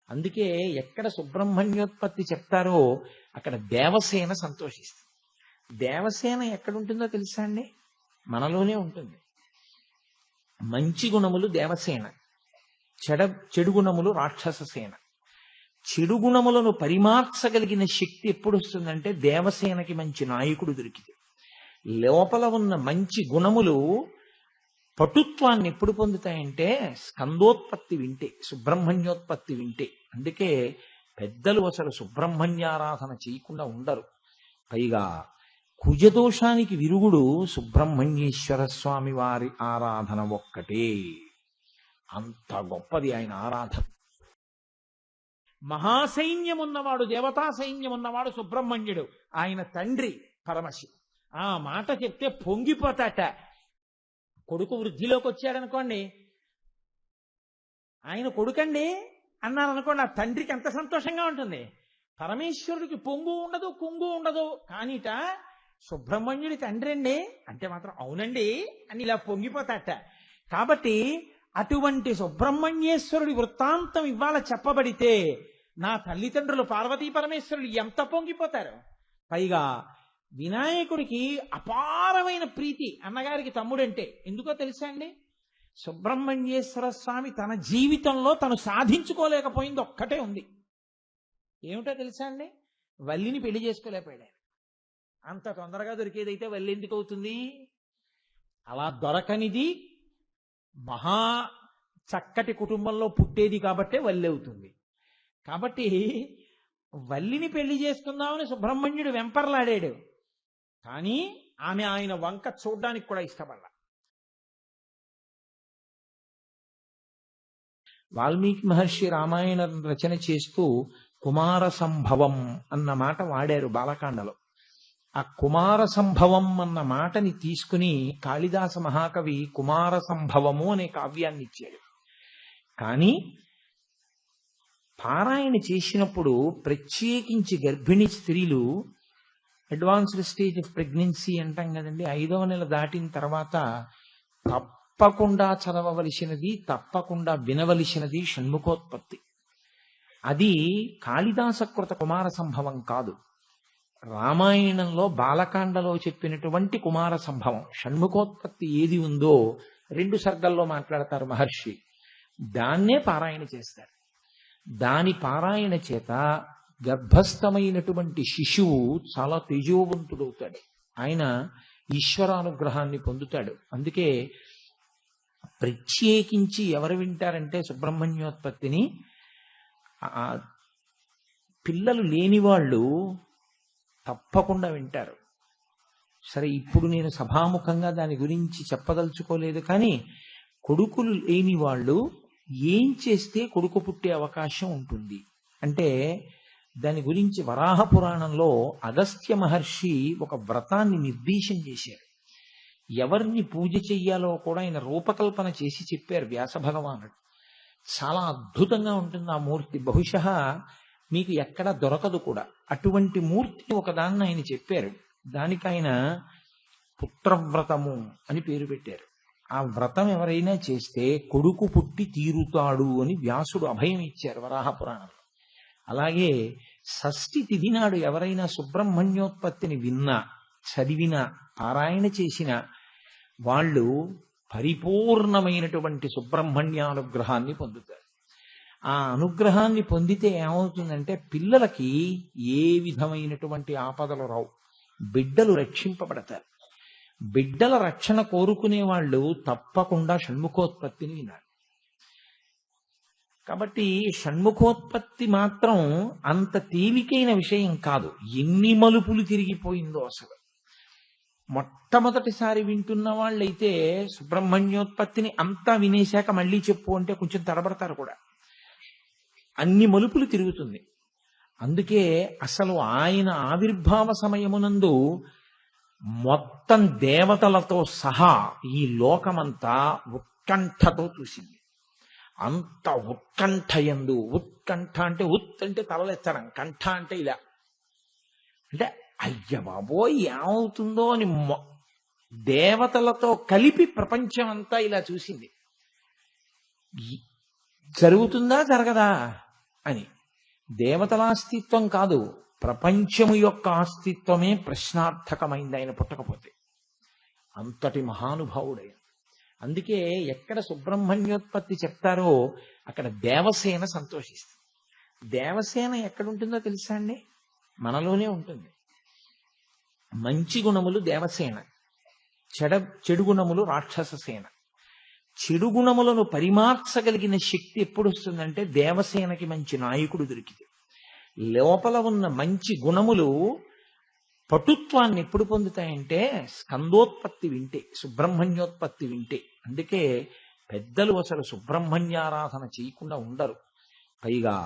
అందుకే ఎక్కడ సుబ్రహ్మణ్యోత్పత్తి చెప్తారో అక్కడ దేవసేన సంతోషిస్తుంది. దేవసేన ఎక్కడుంటుందో తెలుసా అండి? మనలోనే ఉంటుంది. మంచి గుణములు దేవసేన, చెడు గుణములు రాక్షస సేన. చెడు గుణములను పరిమార్చగలిగిన శక్తి ఎప్పుడు వస్తుందంటే దేవసేనకి మంచి నాయకుడు దొరికితే. లోపల ఉన్న మంచి గుణములు పటుత్వాన్ని ఎప్పుడు పొందుతాయంటే స్కందోత్పత్తి వింటే, సుబ్రహ్మణ్యోత్పత్తి వింటే. అందుకే పెద్దలు అసలు సుబ్రహ్మణ్యారాధన చేయకుండా ఉండరు. పైగా కుజదోషానికి విరుగుడు సుబ్రహ్మణ్యేశ్వర స్వామి వారి ఆరాధన ఒక్కటే. అంత గొప్పది ఆయన ఆరాధన. మహాసైన్యం ఉన్నవాడు, దేవతా సైన్యం ఉన్నవాడు సుబ్రహ్మణ్యుడు. ఆయన తండ్రి పరమశివుడు. ఆ మాట చెప్తే పొంగిపోతాట. కొడుకు వృద్ధిలోకి వచ్చాడనుకోండి, ఆయన కొడుకండి అన్నారనుకోండి, ఆ తండ్రికి ఎంత సంతోషంగా ఉంటుంది. పరమేశ్వరుడికి పొంగు ఉండదు, కుంగు ఉండదు. కానీట సుబ్రహ్మణ్యుడి తండ్రి అండి అంటే మాత్రం అవునండి అని ఇలా పొంగిపోతాట. కాబట్టి అటువంటి సుబ్రహ్మణ్యేశ్వరుడి వృత్తాంతం ఇవాళ చెప్పబడితే నా తల్లిదండ్రులు పార్వతీ పరమేశ్వరులు ఎంత పొంగిపోతారు. పైగా వినాయకుడికి అపారమైన ప్రీతి అన్నగారికి తమ్ముడంటే. ఎందుకో తెలుసా అండి? సుబ్రహ్మణ్యేశ్వర స్వామి తన జీవితంలో తను సాధించుకోలేకపోయింది ఒక్కటే ఉంది. ఏమిటో తెలుసా అండి? వల్లిని పెళ్లి చేసుకోలేకపోయాడు. అంత తొందరగా దొరికేదైతే వల్లి ఎందుకు అవుతుంది? అలా దొరకనిది మహా చక్కటి కుటుంబంలో పుట్టేది కాబట్టే వల్లి అవుతుంది. కాబట్టి వల్లిని పెళ్లి చేసుకుందామని సుబ్రహ్మణ్యుడు వెంపర్లాడాడు. కానీ ఆమె ఆయన వంక చూడ్డానికి కూడా ఇష్టపడలా. వాల్మీకి మహర్షి రామాయణ రచన చేస్తూ కుమార సంభవం అన్న మాట వాడారు బాలకాండలో. ఆ కుమార సంభవం అన్న మాటని తీసుకుని కాళిదాస మహాకవి కుమార సంభవము అనే కావ్యాన్ని ఇచ్చాడు. కానీ పారాయణ చేసినప్పుడు ప్రత్యేకించి గర్భిణీ స్త్రీలు, అడ్వాన్స్డ్ స్టేజ్ ఆఫ్ ప్రెగ్నెన్సీ అంటాం కదండి, 5వ నెల దాటిన తర్వాత తప్పకుండా చదవవలసినది, తప్పకుండా వినవలసినది షణ్ముఖోత్పత్తి. అది కాళిదాసకృత కుమార సంభవం కాదు. రామాయణంలో బాలకాండలో చెప్పినటువంటి కుమార సంభవం. షణ్ముఖోత్పత్తి ఏది ఉందో 2 సర్గల్లో మాట్లాడతారు మహర్షి. దాన్నే పారాయణ చేస్తారు. దాని పారాయణ చేత గర్భస్థమైనటువంటి శిశువు చాలా తేజోవంతుడవుతాడు. ఆయన ఈశ్వరానుగ్రహాన్ని పొందుతాడు. అందుకే ప్రత్యేకించి ఎవరు వింటారంటే సుబ్రహ్మణ్యోత్పత్తిని పిల్లలు లేని వాళ్ళు తప్పకుండా వింటారు. సరే, ఇప్పుడు నేను సభాముఖంగా దాని గురించి చెప్పదలుచుకోలేదు. కానీ కొడుకులు లేని వాళ్ళు ఏం చేస్తే కొడుకు పుట్టే అవకాశం ఉంటుంది అంటే దాని గురించి వరాహ పురాణంలో అగస్త్య మహర్షి ఒక వ్రతాన్ని నిర్దేశం చేశారు. ఎవరిని పూజ చెయ్యాలో కూడా ఆయన రూపకల్పన చేసి చెప్పారు వ్యాస భగవానుడు. చాలా అద్భుతంగా ఉంటుంది ఆ మూర్తి. బహుశः మీకు ఎక్కడ దొరకదు కూడా. అటువంటి మూర్తిని ఒకదాన్ని ఆయన చెప్పారు. దానికి ఆయన పుత్రవ్రతము అని పేరు పెట్టారు. ఆ వ్రతం ఎవరైనా చేస్తే కొడుకు పుట్టి తీరుతాడు అని వ్యాసుడు అభయం ఇచ్చారు వరాహ పురాణంలో. అలాగే షష్ఠి తిథి నాడు ఎవరైనా సుబ్రహ్మణ్యోత్పత్తిని విన్నా, చదివినా, పారాయణ చేసిన వాళ్ళు పరిపూర్ణమైనటువంటి సుబ్రహ్మణ్యానుగ్రహాన్ని పొందుతారు. ఆ అనుగ్రహాన్ని పొందితే ఏమవుతుందంటే పిల్లలకి ఏ విధమైనటువంటి ఆపదలు రావు, బిడ్డలు రక్షింపబడతారు. బిడ్డల రక్షణ కోరుకునే వాళ్ళు తప్పకుండా షణ్ముఖోత్పత్తిని వినాలి. కాబట్టి షణ్ముఖోత్పత్తి మాత్రం అంత తేలికైన విషయం కాదు. ఎన్ని మలుపులు తిరిగిపోయిందో అసలు. మొట్టమొదటిసారి వింటున్న వాళ్ళైతే సుబ్రహ్మణ్యోత్పత్తిని అంతా వినేశాక మళ్ళీ చెప్పు అంటే కొంచెం తడబడతారు కూడా. అన్ని మలుపులు తిరుగుతుంది. అందుకే అసలు ఆయన ఆవిర్భావ సమయమునందు మొత్తం దేవతలతో సహా ఈ లోకమంతా ఉత్కంఠతో చూసింది. అంత ఉత్కంఠ ఉత్కంఠ అంటే ఉత్ అంటే తలలెత్తడం, కంఠ అంటే ఇలా. అంటే అయ్య బాబోయ్ ఏమవుతుందో అని దేవతలతో కలిపి ప్రపంచం అంతా ఇలా చూసింది. జరుగుతుందా జరగదా అని. దేవతల అస్తిత్వం కాదు, ప్రపంచము యొక్క అస్తిత్వమే ప్రశ్నార్థకమైంది ఆయన పుట్టకపోతే. అంతటి మహానుభావుడే. అందుకే ఎక్కడ సుబ్రహ్మణ్యోత్పత్తి చెప్తారో అక్కడ దేవసేన సంతోషిస్తుంది. దేవసేన ఎక్కడుంటుందో తెలుసా అండి? మనలోనే ఉంటుంది. మంచి గుణములు దేవసేన, చెడు గుణములు రాక్షస సేన. చెడు గుణములను పరిమార్చగలిగిన శక్తి ఎప్పుడు వస్తుందంటే దేవసేనకి మంచి నాయకుడు దొరికితే. లోపల ఉన్న మంచి గుణములు పటుత్వాన్ని ఎప్పుడు పొందుతాయంటే స్కందోత్పత్తి వింటే, సుబ్రహ్మణ్యోత్పత్తి వింటే. అందుకే పెద్దలు అసలు సుబ్రహ్మణ్యారాధన చేయకుండా ఉండరు. పైగా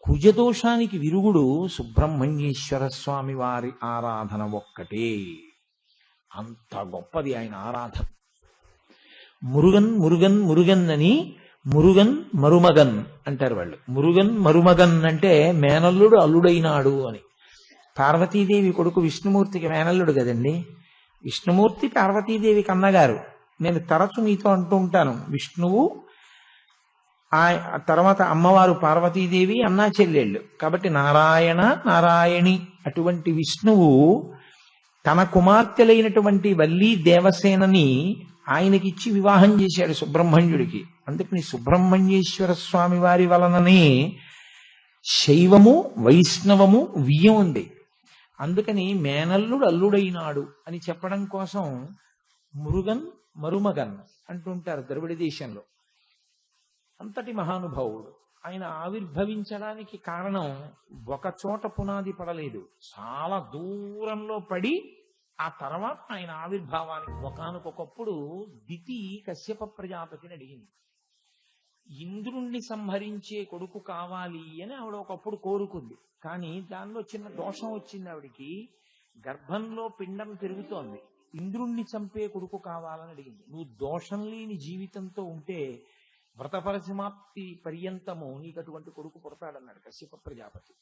కుజదోషానికి విరుగుడు సుబ్రహ్మణ్యేశ్వర స్వామి వారి ఆరాధన ఒక్కటే. అంత గొప్పది ఆయన ఆరాధన. మురుగన్ మురుగన్ మురుగన్ అని మురుగన్ మరుమగన్ అంటారు వాళ్ళు. మురుగన్ మరుమగన్ అంటే మేనల్లుడు అల్లుడైనాడు అని. పార్వతీదేవి కొడుకు విష్ణుమూర్తికి మేనల్లుడు కదండి. విష్ణుమూర్తి పార్వతీదేవికి అన్నగారు. నేను తరచు మీతో అంటూ ఉంటాను, విష్ణువు తర్వాత అమ్మవారు పార్వతీదేవి అన్నా చెల్లెళ్ళు కాబట్టి నారాయణ నారాయణి. అటువంటి విష్ణువు తన కుమార్తెలైనటువంటి వల్లీ దేవసేనని ఆయనకిచ్చి వివాహం చేశాడు సుబ్రహ్మణ్యుడికి. అందుకని సుబ్రహ్మణ్యేశ్వర స్వామి వారి వలననే శైవము వైష్ణవము వియ్యం ఉంది. అందుకని మేనల్లుడు అల్లుడైనాడు అని చెప్పడం కోసం మురుగన్ మరుమగన్ అంటుంటారు ద్రవిడ దేశంలో. అంతటి మహానుభావుడు. ఆయన ఆవిర్భవించడానికి కారణం ఒక చోట పునాది పడలేదు, చాలా దూరంలో పడి ఆ తర్వాత ఆయన ఆవిర్భావానికి. ఒకానొకప్పుడు దితి కశ్యప ప్రజాపతిని అడిగింది, ఇంద్రుణ్ణి సంహరించే కొడుకు కావాలి అని ఆవిడ ఒకప్పుడు కోరుకుంది. కానీ దానిలో చిన్న దోషం వచ్చింది ఆవిడికి. గర్భంలో పిండం పెరుగుతోంది, ఇంద్రుణ్ణి చంపే కొడుకు కావాలని అడిగింది. నువ్వు దోషం లేని జీవితంతో ఉంటే వ్రతపరసమాప్తి పర్యంతము నీకు అటువంటి కొడుకు పుడతాడన్నాడు కశ్యప ప్రజాపతి.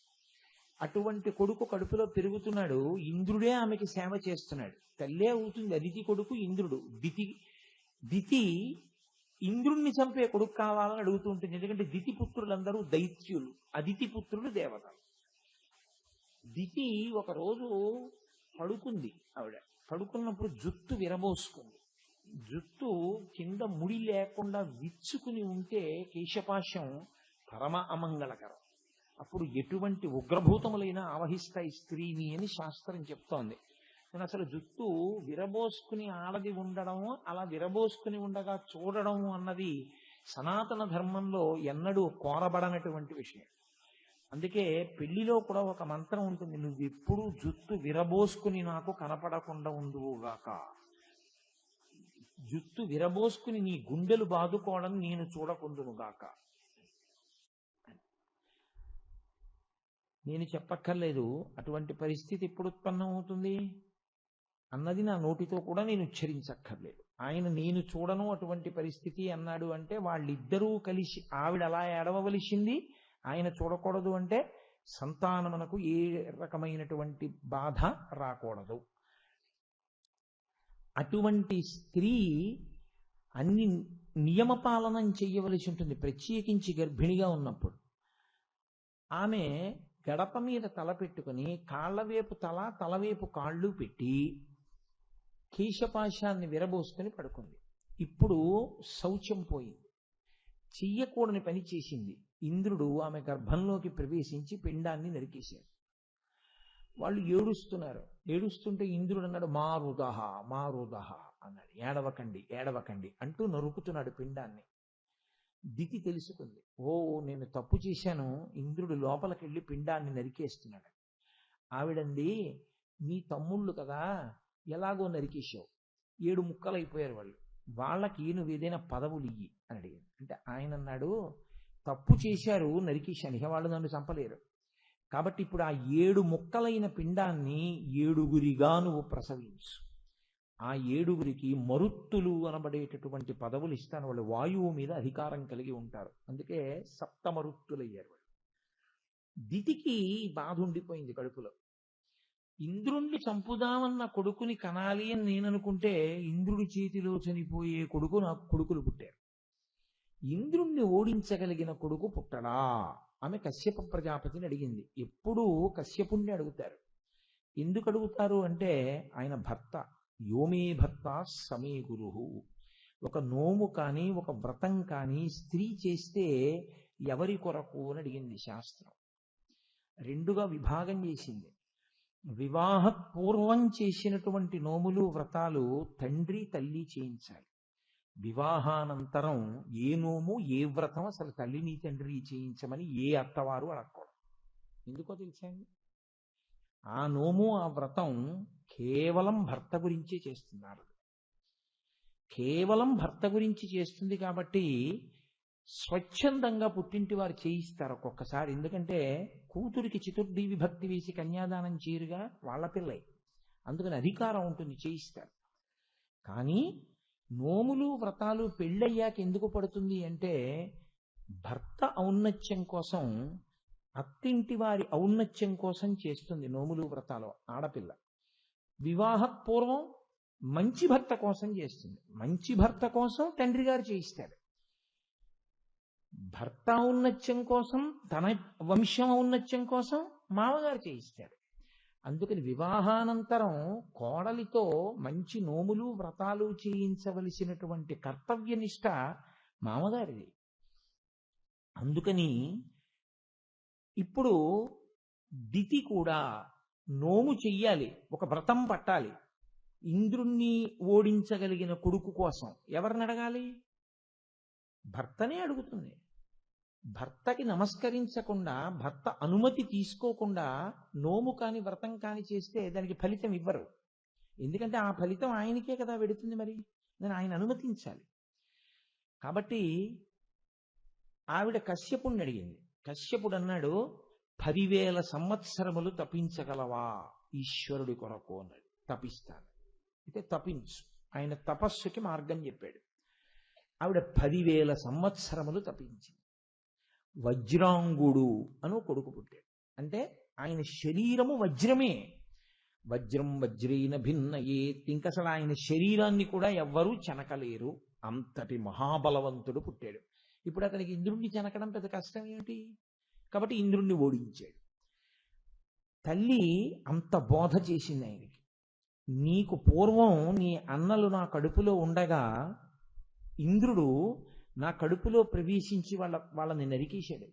అటువంటి కొడుకు కడుపులో పెరుగుతున్నాడు. ఇంద్రుడే ఆమెకి సేవ చేస్తున్నాడు. తల్లే అవుతుంది. అదితి కొడుకు ఇంద్రుడు. దితి ఇంద్రుణ్ణి చంపే కొడుకు కావాలని అడుగుతూ ఉంటుంది. ఎందుకంటే దితి పుత్రులందరూ దైత్యులు, అదితి పుత్రులు దేవతలు. దితి ఒకరోజు పడుకుంది. ఆవిడ పడుకున్నప్పుడు జుత్తు విరబోసుకుంది. జుత్తు కింద ముడి లేకుండా విచ్చుకుని ఉంటే కేశపాశం పరమ అమంగళకరం. అప్పుడు ఎటువంటి ఉగ్రభూతములైనా ఆవహిస్తాయి స్త్రీని అని శాస్త్రం చెప్తోంది. నేను అసలు జుత్తు విరబోసుకుని ఆడది ఉండడం, అలా విరబోసుకుని ఉండగా చూడడం అన్నది సనాతన ధర్మంలో ఎన్నడూ కోరబడనటువంటి విషయం. అందుకే పెళ్లిలో కూడా ఒక మంత్రం ఉంటుంది, నువ్వు ఎప్పుడూ జుత్తు విరబోసుకుని నాకు కనపడకుండా ఉండువుగాక. జుత్తు విరబోసుకుని నీ గుండెలు బాదుకోవడం నేను చూడకుందునుగాక. నేను చెప్పక్కర్లేదు అటువంటి పరిస్థితి ఎప్పుడు ఉత్పన్నం అవుతుంది అన్నది నా నోటితో కూడా నేను ఉచ్చరించక్కర్లేదు. ఆయన నేను చూడను అటువంటి పరిస్థితి అన్నాడు అంటే వాళ్ళిద్దరూ కలిసి, ఆవిడ అలా ఏడవవలసింది, ఆయన చూడకూడదు అంటే సంతానమునకు ఏ రకమైనటువంటి బాధ రాకూడదు. అటువంటి స్త్రీ అన్ని నియమపాలనం చెయ్యవలసి ఉంటుంది, ప్రత్యేకించి గర్భిణిగా ఉన్నప్పుడు. ఆమె గడప మీద తల పెట్టుకుని కాళ్లవేపు తల, తలవేపు కాళ్ళు పెట్టి కేశపాశాన్ని విరబోసుకొని పడుకుంది. ఇప్పుడు శౌచం పోయింది, చెయ్యకూడని పని చేసింది. ఇంద్రుడు ఆమె గర్భంలోకి ప్రవేశించి పిండాన్ని నరికేశాడు. వాళ్ళు ఏడుస్తున్నారు. ఏడుస్తుంటే ఇంద్రుడు అన్నాడు, మారుదహ మారుదహ అన్నాడు. ఏడవకండి ఏడవకండి అంటూ నరుకుతున్నాడు పిండాన్ని. దితి తెలుసుకుంది, ఓ నేను తప్పు చేశాను, ఇంద్రుడు లోపలికెళ్ళి పిండాన్ని నరికేస్తున్నాడు. ఆవిడంది, మీ తమ్ముళ్ళు కదా, ఎలాగో నరికేశావు, 7 ముక్కలైపోయారు వాళ్ళు, వాళ్ళకి నువ్వు ఏదైనా పదవులు ఇయ్యి అని అడిగాడు. అంటే ఆయన అన్నాడు, తప్పు చేశారు నరికేశాను, ఇక వాళ్ళు నన్ను చంపలేరు, కాబట్టి ఇప్పుడు ఆ 7 ముక్కలైన పిండాన్ని 7గురిగా నువ్వు ప్రసవించు, ఆ 7గురికి మరుత్తులు అనబడేటటువంటి పదవులు ఇస్తాను, వాళ్ళు వాయువు మీద అధికారం కలిగి ఉంటారు. అందుకే సప్తమరుత్తులయ్యారు వాళ్ళు. దితికి బాధ ఉండిపోయింది కడుపులో. ఇంద్రుణ్ణి చంపుదామన్న కొడుకుని కనాలి అని నేను అనుకుంటే ఇంద్రుడి చేతిలో చనిపోయే కొడుకు నాకు కొడుకులు పుట్టారు. ఇంద్రుణ్ణి ఓడించగలిగిన కొడుకు పుట్టడా ఆమె కశ్యప ప్రజాపతిని అడిగింది. ఎప్పుడూ కశ్యపుణ్ణి అడుగుతారు. ఎందుకు అడుగుతారు అంటే ఆయన భర్త, యోమే భర్త సమే గురువు. ఒక నోము కానీ ఒక వ్రతం కానీ స్త్రీ చేస్తే ఎవరి కొరకు అని అడిగింది శాస్త్రం. రెండుగా విభాగం చేసింది. వివాహ పూర్వం చేసినటువంటి నోములు వ్రతాలు తండ్రి తల్లి చేయించాలి. వివాహానంతరం ఏ నోము ఏ వ్రతం అసలు తల్లిని తండ్రి చేయించమని ఏ అత్తవారు అడగకూడదు. ఎందుకో తెలుసండి, ఆ నోము ఆ వ్రతం కేవలం భర్త గురించే చేస్తున్నారు. కేవలం భర్త గురించి చేస్తుంది కాబట్టి స్వచ్ఛందంగా పుట్టింటి వారు చేయిస్తారు ఒక్కొక్కసారి. ఎందుకంటే కూతురికి చతుర్థి విభక్తి వేసి కన్యాదానం చేయరుగా, వాళ్ళ పిల్లై, అందుకని అధికారం ఉంటుంది, చేయిస్తారు. కానీ నోములు వ్రతాలు పెళ్ళయ్యాక ఎందుకు పడుతుంది అంటే భర్త ఔన్నత్యం కోసం, అత్తింటి వారి ఔన్నత్యం కోసం చేస్తుంది నోములు వ్రతాలు ఆడపిల్ల. వివాహ పూర్వం మంచి భర్త కోసం చేస్తుంది. మంచి భర్త కోసం తండ్రి గారు చేయిస్తాడు. భర్త ఔన్నత్యం కోసం, తన వంశం ఔన్నత్యం కోసం మామగారు చేయిస్తాడు. అందుకని వివాహానంతరం కోడలితో మంచి నోములు వ్రతాలు చేయించవలసినటువంటి కర్తవ్యనిష్ట మామగారిది. అందుకని ఇప్పుడు దితి కూడా నోము చెయ్యాలి, ఒక వ్రతం పట్టాలి. ఇంద్రుణ్ణి ఓడించగలిగిన కొడుకు కోసం ఎవరిని అడగాలి? భర్తనే అడుగుతుంది. భర్తకి నమస్కరించకుండా, భర్త అనుమతి తీసుకోకుండా నోము కాని వ్రతం కాని చేస్తే దానికి ఫలితం ఇవ్వరు. ఎందుకంటే ఆ ఫలితం ఆయనకే కదా వెడుతుంది. మరి నేను ఆయన అనుమతించాలి. కాబట్టి ఆవిడ కశ్యపుణ్ణి అడిగింది. కశ్యపుడు అన్నాడు, 10,000 సంవత్సరములు తపించగలవా ఈశ్వరుడి కొరకు అన్నాడు. తపిస్తాను. అయితే తపించు. ఆయన తపస్సుకి మార్గం చెప్పాడు. ఆవిడ 10,000 సంవత్సరములు తపించింది. వజ్రాంగుడు అని కొడుకు పుట్టాడు. అంటే ఆయన శరీరము వజ్రమే. వజ్రం వజ్రేన భిన్నయేత్. ఇంకసలు ఆయన శరీరాన్ని కూడా ఎవ్వరూ చెనకలేరు. అంతటి మహాబలవంతుడు పుట్టాడు. ఇప్పుడు అతనికి ఇంద్రుణ్ణి చెనకడం పెద్ద కష్టం ఏమిటి? కాబట్టి ఇంద్రుణ్ణి ఓడించాడు. తల్లి అంత బోధ చేసింది ఆయనకి. నీకు పూర్వం నీ అన్నలు నా కడుపులో ఉండగా ఇంద్రుడు నా కడుపులో ప్రవేశించి వాళ్ళని నరికేశాడు.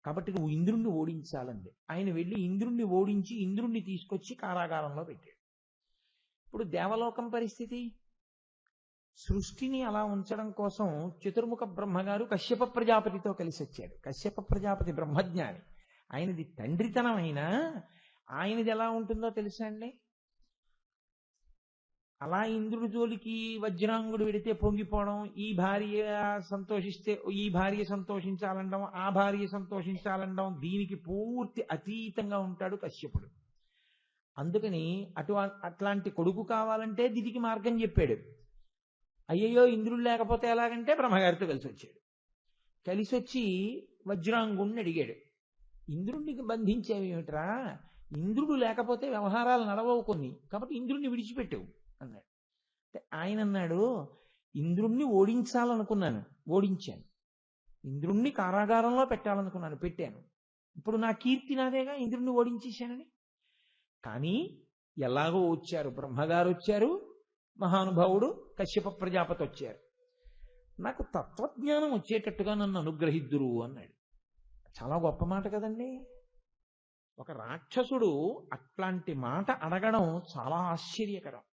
కాబట్టి నువ్వు ఇంద్రుణ్ణి ఓడించాలండి. ఆయన వెళ్ళి ఇంద్రుణ్ణి ఓడించి ఇంద్రుణ్ణి తీసుకొచ్చి కారాగారంలో పెట్టాడు. ఇప్పుడు దేవలోకం పరిస్థితి, సృష్టిని అలా ఉంచడం కోసం చతుర్ముఖ బ్రహ్మగారు కశ్యప ప్రజాపతితో కలిసి వచ్చాడు. కశ్యప ప్రజాపతి బ్రహ్మజ్ఞాని. ఆయనది తండ్రితనం అయినా ఆయనది ఎలా ఉంటుందో తెలుసా అండి? అలా ఇంద్రుడి జోలికి వజ్రాంగుడు వెడితే పొంగిపోవడం, ఈ భార్య సంతోషిస్తే ఈ భార్య సంతోషించాలండం, ఆ భార్య సంతోషించాలండం, దీనికి పూర్తి అతీతంగా ఉంటాడు కశ్యపుడు. అందుకని అట్లాంటి కొడుకు కావాలంటే దితికి మార్గం చెప్పాడు. అయ్యయ్యో ఇంద్రుడు లేకపోతే ఎలాగంటే బ్రహ్మగారితో కలిసి వచ్చాడు. కలిసి వచ్చి వజ్రాంగుణ్ణి అడిగాడు, ఇంద్రుడికి బంధించేవేమిట్రా? ఇంద్రుడు లేకపోతే వ్యవహారాలు నడవవు కొన్ని, కాబట్టి ఇంద్రుడిని విడిచిపెట్టావు అన్నాడు. ఆయన అన్నాడు, ఇంద్రుణ్ణి ఓడించాలనుకున్నాను, ఓడించాను. ఇంద్రుణ్ణి కారాగారంలో పెట్టాలనుకున్నాను, పెట్టాను. ఇప్పుడు నా కీర్తి నాదేగా, ఇంద్రుణ్ణి ఓడించేశానని. కానీ ఎలాగో వచ్చారు, బ్రహ్మగారు వచ్చారు, మహానుభావుడు కశ్యప ప్రజాపతి వచ్చారు. నాకు తత్వజ్ఞానం వచ్చేటట్టుగా నన్ను అనుగ్రహిద్దురు అన్నాడు. చాలా గొప్ప మాట కదండి. ఒక రాక్షసుడు అట్లాంటి మాట అడగడం చాలా ఆశ్చర్యకరం.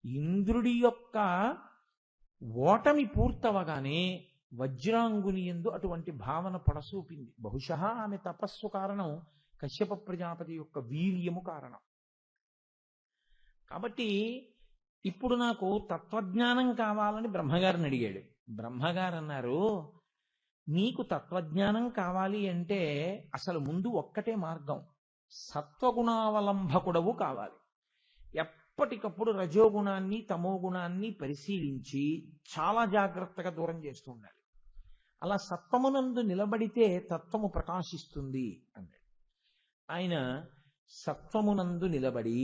ఇంద్రుడి యొక్క ఓటమి పూర్తవగానే వజ్రాంగుని యందు అటువంటి భావన పడసూపింది. బహుశా ఆమె తపస్సు కారణం, కశ్యప ప్రజాపతి యొక్క వీర్యము కారణం. కాబట్టి ఇప్పుడు నాకు తత్వజ్ఞానం కావాలని బ్రహ్మగారిని అడిగాడు. బ్రహ్మగారు అన్నారు, నీకు తత్వజ్ఞానం కావాలి అంటే అసలు ముందు ఒక్కటే మార్గం, సత్వగుణావలంబకుడవు కావాలి. ఎప్పటికప్పుడు రజోగుణాన్ని తమోగుణాన్ని పరిశీలించి చాలా జాగ్రత్తగా దూరం చేస్తూ ఉండాలి. అలా సత్వమునందు నిలబడితే తత్వము ప్రకాశిస్తుంది అన్నాడు. ఆయన సత్వమునందు నిలబడి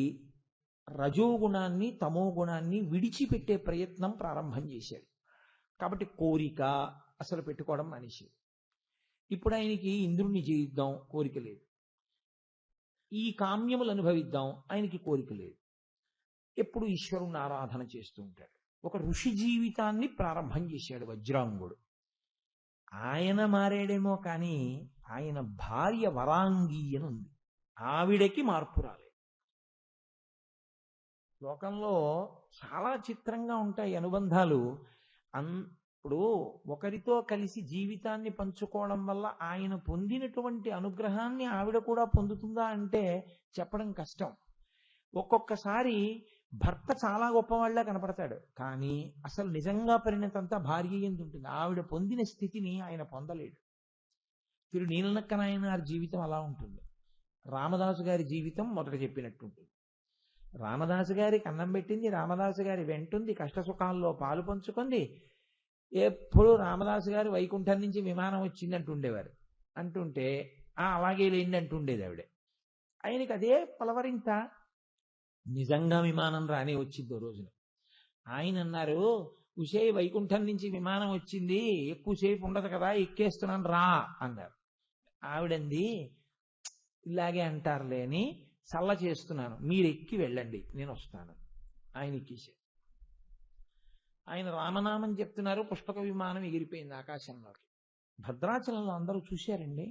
రజోగుణాన్ని తమోగుణాన్ని విడిచిపెట్టే ప్రయత్నం ప్రారంభం చేశాడు. కాబట్టి కోరిక అసలు పెట్టుకోవడం మనిషి. ఇప్పుడు ఆయనకి ఇంద్రుణ్ణి జయిద్దాం కోరిక లేదు, ఈ కామ్యములు అనుభవిద్దాం ఆయనకి కోరిక లేదు. ఎప్పుడు ఈశ్వరుణ్ణి ఆరాధన చేస్తూ ఉంటాడు. ఒక ఋషి జీవితాన్ని ప్రారంభం చేశాడు వజ్రాంగుడు. ఆయన మారాడేమో కానీ ఆయన భార్య వరాంగి అని ఉంది, ఆవిడకి మార్పు రాలేదు. లోకంలో చాలా చిత్రంగా ఉంటాయి అనుబంధాలు. ఇప్పుడు ఒకరితో కలిసి జీవితాన్ని పంచుకోవడం వల్ల ఆయన పొందినటువంటి అనుగ్రహాన్ని ఆవిడ కూడా పొందుతుందా అంటే చెప్పడం కష్టం. ఒక్కొక్కసారి భర్త చాలా గొప్పవాళ్ళ కనపడతాడు, కానీ అసలు నిజంగా పరిణతంతా భార్య ఎందు ఉంటుంది. ఆవిడ పొందిన స్థితిని ఆయన పొందలేడు. తిరు నీలనక్క నాయనార్ జీవితం అలా ఉంటుంది. రామదాసు గారి జీవితం మొదట చెప్పినట్టుంటుంది. రామదాసు గారికి అన్నం పెట్టింది, రామదాసు గారి వెంటుంది, కష్టసుఖాల్లో పాలు పంచుకుంది. ఎప్పుడు రామదాసు గారు వైకుంఠం నుంచి విమానం వచ్చింది అంటుండేవారు. అంటుంటే అలాగే లేండి అంటుండేది ఆవిడ. ఆయనకి అదే పలవరింత. నిజంగా విమానం రాని వచ్చిందో రోజున ఆయన అన్నారు, ఉషే వైకుంఠం నుంచి విమానం వచ్చింది, ఎక్కువసేపు ఉండదు కదా, ఎక్కేస్తున్నాను రా అన్నారు. ఆవిడంది, ఇలాగే అంటారులే అని చల్ల చేస్తున్నాను, మీరు ఎక్కి వెళ్ళండి నేను వస్తాను. ఆయన ఎక్కేశారు. ఆయన రామనామం చెప్తున్నారు, పుష్పక విమానం ఎగిరిపోయింది ఆకాశంలోకి. భద్రాచలంలో అందరూ చూశారండి.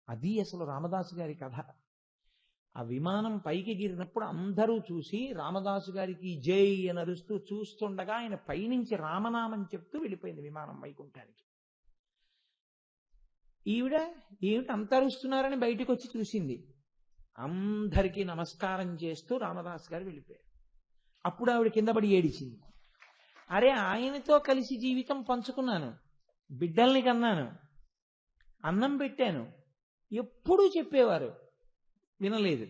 అది అసలు రామదాసు గారి కథ. ఆ విమానం పైకి ఎగిరినప్పుడు అందరూ చూసి రామదాసు గారికి జై అని అరుస్తూ చూస్తుండగా ఆయన పైనుంచి రామనామం చెప్తూ వెళ్ళిపోయింది విమానం వైకుంఠానికి. ఈవిడ ఏమిటి అంత అరుస్తున్నారని బయటకు వచ్చి చూసింది. అందరికీ నమస్కారం చేస్తూ రామదాసు గారు వెళ్ళిపోయారు. అప్పుడు ఆవిడ కింద పడి ఏడిచింది. అరే, ఆయనతో కలిసి జీవితం పంచుకున్నాను, బిడ్డల్ని కన్నాను, అన్నం పెట్టాను, ఎప్పుడూ చెప్పేవారు, వినలేదు,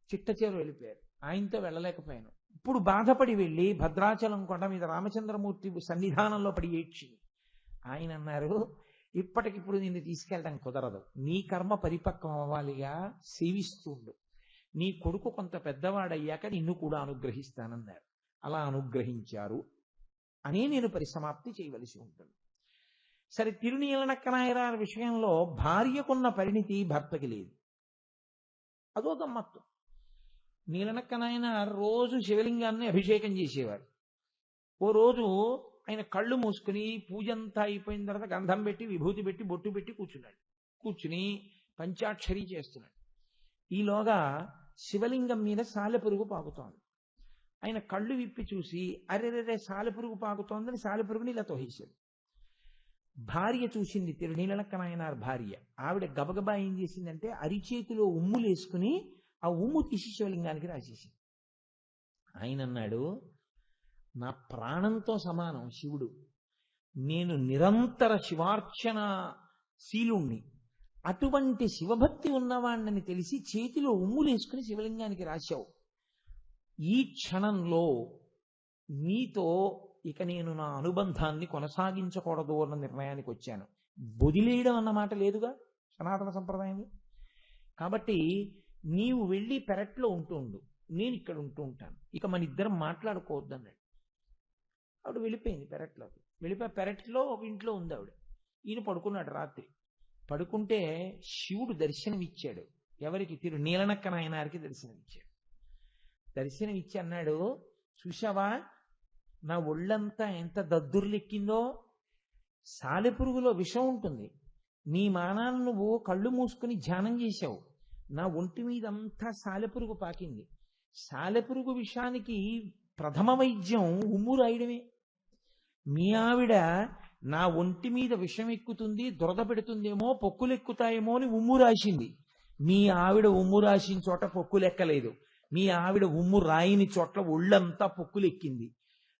చిట్ట చివరి వెళ్ళిపోయారు. ఆయనతో వెళ్ళలేకపోయాను. ఇప్పుడు బాధపడి వెళ్ళి భద్రాచలం కొండ మీద రామచంద్రమూర్తి సన్నిధానంలో పడి ఏడ్చింది. ఆయన అన్నారు, ఇప్పటికిప్పుడు నిన్ను తీసుకెళ్ళడం కుదరదు, నీ కర్మ పరిపక్వం అవ్వాలిగా, సేవిస్తుండు, నీ కొడుకు కొంత పెద్దవాడయ్యాక నిన్ను కూడా అనుగ్రహిస్తానన్నారు. అలా అనుగ్రహించారు అని నేను పరిసమాప్తి చేయవలసి ఉంటుంది. సరే, తిరునీలనక్కనాయనార్ విషయంలో భార్యకున్న పరిణితి భర్తకి లేదు. అదో గమ్మత్తు. నీలనక్క నాయనార్ రోజు శివలింగాన్ని అభిషేకం చేసేవారు. ఓ రోజు ఆయన కళ్ళు మూసుకుని పూజంతా అయిపోయిన తర్వాత గంధం పెట్టి విభూతి పెట్టి బొట్టు పెట్టి కూర్చుని పంచాక్షరి చేస్తున్నాడు. ఈలోగా శివలింగం మీద సాలెపురుగు పాకుతోంది. ఆయన కళ్ళు విప్పి చూసి, అరెరెరే సాలెపురుగు పాకుతోందని సాలెపురుగుని ఇలా తోహేశాడు. భార్య చూసింది, తిరునీలనక్క నాయనార్ భార్య. ఆవిడ గబగబా ఏం చేసిందంటే అరిచేతిలో ఉమ్ములు వేసుకుని ఆ ఉమ్ము తీసి శివలింగానికి రాసేసింది. ఆయన అన్నాడు, నా ప్రాణంతో సమానం శివుడు, నేను నిరంతర శివార్చన శీలుణ్ణి, అటువంటి శివభక్తి ఉన్నవాణ్ణని తెలిసి చేతిలో ఉమ్ములు వేసుకుని శివలింగానికి రాశావు. ఈ క్షణంలో నీతో ఇక నేను నా అనుబంధాన్ని కొనసాగించకూడదు అన్న నిర్ణయానికి వచ్చాను. వదిలేయడం అన్నమాట లేదుగా సనాతన సంప్రదాయంలో. కాబట్టి నీవు వెళ్ళి పెరట్లో ఉంటూ, నేను ఇక్కడ ఉంటాను, ఇక మన ఇద్దరం మాట్లాడుకోవద్దు అన్నాడు. ఆవిడ వెళ్ళిపోయింది పెరట్లోకి. వెళ్ళిపోయి పెరట్లో ఒక ఇంట్లో ఉంది ఆవిడ. ఈయన పడుకున్నాడు. రాత్రి పడుకుంటే శివుడు దర్శనమిచ్చాడు. ఎవరికి? తిరునీలనక్క నాయనారికి దర్శనమిచ్చాడు. దర్శనమిచ్చి అన్నాడు, చూశావా నా ఒళ్ళంతా ఎంత దద్దుర్లెక్కిందో, సాలెపురుగులో విషం ఉంటుంది, నీ మానాన్ని నువ్వు కళ్ళు మూసుకుని ధ్యానం చేశావు, నా ఒంటి మీద అంతా సాలెపురుగు పాకింది. సాలెపురుగు విషానికి ప్రథమ వైద్యం ఉమ్ము రాయడమే. మీ ఆవిడ నా ఒంటి మీద విషం ఎక్కుతుంది, దురద పెడుతుందేమో, పొక్కులు ఎక్కుతాయేమో అని ఉమ్ము రాసింది. మీ ఆవిడ ఉమ్ము రాసిన చోట పొక్కులు ఎక్కలేదు, మీ ఆవిడ ఉమ్ము రాయిని చోట్ల ఒళ్ళంతా పొక్కులు ఎక్కింది.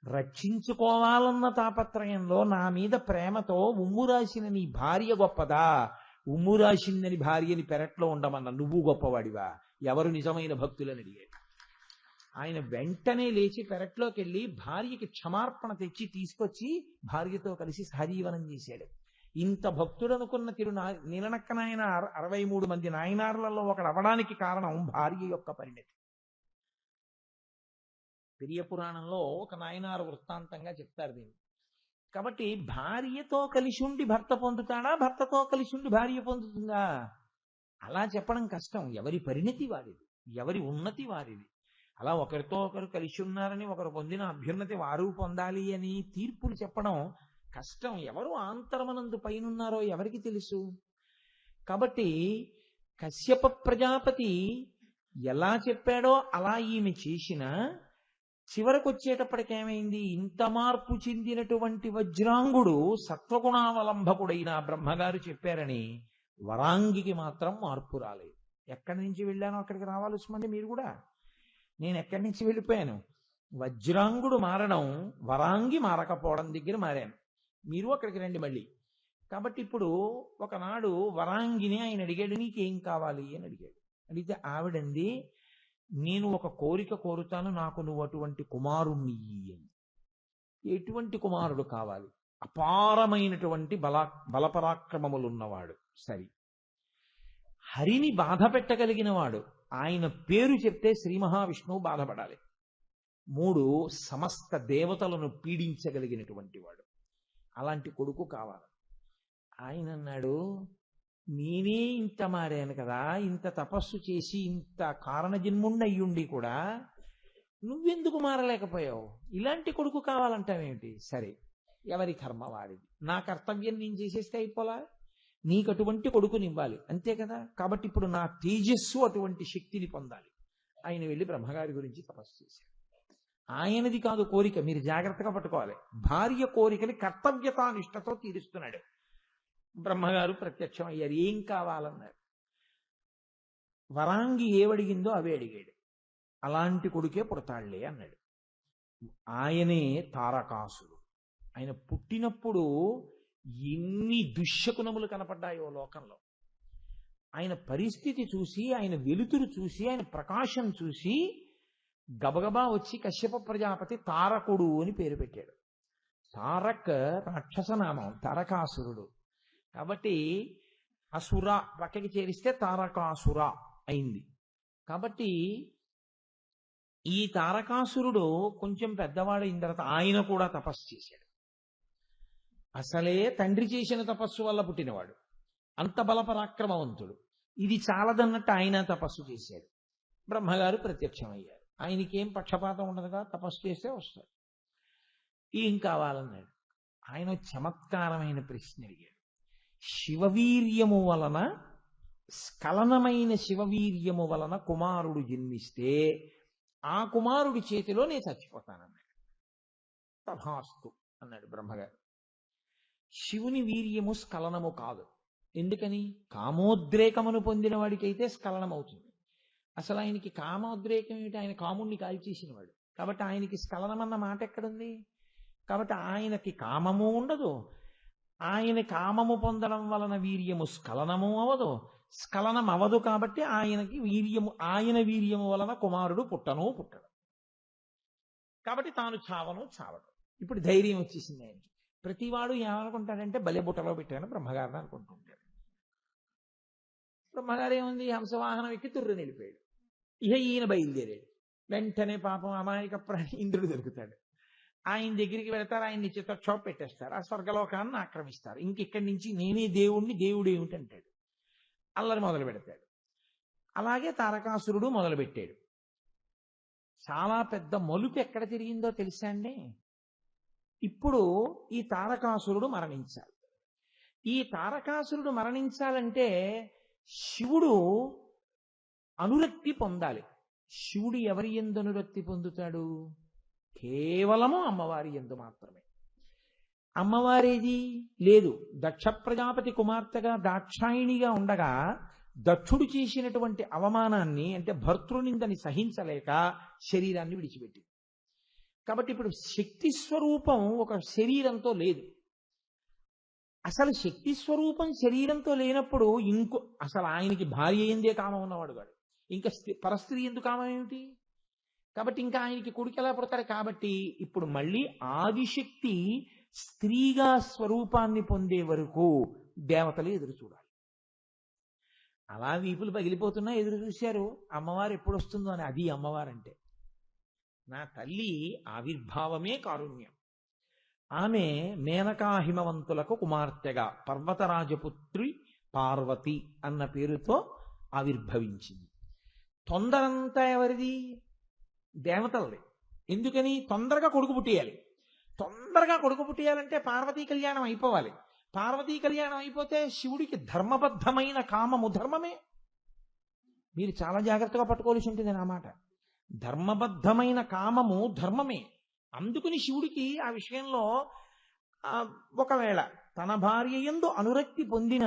రక్షించుకోవాలన్న తాపత్రయంలో నా మీద ప్రేమతో ఉమ్ము రాసిన నీ భార్య గొప్పదా, ఉమ్ము రాసిందని భార్యని పెరట్లో ఉండమన్న నువ్వు గొప్పవాడివా, ఎవరు నిజమైన భక్తులని అడిగాడు. ఆయన వెంటనే లేచి పెరట్లోకి వెళ్ళి భార్యకి క్షమార్పణ తెచ్చి తీసుకొచ్చి భార్యతో కలిసి సహజీవనం చేశాడు. ఇంత భక్తుడనుకున్న నీలనక్క నాయనార్ 63 మంది నాయనార్లలో ఒకడు అవడానికి కారణం భార్య యొక్క పరిణతి. పెరియ పురాణంలో ఒక నాయనారు వృత్తాంతంగా చెప్తారు దీన్ని. కాబట్టి భార్యతో కలిసి ఉండి భర్త పొందుతాడా, భర్తతో కలిసి ఉండి భార్య పొందుతుందా? అలా చెప్పడం కష్టం. ఎవరి పరిణతి వారిది, ఎవరి ఉన్నతి వారిది. అలా ఒకరితో ఒకరు కలిసి ఉన్నారని, ఒకరు పొందిన అభ్యున్నతి వారు పొందాలి అని తీర్పులు చెప్పడం కష్టం. ఎవరు ఆంతరమనందు పైనున్నారో ఎవరికి తెలుసు? కాబట్టి కశ్యప ప్రజాపతి ఎలా చెప్పాడో అలా ఈమె చేసిన చివరకు వచ్చేటప్పటికేమైంది? ఇంత మార్పు చెందినటువంటి వజ్రాంగుడు సత్వగుణావలంబకుడైన బ్రహ్మగారు చెప్పారని వరాంగికి మాత్రం మార్పు రాలేదు. ఎక్కడి నుంచి వెళ్ళానో అక్కడికి రావాలి ఉస్మండి మీరు కూడా. నేను ఎక్కడి నుంచి వెళ్ళిపోయాను? వజ్రాంగుడు మారడం, వరాంగి మారకపోవడం దగ్గర మారాను. మీరు అక్కడికి రండి మళ్ళీ. కాబట్టి ఇప్పుడు ఒకనాడు వరాంగిని ఆయన అడిగాడు, నీకేం కావాలి అని అడిగాడు. అడిగితే ఆవిడంది, నేను ఒక కోరిక కోరుతాను, నాకు నువ్వు అటువంటి కుమారుణ్ణి అని. ఎటువంటి కుమారుడు కావాలి? అపారమైనటువంటి బలపరాక్రమములున్నవాడు. సరి, హరిని బాధ పెట్టగలిగిన వాడు. ఆయన పేరు చెప్తే శ్రీ మహావిష్ణువు బాధపడాలి. 3, సమస్త దేవతలను పీడించగలిగినటువంటి వాడు. అలాంటి కొడుకు కావాలి. ఆయన అన్నాడు, నేనే ఇంత మారాను కదా, ఇంత తపస్సు చేసి ఇంత కారణజన్ముండయ్యుండి కూడా నువ్వెందుకు మారలేకపోయావు? ఇలాంటి కొడుకు కావాలంటావేమిటి? సరే, ఎవరి కర్మ వాడిది. నా కర్తవ్యం నేను చేసేస్తే అయిపోలా? నీకు అటువంటి కొడుకునివ్వాలి, అంతే కదా. కాబట్టి ఇప్పుడు నా తేజస్సు అటువంటి శక్తిని పొందాలి. ఆయన వెళ్ళి బ్రహ్మగారి గురించి తపస్సు చేశారు. ఆయనది కాదు కోరిక, మీరు జాగ్రత్తగా పట్టుకోవాలి. భార్య కోరికని కర్తవ్యతానిష్టతో తీరుస్తున్నాడు. బ్రహ్మగారు ప్రత్యక్షం అయ్యారు. ఏం కావాలన్నారు. వరాంగి ఏవడిగిందో అవే అడిగాడు. అలాంటి కొడుకే పుడతాళ్లే అన్నాడు. ఆయనే తారకాసురుడు. ఆయన పుట్టినప్పుడు ఎన్ని దుశ్శకునములు కనపడ్డాయో లోకంలో. ఆయన పరిస్థితి చూసి, ఆయన వెలుతురు చూసి, ఆయన ప్రకాశం చూసి గబగబా వచ్చి కశ్యప ప్రజాపతి తారకుడు అని పేరు పెట్టాడు. తారక్ రాక్షసనామం, తారకాసురుడు. కాబట్టి అసుర పక్కకి చేరిస్తే తారకాసుర అయింది. కాబట్టి ఈ తారకాసురుడు కొంచెం పెద్దవాడైన తర్వాత ఆయన కూడా తపస్సు చేశాడు. అసలే తండ్రి చేసిన తపస్సు వల్ల పుట్టినవాడు, అంత బలపరాక్రమవంతుడు. ఇది చాలదన్నట్టు ఆయన తపస్సు చేశాడు. బ్రహ్మగారు ప్రత్యక్షమయ్యారు. ఆయనకేం పక్షపాతం ఉండదుగా, తపస్సు చేస్తే వస్తాడు. ఏం కావాలన్నాడు. ఆయన చమత్కారమైన ప్రశ్న అడిగాడు. శివవీర్యము వలన, స్ఖలనమైన శివవీర్యము వలన కుమారుడు జన్మిస్తే ఆ కుమారుడి చేతిలో నేను చచ్చిపోతానన్నాడు. తథాస్తు అన్నాడు బ్రహ్మగారు. శివుని వీర్యము స్ఖలనము కాదు. ఎందుకని? కామోద్రేకమును పొందిన వాడికైతే స్ఖలనం అవుతుంది. అసలు ఆయనకి కామోద్రేకం ఏమిటి? ఆయన కాముణ్ణి కాల్చేసిన వాడు. కాబట్టి ఆయనకి స్ఖలనం అన్న మాట ఎక్కడుంది? కాబట్టి ఆయనకి కామము ఉండదు. ఆయన కామము పొందడం వలన వీర్యము స్ఖలనము అవదు. స్ఖలనం అవదు కాబట్టి ఆయనకి వీర్యము, ఆయన వీర్యము వలన కుమారుడు పుట్టను పుట్టడు. కాబట్టి తాను చావడు. ఇప్పుడు ధైర్యం వచ్చేసింది ఆయనకి. ప్రతివాడు ఏమనుకుంటాడంటే బలె బుట్టలో పెట్టాను బ్రహ్మగారిని అనుకుంటుంటాడు. బ్రహ్మగారు ఏముంది, హంసవాహనం ఎక్కి తుర్రు నిలిపాడు. ఇక ఈయన బయలుదేరాడు. వెంటనే పాపం అమాయక ప్రాణి ఇంద్రుడు దొరుకుతాడు. ఆయన దగ్గరికి వెళతారు. ఆయన్ని చిత్తక్షోభ పెట్టేస్తారు. ఆ స్వర్గలోకాన్ని ఆక్రమిస్తారు. ఇంకెక్కడి నుంచి నేనే దేవుణ్ణి, దేవుడు ఏమిటంటాడు. అల్లరి మొదలు పెడతాడు. అలాగే తారకాసురుడు మొదలుపెట్టాడు. చాలా పెద్ద మలుపు ఎక్కడ తిరిగిందో తెలుసా అండి? ఇప్పుడు ఈ తారకాసురుడు మరణించాలి. ఈ తారకాసురుడు మరణించాలంటే శివుడు అనురక్తి పొందాలి. శివుడు ఎవరి యందు అనురక్తి పొందుతాడు? కేవలము అమ్మవారి యందు మాత్రమే. అమ్మవారేది లేదు. దక్ష ప్రజాపతి కుమార్తెగా దాక్షాయిణిగా ఉండగా దక్షుడు చేసినటువంటి అవమానాన్ని, అంటే భర్తృనిందని సహించలేక శరీరాన్ని విడిచిపెట్టింది. కాబట్టి ఇప్పుడు శక్తి స్వరూపం ఒక శరీరంతో లేదు. అసలు శక్తి స్వరూపం శరీరంతో లేనప్పుడు అసలు ఆయనకి భార్య ఎందే కామం ఉన్నవాడు కాడు. ఇంకా పరస్త్రీ ఎందుకు కామం ఏమిటి? కాబట్టి ఇంకా ఆయనకి కొడుకు ఎలా పుడతారు? కాబట్టి ఇప్పుడు మళ్ళీ ఆదిశక్తి స్త్రీగా స్వరూపాన్ని పొందే వరకు దేవతలు ఎదురు చూడాలి. అలా వీపులు పగిలిపోతున్నా ఎదురు చూశారు. అమ్మవారు ఎప్పుడు వస్తుందో అని. అది అమ్మవారంటే. నా తల్లి ఆవిర్భావమే కారుణ్యం. ఆమె మేనకా హిమవంతులకు కుమార్తెగా పర్వతరాజపుత్రి పార్వతి అన్న పేరుతో ఆవిర్భవించింది. తొందరంతా ఎవరిది? దేవతలది. ఎందుకని? తొందరగా కొడుకు పుట్టేయాలి. తొందరగా కొడుకు పుట్టేయాలంటే పార్వతీ కళ్యాణం అయిపోవాలి. పార్వతీ కళ్యాణం అయిపోతే శివుడికి ధర్మబద్ధమైన కామము ధర్మమే. మీరు చాలా జాగ్రత్తగా పట్టుకోవాల్సి ఉంటుంది నా మాట. ధర్మబద్ధమైన కామము ధర్మమే. అందుకుని శివుడికి ఆ విషయంలో ఒకవేళ తన భార్య యందు అనురక్తి పొందిన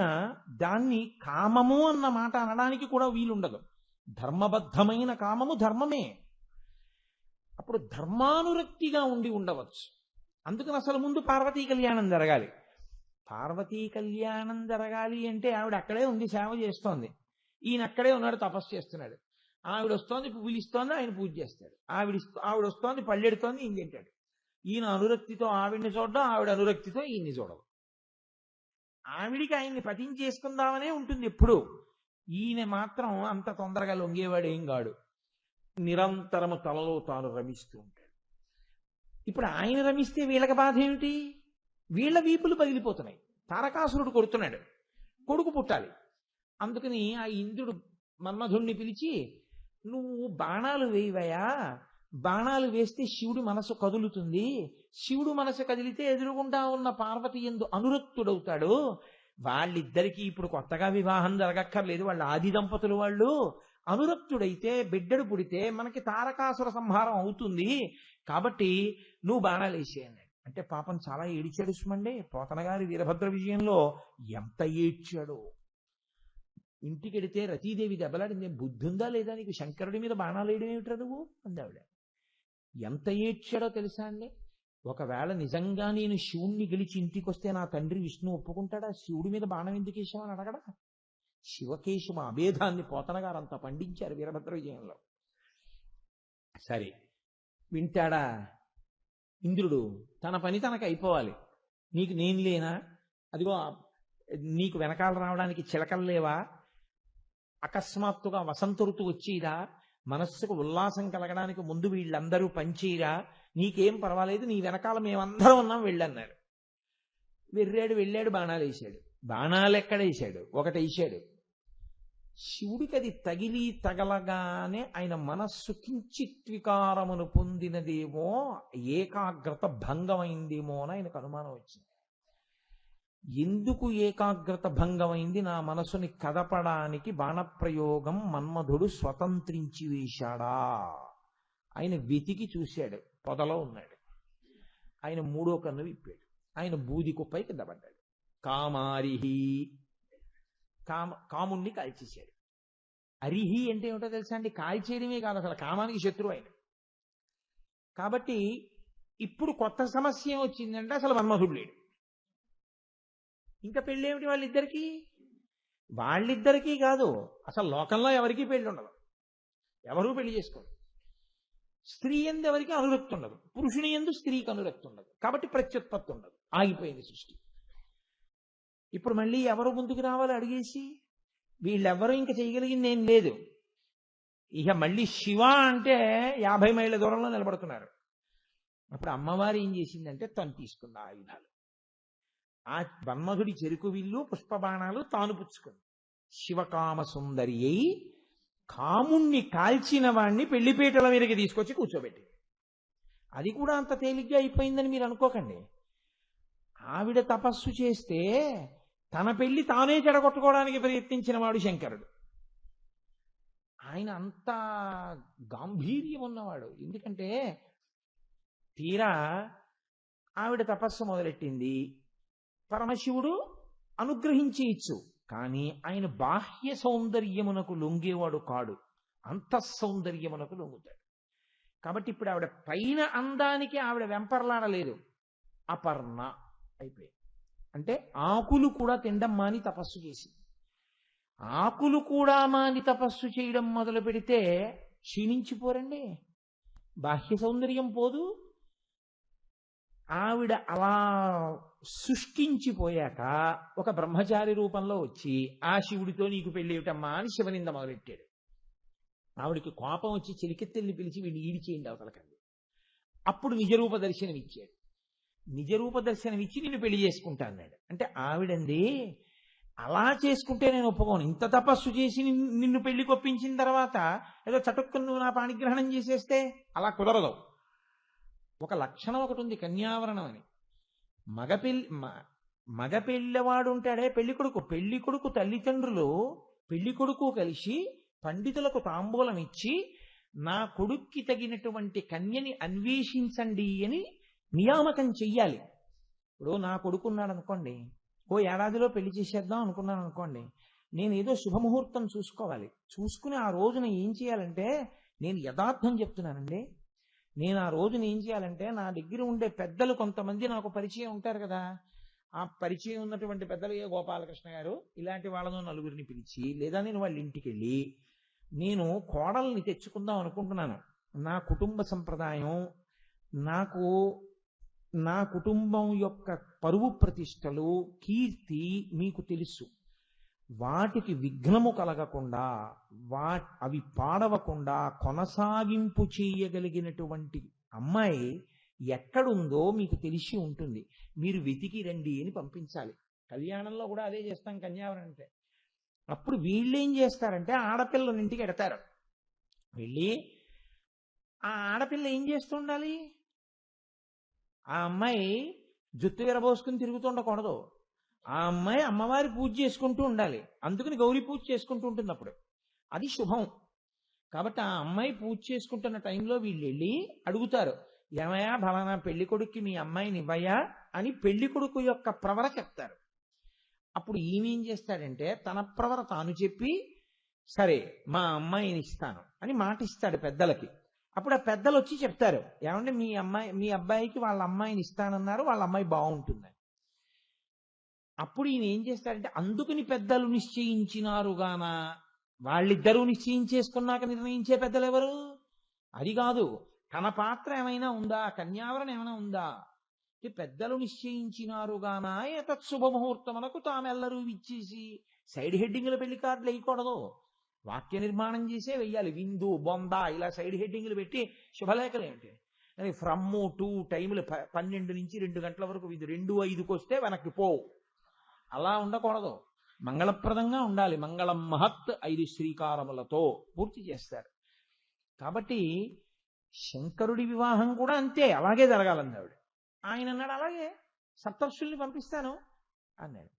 దాన్ని కామము అన్న మాట అనడానికి కూడా వీలుండదు. ధర్మబద్ధమైన కామము ధర్మమే. అప్పుడు ధర్మానురక్తిగా ఉండి ఉండవచ్చు. అందుకని అసలు ముందు పార్వతీ కళ్యాణం జరగాలి. పార్వతీ కళ్యాణం జరగాలి అంటే ఆవిడ అక్కడే ఉంది, సేవ చేస్తోంది. ఈయన అక్కడే ఉన్నాడు, తపస్సు చేస్తున్నాడు. ఆవిడ వస్తోంది, పువ్వులు ఇస్తోంది, ఆయన పూజ చేస్తాడు. ఆవిడ వస్తోంది, పళ్ళెడుతోంది, ఈయన తింటాడు. ఈయన అనురక్తితో ఆవిడ్ని చూడడం, ఆవిడ అనురక్తితో ఈయన్ని చూడడం. ఆవిడికి ఆయన్ని పతించేసుకుందామనే ఉంటుంది ఎప్పుడు. ఈయన మాత్రం అంత తొందరగా లొంగేవాడు ఏం కాడు. నిరంతరము తలలో తాను రమిస్తూ ఉంటాడు. ఇప్పుడు ఆయన రమిస్తే వీళ్ళకి బాధ ఏమిటి? వీళ్ళ వీపులు పగిలిపోతున్నాయి. తారకాసురుడు కొడుతున్నాడు, కొడుకు పుట్టాలి. అందుకని ఆ ఇంద్రుడు మన్మధుణ్ణి పిలిచి, నువ్వు బాణాలు వేయవయా, బాణాలు వేస్తే శివుడి మనసు కదులుతుంది. శివుడు మనసు కదిలితే ఎదురుగుండా ఉన్న పార్వతి యందు అనురక్తుడవుతాడు. వాళ్ళిద్దరికీ ఇప్పుడు కొత్తగా వివాహం జరగక్కర్లేదు, వాళ్ళ ఆది దంపతులు వాళ్ళు. అనురక్తుడైతే బిడ్డడు పుడితే మనకి తారకాసుర సంహారం అవుతుంది. కాబట్టి నువ్వు బాణాలు వేసేయండి అంటే పాపం చాలా ఏడిచాడు సుమండి. పోతన గారి వీరభద్ర విజయంలో ఎంత ఏడ్చాడో. ఇంటికెడితే రతీదేవి దెబ్బలాడింది. బుద్ధి ఉందా లేదా నీకు? శంకరుడి మీద బాణాలు వేయడం ఏమిట్రా నువ్వు అందావిడ. ఎంత ఏడ్చాడో తెలుసా అండి. ఒకవేళ నిజంగా నేను శివుణ్ణి గెలిచి ఇంటికి వస్తే నా తండ్రి విష్ణు ఒప్పుకుంటాడా? శివుడి మీద బాణం ఎందుకు వేసామని అడగడా? శివకేశవ అభేదాన్ని పోతన గారు అంత పండించారు వీరభద్ర విజయంలో. సరే, వింటాడా ఇంద్రుడు? తన పని తనకు అయిపోవాలి. నీకు నేను లేనా? అదిగో నీకు వెనకాల రావడానికి చిలకలు లేవా? అకస్మాత్తుగా వసంత ఋతువు వచ్చేదా? మనస్సుకు ఉల్లాసం కలగడానికి ముందు వీళ్ళందరూ పనిచేయరా? నీకేం పర్వాలేదు, నీ వెనకాల మేమందరం ఉన్నాం వెళ్ళన్నారు. వెళ్ళాడు, బాణాలు వేశాడు. బాణాలు ఎక్కడ వేశాడు? ఒకటి వేశాడు. శివుడికి అది తగిలి తగలగానే ఆయన మనస్సు కించిత్ వికారమును పొందినదేమో, ఏకాగ్రత భంగమైందేమో అని ఆయనకు అనుమానం వచ్చింది. ఎందుకు ఏకాగ్రత భంగమైంది? నా మనసుని కదపడానికి బాణప్రయోగం మన్మధుడు స్వతంత్రించి వేశాడా? ఆయన వెతికి చూశాడు, పొదలో ఉన్నాడు. ఆయన మూడో కన్ను విప్పాడు. ఆయన బూది కుప్పై కింద పడ్డాడు. కామారిహి, కాముణ్ణి కాల్చేశాడు. అరిహి అంటే ఏమిటో తెలుసా అండి? కాల్చేయడమే కాదు, అసలు కామానికి శత్రువు ఆయన. కాబట్టి ఇప్పుడు కొత్త సమస్య ఏమొచ్చిందంటే అసలు మన్మధుడు లేడు. ఇంకా పెళ్ళేమిటి వాళ్ళిద్దరికీ? వాళ్ళిద్దరికీ కాదు, అసలు లోకంలో ఎవరికీ పెళ్లి ఉండదు, ఎవరూ పెళ్లి చేసుకోరు. స్త్రీ ఎందు ఎవరికి అనురక్తి ఉండదు, పురుషుని ఎందు స్త్రీకి అనురక్తి ఉండదు. కాబట్టి ప్రత్యుత్పత్తి ఉండదు, ఆగిపోయింది సృష్టి. ఇప్పుడు మళ్ళీ ఎవరు ముందుకు రావాలి అడిగేసి? వీళ్ళెవ్వరూ ఇంకా చేయగలిగింది ఏం లేదు. ఇక మళ్ళీ శివ అంటే 50 మైళ్ళ దూరంలో నిలబడుతున్నారు. అప్పుడు అమ్మవారు ఏం చేసిందంటే తను తీసుకున్న ఆయుధాలు, ఆ మన్మధుడి చెరుకు విల్లు పుష్పబాణాలు తాను పుచ్చుకుంది. శివకామ సుందరి అయి కాముణ్ణి కాల్చిన వాణ్ణి పెళ్లిపీటల మీదకి తీసుకొచ్చి కూర్చోబెట్టింది. అది కూడా అంత తేలిగ్గా అయిపోయిందని మీరు అనుకోకండి. ఆవిడ తపస్సు చేస్తే తన పెళ్లి తానే చెడగొట్టుకోవడానికి ప్రయత్నించిన వాడు శంకరుడు. ఆయన అంత గాంభీర్యం ఉన్నవాడు. ఎందుకంటే తీరా ఆవిడ తపస్సు మొదలెట్టింది, పరమశివుడు అనుగ్రహించి ఇచ్చు, కానీ ఆయన బాహ్య సౌందర్యమునకు లొంగేవాడు కాడు, అంతఃసౌందర్యమునకు లొంగుతాడు. కాబట్టి ఇప్పుడు ఆవిడ పైన అందానికి ఆవిడ వెంపర్లాడలేదు, అపర్ణ అయిపోయింది. అంటే ఆకులు కూడా తినడం మాని తపస్సు చేసి, ఆకులు కూడా మాని తపస్సు చేయడం మొదలు పెడితే క్షీణించిపోరండి, బాహ్య సౌందర్యం పోదు. ఆవిడ అలా శుష్కించిపోయాక ఒక బ్రహ్మచారి రూపంలో వచ్చి ఆ శివుడితో నీకు పెళ్ళేమిటమ్మా అని శివనింద మొదలెట్టాడు. ఆవిడికి కోపం వచ్చి చిలికెత్తెల్ని పిలిచి వీడిని ఈడిచేయండి అవతలకండి. అప్పుడు నిజరూప దర్శనం ఇచ్చాడు. నిజరూప దర్శనం ఇచ్చి నిన్ను పెళ్లి చేసుకుంటా అన్నాడు. అంటే ఆవిడంది, అలా చేసుకుంటే నేను ఒప్పుకోను. ఇంత తపస్సు చేసి నిన్ను పెళ్లి కొప్పించిన తర్వాత ఏదో చటుక్కుని నువ్వు నా పాణిగ్రహణం చేసేస్తే అలా కుదరదు. ఒక లక్షణం ఒకటి ఉంది, కన్యావరణం అని. మగ పెళ్ళివాడు ఉంటాడే పెళ్లి కొడుకు తల్లిదండ్రులు పెళ్లి కొడుకు కలిసి పండితులకు తాంబూలం ఇచ్చి నా కొడుక్కి తగినటువంటి కన్యని అన్వేషించండి అని నియామకం చెయ్యాలి. ఇప్పుడు నా కొడుకున్నాడు అనుకోండి, ఓ ఏడాదిలో పెళ్లి చేసేద్దాం అనుకున్నాను అనుకోండి, నేను ఏదో శుభముహూర్తం చూసుకోవాలి. చూసుకుని ఆ రోజున ఏం చేయాలంటే, నేను యథార్థం చెప్తున్నానండి, నేను ఆ రోజున ఏం చేయాలంటే, నా దగ్గర ఉండే పెద్దలు కొంతమంది నాకు పరిచయం ఉంటారు కదా, ఆ పరిచయం ఉన్నటువంటి పెద్దలు, ఏ గోపాలకృష్ణ గారు ఇలాంటి వాళ్ళను నలుగురిని పిలిచి, లేదా నేను వాళ్ళ ఇంటికి వెళ్ళి నేను కోడల్ని తెచ్చుకుందాం అనుకుంటున్నాను. నా కుటుంబ సంప్రదాయం, నా కుటుంబం యొక్క పరువు ప్రతిష్టలు, కీర్తి మీకు తెలుసు. వాటికి విఘ్నము కలగకుండా, అవి పాడవకుండా కొనసాగింపు చేయగలిగినటువంటి అమ్మాయి ఎక్కడుందో మీకు తెలిసి ఉంటుంది. మీరు వెతికి రండి అని పంపించాలి. కళ్యాణంలో కూడా అదే చేస్తాం కన్యావరణ అంటే. అప్పుడు వీళ్ళేం చేస్తారంటే, ఆడపిల్లని ఇంటికి ఎడతారు. వెళ్ళి ఆ ఆడపిల్ల ఏం చేస్తూ ఉండాలి? ఆ అమ్మాయి జుత్తు విరబోసుకుని తిరుగుతుండకూడదు. ఆ అమ్మాయి అమ్మవారి పూజ చేసుకుంటూ ఉండాలి. అందుకని గౌరీ పూజ చేసుకుంటూ ఉంటుంది అప్పుడు. అది శుభం. కాబట్టి ఆ అమ్మాయి పూజ చేసుకుంటున్న టైంలో వీళ్ళు వెళ్ళి అడుగుతారు, ఏమయ్యా ఫలానా పెళ్లి కొడుక్కి మీ అమ్మాయిని ఇవ్వయా అని పెళ్లి కొడుకు యొక్క ప్రవర చెప్తారు. అప్పుడు ఈమెం చేస్తాడంటే, తన ప్రవర తాను చెప్పి, సరే మా అమ్మాయిని ఇస్తాను అని మాట ఇస్తాడు పెద్దలకి. అప్పుడు ఆ పెద్దలు వచ్చి చెప్తారు, ఏమంటే మీ అబ్బాయికి వాళ్ళ అమ్మాయిని ఇస్తానన్నారు, వాళ్ళ అమ్మాయి బాగుంటుందని. అప్పుడు ఈయన ఏం చేస్తాడంటే, అందుకని పెద్దలు నిశ్చయించినారుగానా, వాళ్ళిద్దరూ నిశ్చయించేసుకున్నాక నిర్ణయించే పెద్దలు ఎవరు? అది కాదు, తన పాత్ర ఏమైనా ఉందా, కన్యావరణ ఏమైనా ఉందా? పెద్దలు నిశ్చయించినారుగానా ఏతత్ శుభముహూర్తమునకు తామెల్లరూ ఇచ్చేసి సైడ్ హెడ్డింగ్ల పెళ్లి కార్డులు వేయకూడదు. వాక్య నిర్మాణం చేసే వెయ్యాలి. విందు, బొంద ఇలా సైడ్ హెడ్డింగ్లు పెట్టి శుభలేఖలు ఏంటి, అది ఫ్రమ్ టు టైములు 12 నుంచి 2 గంటల వరకు విందు, 2:05కి వస్తే వెనక్కి పో, అలా ఉండకూడదు. మంగళప్రదంగా ఉండాలి. మంగళం మహత్ 5 శ్రీకారములతో పూర్తి చేస్తారు. కాబట్టి శంకరుడి వివాహం కూడా అంతే, అలాగే జరగాలన్నాడు. ఆయన అన్నాడు, అలాగే సప్తర్షుల్ని పంపిస్తాను అన్నాడు.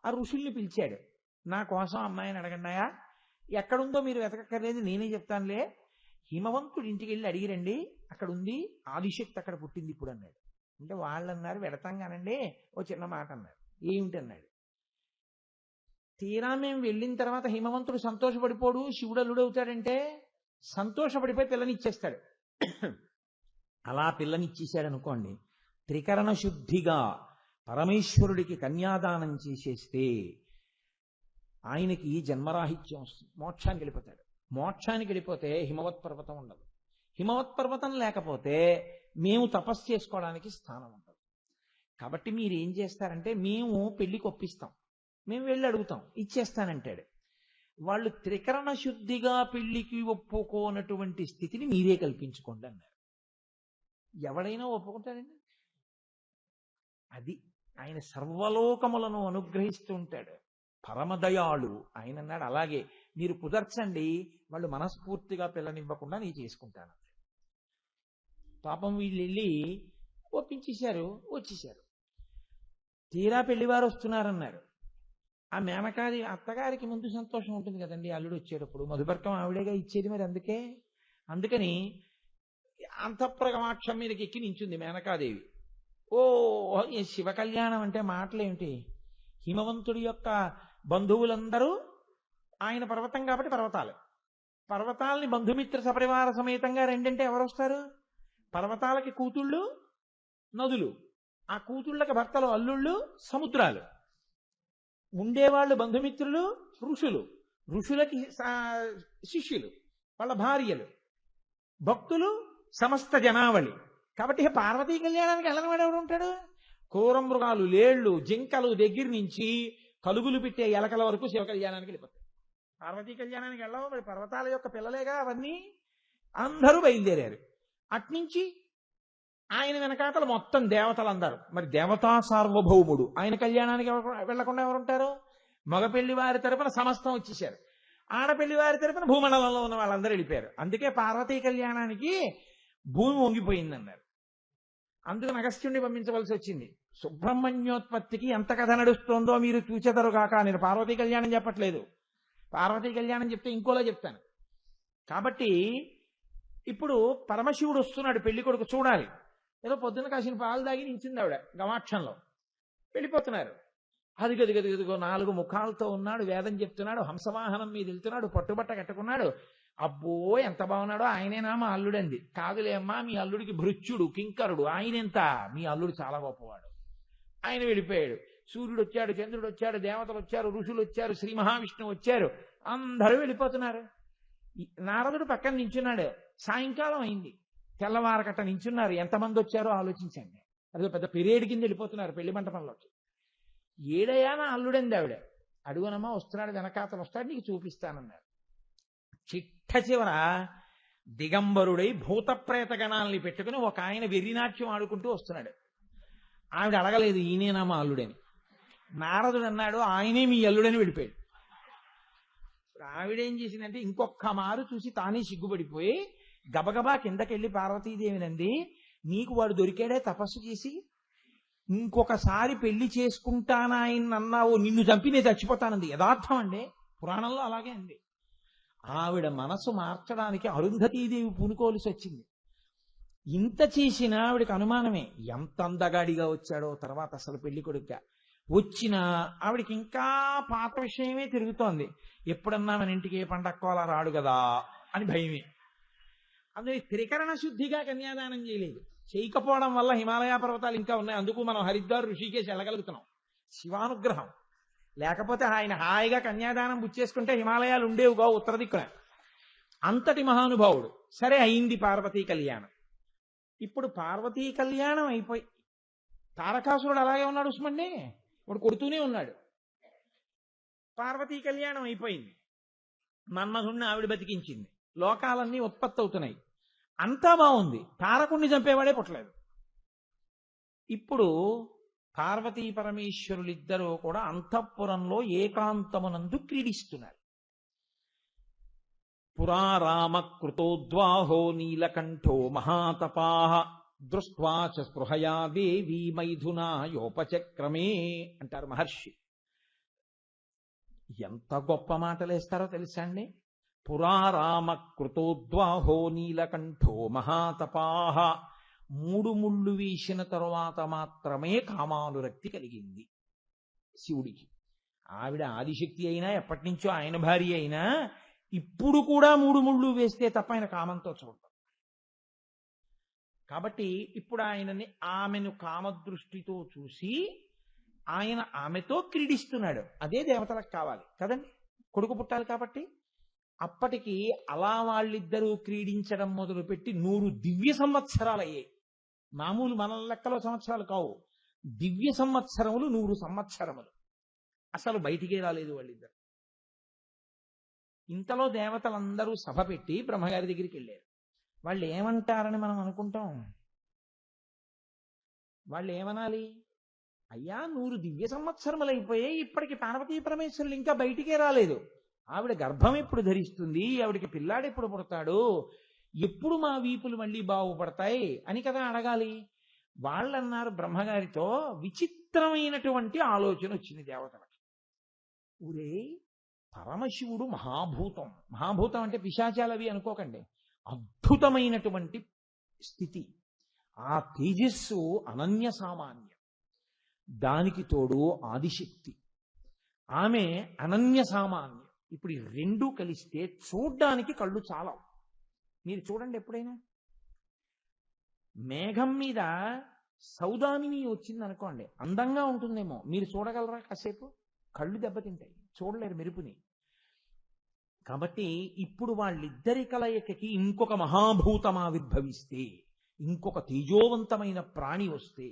ఆ ఋషుల్ని పిలిచాడు, నా కోసం అమ్మాయిని అడగండాయా, ఎక్కడుందో మీరు వెతకక్కర్లేదు, నేనే చెప్తానులే, హిమవంతుడి ఇంటికి వెళ్ళి అడిగిరండి, అక్కడ ఉంది, ఆదిశక్తి అక్కడ పుట్టింది ఇప్పుడు అన్నాడు. అంటే వాళ్ళు అన్నారు, వెడతాం కానండి, ఓ చిన్న మాట అన్నారు. ఏమిటన్నాడు. తీరా మేము వెళ్ళిన తర్వాత హిమవంతుడు సంతోషపడిపోడు, శివుడు అల్లుడవుతాడంటే సంతోషపడిపోయి పిల్లనిచ్చేస్తాడు. అలా పిల్లనిచ్చేసాడు అనుకోండి, త్రికరణ శుద్ధిగా పరమేశ్వరుడికి కన్యాదానం చేసేస్తే ఆయనకి జన్మరాహిత్యం వస్తుంది, మోక్షానికి వెళ్ళిపోతాడు. మోక్షానికి వెళ్ళిపోతే హిమవత్ పర్వతం ఉండదు. హిమవత్ పర్వతం లేకపోతే మేము తపస్సు చేసుకోవడానికి స్థానం ఉండదు. కాబట్టి మీరు ఏం చేస్తారంటే, మేము పెళ్లికి ఒప్పిస్తాం, మేము వెళ్ళి అడుగుతాం, ఇచ్చేస్తానంటాడు. వాళ్ళు త్రికరణ శుద్ధిగా పెళ్లికి ఒప్పుకోనటువంటి స్థితిని మీరే కల్పించుకోండి అన్నారు. ఎవడైనా ఒప్పుకుంటాడండి. అది ఆయన సర్వలోకములను అనుగ్రహిస్తూ ఉంటాడు, పరమదయాళు. ఆయన అన్నాడు, అలాగే మీరు కుదర్చండి, వాళ్ళు మనస్ఫూర్తిగా పిల్లనివ్వకుండా నేను చేసుకుంటాను. పాపం వీళ్ళు వెళ్ళి ఒప్పించేశారు, వచ్చేశారు. తీరా పెళ్లివారు వస్తున్నారన్నారు. ఆ మేనకాది అత్తగారికి ముందు సంతోషం ఉంటుంది కదండి, అల్లుడు వచ్చేటప్పుడు మధుపర్కం ఆవిడేగా ఇచ్చేది, మరి అందుకని అంతఃప్రగమాక్షం మీదకి ఎక్కి నించుంది మేనకాదేవి. ఓ శివ కళ్యాణం అంటే మాటలేమిటి, హిమవంతుడి యొక్క బంధువులందరూ, ఆయన పర్వతం కాబట్టి పర్వతాలని బంధుమిత్ర సపరివార సమేతంగా రెండంటే ఎవరు వస్తారు? పర్వతాలకి కూతుళ్ళు నదులు, ఆ కూతుళ్ళకి భర్తలు అల్లుళ్ళు సముద్రాలు, ఉండేవాళ్ళు బంధుమిత్రులు ఋషులు, ఋషులకి శిష్యులు వాళ్ళ భార్యలు, భక్తులు సమస్త జనావళి. కాబట్టి పార్వతీ కళ్యాణానికి వెళ్ళనివాడు ఎవడు ఉంటాడు? క్రూర మృగాలు, లేళ్లు, జింకలు దగ్గర నుంచి కలుగులు పెట్టే ఎలకల వరకు శివ కళ్యాణానికి వెళ్ళిపోతాయి. పార్వతీ కళ్యాణానికి వెళ్ళవు, మరి పర్వతాల యొక్క పిల్లలేగా అవన్నీ. అందరూ బయలుదేరారు. అట్నుంచి ఆయన వెనకాతల మొత్తం దేవతలందరూ. మరి దేవతా సార్వభౌముడు ఆయన కళ్యాణానికి వెళ్లకుండా ఎవరుంటారు? మగ పెళ్లి వారి తరపున సమస్తం వచ్చేసారు, ఆడపెళ్లి వారి తరపున భూమండలంలో ఉన్న వాళ్ళందరూ వెళ్ళిపోయారు. అందుకే పార్వతీ కళ్యాణానికి భూమి వంగిపోయిందన్నారు. అందుకు అగస్త్యుణ్ణి పంపించవలసి వచ్చింది. సుబ్రహ్మణ్యోత్పత్తికి ఎంత కథ నడుస్తోందో మీరు చూచెదరు కాక. నేను పార్వతీ కళ్యాణం చెప్పట్లేదు, పార్వతీ కళ్యాణం చెప్తే ఇంకోలా చెప్తాను. కాబట్టి ఇప్పుడు పరమశివుడు వస్తున్నాడు, పెళ్లి కొడుకు చూడాలి. ఏదో పొద్దున్న కాసిన పాలు దాగి నించింది ఆవిడ గవాక్షంలో. వెళ్ళిపోతున్నారు. అదిగదిగదిగదిగో 4 ముఖాలతో ఉన్నాడు, వేదం చెప్తున్నాడు, హంసవాహనం మీద వెళ్తున్నాడు, పట్టుబట్ట కట్టుకున్నాడు. అబ్బో ఎంత బాగున్నాడో, ఆయనేనా మా అల్లుడంది. కాదులే అమ్మా, మీ అల్లుడికి భృత్యుడు కింకరుడు, ఆయనెంత, మీ అల్లుడు చాలా గొప్పవాడు. ఆయన వెళ్ళిపోయాడు. సూర్యుడు వచ్చాడు, చంద్రుడు వచ్చాడు, దేవతలు వచ్చారు, ఋషులు వచ్చారు, శ్రీ మహావిష్ణువు వచ్చారు, అందరూ వెళ్ళిపోతున్నారు. నారదుడు పక్కన నించున్నాడు. సాయంకాలం అయింది, తెల్లవారకట్ట నించున్నారు. ఎంతమంది వచ్చారో ఆలోచించండి. అదే పెద్ద పెరేడు కింద వెళ్ళిపోతున్నారు పెళ్లి మంటపంలోకి. ఏడయ్యా నా అల్లుడంది ఆవిడ. అడుగునమ్మా, వస్తున్నాడు, వెనకాతలు వస్తాడు, నీకు చూపిస్తానన్నారు. చిట్ట చివర దిగంబరుడై భూత ప్రేత గణాలని పెట్టుకుని ఒక ఆయన వెర్రినాట్యం ఆడుకుంటూ వస్తున్నాడు. ఆవిడ అడగలేదు ఈయనేనా మా అల్లుడని. నారదుడు అన్నాడు ఆయనే మీ అల్లుడని వెళ్ళిపోయాడు. ఆవిడేం చేసిందంటే ఇంకొక మారు చూసి తానే సిగ్గుపడిపోయి గబగబా కిందకెళ్ళి పార్వతీదేవినంది, నీకు వాడు దొరికాడే తపస్సు చేసి, ఇంకొకసారి పెళ్లి చేసుకుంటానాయన అన్నావు, నిన్ను చంపి నేను చచ్చిపోతానంది. యథార్థం అండి, పురాణంలో అలాగే ఉంది. ఆవిడ మనసు మార్చడానికి అరుంధతీదేవి పూనుకోవలసి వచ్చింది. ఇంత చేసినా ఆవిడకి అనుమానమే, ఎంత అందగాడిగా వచ్చాడో తర్వాత అసలు పెళ్లి కొడుకుగా వచ్చిన ఆవిడికి ఇంకా పాత విషయమే తిరుగుతోంది. ఎప్పుడన్నా మన ఇంటికి ఏ పండక్కోలా రాడు కదా అని భయమే. అందుకే త్రికరణ శుద్ధిగా కన్యాదానం చేయలేదు. చేయకపోవడం వల్ల హిమాలయ పర్వతాలు ఇంకా ఉన్నాయి. అందుకు మనం హరిద్వార్ ఋషికేశ్ వెళ్ళగలుగుతున్నాం, శివానుగ్రహం. లేకపోతే ఆయన హాయిగా కన్యాదానం బుచ్చేసుకుంటే హిమాలయాలు ఉండేవుగా ఉత్తర దిక్కున. అంతటి మహానుభావుడు. సరే అయింది పార్వతీ కళ్యాణం. ఇప్పుడు పార్వతీ కళ్యాణం అయిపోయి తారకాసురుడు అలాగే ఉన్నాడు ఉస్మండి, ఇప్పుడు కొడుతూనే ఉన్నాడు. పార్వతీ కళ్యాణం అయిపోయింది, మన్మధుణ్ణి ఆవిడ బతికించింది, లోకాలన్నీ ఉత్పత్తి అవుతున్నాయి, అంతా బాగుంది. తారకుణ్ణి చంపేవాడే పుట్టలేదు. ఇప్పుడు పార్వతీ పరమేశ్వరులిద్దరూ కూడా అంతఃపురంలో ఏకాంతమునందు క్రీడిస్తున్నారు. పురారామ కృతోద్వాహో నీలకంఠో మహాతపాః దృష్ట్వా చ స్పృహయా దేవీ మైథునాయోపచక్రమే అంటారు మహర్షి. ఎంత గొప్ప మాటలేస్తారో తెలుసా అండి. పురారామ కృతోద్వాహో నీలకంఠో మహాతపాః, 3 ముళ్ళు వీసిన తరువాత మాత్రమే కామానురక్తి కలిగింది శివుడికి. ఆవిడ ఆదిశక్తి అయినా ఎప్పటి నుంచో ఆయన భార్య అయినా ఇప్పుడు కూడా 3 ముళ్ళు వేస్తే తప్ప ఆయన కామంతో చూడటం. కాబట్టి ఇప్పుడు ఆమెను కామదృష్టితో చూసి ఆయన ఆమెతో క్రీడిస్తున్నాడు. అదే దేవతలకు కావాలి కదండి, కొడుకు పుట్టాలి కాబట్టి. అప్పటికి అలా వాళ్ళిద్దరూ క్రీడించడం మొదలుపెట్టి 100 దివ్య సంవత్సరాలు అయ్యాయి. మామూలు మన లెక్కలో సంవత్సరాలు కావు, దివ్య సంవత్సరములు 100 సంవత్సరములు. అసలు బయటికే రాలేదు వాళ్ళిద్దరు. ఇంతలో దేవతలందరూ సభ పెట్టి బ్రహ్మగారి దగ్గరికి వెళ్ళారు. వాళ్ళు ఏమంటారని మనం అనుకుంటాం. వాళ్ళు ఏమనాలి? అయ్యా 100 దివ్య సంవత్సరములు అయిపోయాయి, ఇప్పటికి పార్వతీ పరమేశ్వరులు ఇంకా బయటికే రాలేదు. ఆవిడ గర్భం ఎప్పుడు ధరిస్తుంది, ఆవిడికి పిల్లాడు ఎప్పుడు పుడతాడు, ఎప్పుడు మా వీపులు మళ్ళీ బాగుపడతాయి అని కదా అడగాలి. వాళ్ళన్నారు బ్రహ్మగారితో, విచిత్రమైనటువంటి ఆలోచన వచ్చింది దేవతలకి. ఊరే పరమశివుడు మహాభూతం, మహాభూతం అంటే పిశాచాలవి అనుకోకండి, అద్భుతమైనటువంటి స్థితి. ఆ తేజస్సు అనన్య సామాన్యం. దానికి తోడు ఆదిశక్తి, ఆమె అనన్య సామాన్యం. ఇప్పుడు ఈ 2 కలిస్తే చూడ్డానికి కళ్ళు చాలవు. మీరు చూడండి, ఎప్పుడైనా మేఘం మీద సౌదామిని వచ్చింది అనుకోండి, అందంగా ఉంటుందేమో, మీరు చూడగలరా? కాసేపు కళ్ళు దెబ్బతింటాయి, చూడలేరు మెరుపుని. కాబట్టి ఇప్పుడు వాళ్ళిద్దరి కలయికకి ఇంకొక మహాభూతం ఆవిర్భవిస్తే, ఇంకొక తేజోవంతమైన ప్రాణి వస్తే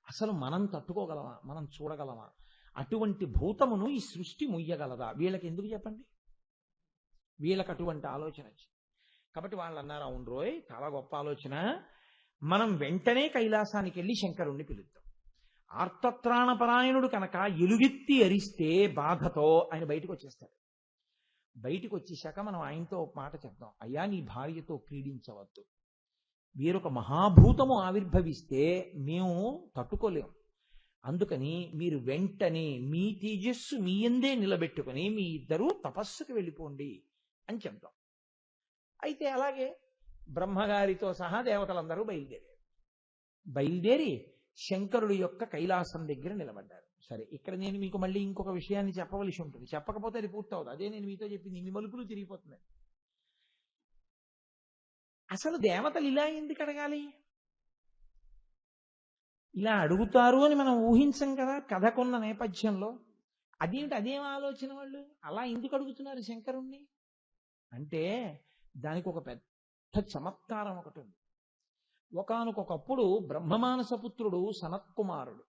అసలు మనం తట్టుకోగలమా, మనం చూడగలమా? అటువంటి భూతమును ఈ సృష్టి ముయ్యగలదా? వీళ్ళకి ఎందుకు చెప్పండి, వీళ్ళకి అటువంటి ఆలోచన వచ్చింది. కాబట్టి వాళ్ళు అన్నారు, అవును రోయ్ చాలా గొప్ప ఆలోచన, మనం వెంటనే కైలాసానికి వెళ్ళి శంకరుణ్ణి పిలుద్దాం. ఆర్తత్రాణపరాయణుడు కనుక ఎలుగెత్తి అరిస్తే బాధతో ఆయన బయటకు వచ్చేస్తాడు. బయటకు వచ్చేశాక మనం ఆయనతో ఒక మాట చెప్దాం, అయ్యా నీ భార్యతో క్రీడించవద్దు, వీరొక మహాభూతము ఆవిర్భవిస్తే మేము తట్టుకోలేం, అందుకని మీరు వెంటనే మీ తేజస్సు మీ యందే నిలబెట్టుకుని మీ ఇద్దరూ తపస్సుకు వెళ్ళిపోండి అని చెప్దాం. అయితే అలాగే బ్రహ్మగారితో సహా దేవతలందరూ బయలుదేరి శంకరుడి యొక్క కైలాసం దగ్గర నిలబడ్డారు. సరే, ఇక్కడ నేను మీకు మళ్ళీ ఇంకొక విషయాన్ని చెప్పవలసి ఉంటుంది, చెప్పకపోతే అది పూర్తవుతుంది. అదే నేను మీతో చెప్పింది, ఇన్ని మలుపులు తిరిగిపోతున్నాయి. అసలు దేవతలు ఇలా ఎందుకు అడగాలి? ఇలా అడుగుతారు అని మనం ఊహించం కదా కథకున్న నేపథ్యంలో. అదేం ఆలోచన వాళ్ళు అలా ఎందుకు అడుగుతున్నారు శంకరుణ్ణి అంటే, దానికి ఒక పెద్ద చమత్కారం ఒకటి ఉంది. ఒకానొకప్పుడు బ్రహ్మమానసపుత్రుడు సనత్కుమారుడు,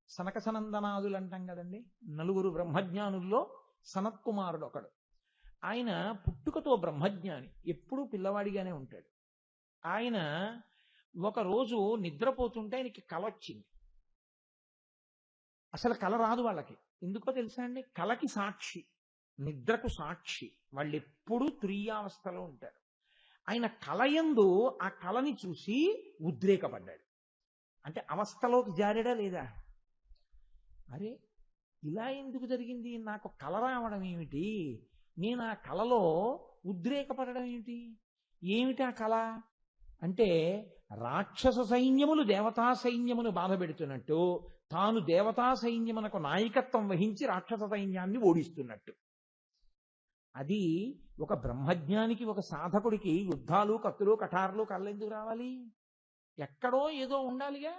సనక సనందనాదులు అంటాం కదండి, నలుగురు బ్రహ్మజ్ఞానుల్లో సనత్కుమారుడు ఒకడు. ఆయన పుట్టుకతో బ్రహ్మజ్ఞాని, ఎప్పుడూ పిల్లవాడిగానే ఉంటాడు. ఆయన ఒకరోజు నిద్రపోతుంటే ఆయనకి కల వచ్చింది. అసలు కల రాదు వాళ్ళకి, ఎందుకో తెలుసా అండి? కలకి సాక్షి, నిద్రకు సాక్షి, వాళ్ళు ఎప్పుడూ తురీయావస్థలో ఉంటారు. ఆయన కలయందు ఆ కలని చూసి ఉద్రేకపడ్డాడు. అంటే అవస్థలోకి జారాడా లేదా? అరే, ఇలా ఎందుకు జరిగింది, నాకు కల రావడం ఏమిటి, నేను ఆ కలలో ఉద్రేకపడడం ఏమిటి, ఏమిటి ఆ కల అంటే, రాక్షస సైన్యములు దేవతా సైన్యమును బాధపెడుతున్నట్టు తాను దేవతా సైన్యమునకు నాయకత్వం వహించి రాక్షస సైన్యాన్ని ఓడిస్తున్నట్టు. అది ఒక బ్రహ్మజ్ఞానికి, ఒక సాధకుడికి యుద్ధాలు, కత్తులు, కఠారులు కళ్ళెందుకు రావాలి? ఎక్కడో ఏదో ఉండాలిగా.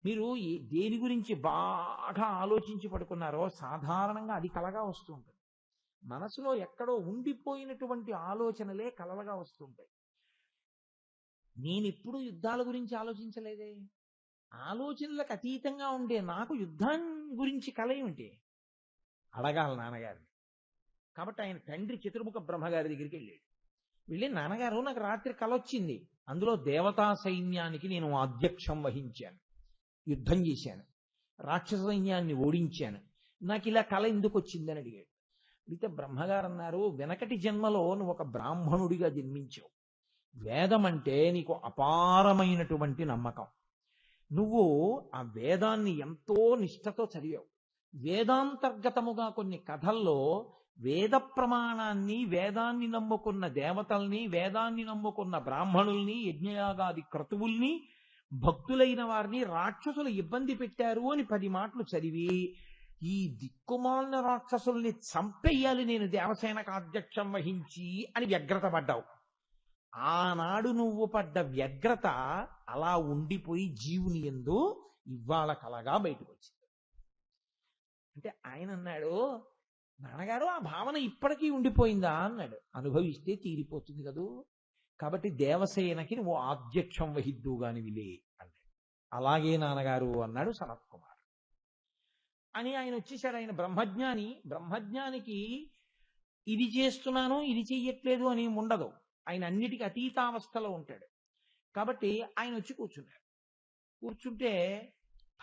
మీరు దేని గురించి బాగా ఆలోచించి పడుకున్నారో సాధారణంగా అది కలగా వస్తూ ఉంటుంది. మనసులో ఎక్కడో ఉండిపోయినటువంటి ఆలోచనలే కలలుగా వస్తుంటాయి. నేనెప్పుడు యుద్ధాల గురించి ఆలోచించలేదే. ఆలోచనలకు అతీతంగా ఉండే నాకు యుద్ధం గురించి కల ఏమిటి? అడగాలి నాన్నగారిని. కాబట్టి ఆయన తండ్రి చతుర్ముఖ బ్రహ్మగారి దగ్గరికి వెళ్ళాడు. వెళ్ళి, నాన్నగారు నాకు రాత్రి కల వచ్చింది, అందులో దేవతా సైన్యానికి నేను అధ్యక్షం వహించాను, యుద్ధం చేశాను, రాక్షస సైన్యాన్ని ఓడించాను, నాకు ఇలా కల ఎందుకు వచ్చిందని అడిగాడు. అయితే బ్రహ్మగారు అన్నారు, వెనకటి జన్మలో నువ్వు ఒక బ్రాహ్మణుడిగా జన్మించావు, వేదం అంటే నీకు అపారమైనటువంటి నమ్మకం, నువ్వు ఆ వేదాన్ని ఎంతో నిష్ఠతో చదివావు, వేదాంతర్గతముగా కొన్ని కథల్లో వేద ప్రమాణాన్ని, వేదాన్ని నమ్ముకున్న దేవతల్ని, వేదాన్ని నమ్ముకున్న బ్రాహ్మణుల్ని, యజ్ఞయాగాది క్రతువుల్ని, భక్తులైన వారిని రాక్షసులు ఇబ్బంది పెట్టారు అని 10 మాటలు చదివి, ఈ దిక్కుమాలిన రాక్షసుల్ని చంపేయాలి నేను దేవసేనకు అధ్యక్షం వహించి అని వ్యగ్రత పడ్డావు. ఆనాడు నువ్వు పడ్డ వ్యగ్రత అలా ఉండిపోయి జీవుని యందు ఇవాళ కలగా బయటకు వచ్చింది. అంటే ఆయన అన్నాడు, నాన్నగారు ఆ భావన ఇప్పటికీ ఉండిపోయిందా అన్నాడు. అనుభవిస్తే తీరిపోతుంది కదూ, కాబట్టి దేవసేనకి నువ్వు ఆధ్యక్షం వహిద్దు గాని విలే అన్నాడు. అలాగే నాన్నగారు అన్నాడు సనత్ కుమార్. అని ఆయన వచ్చేసాడు. ఆయన బ్రహ్మజ్ఞాని. బ్రహ్మజ్ఞానికి ఇది చేస్తున్నాను ఇది చెయ్యట్లేదు అని ఉండదు, ఆయన అన్నిటికీ అతీతావస్థలో ఉంటాడు. కాబట్టి ఆయన వచ్చి కూర్చున్నాడు. కూర్చుంటే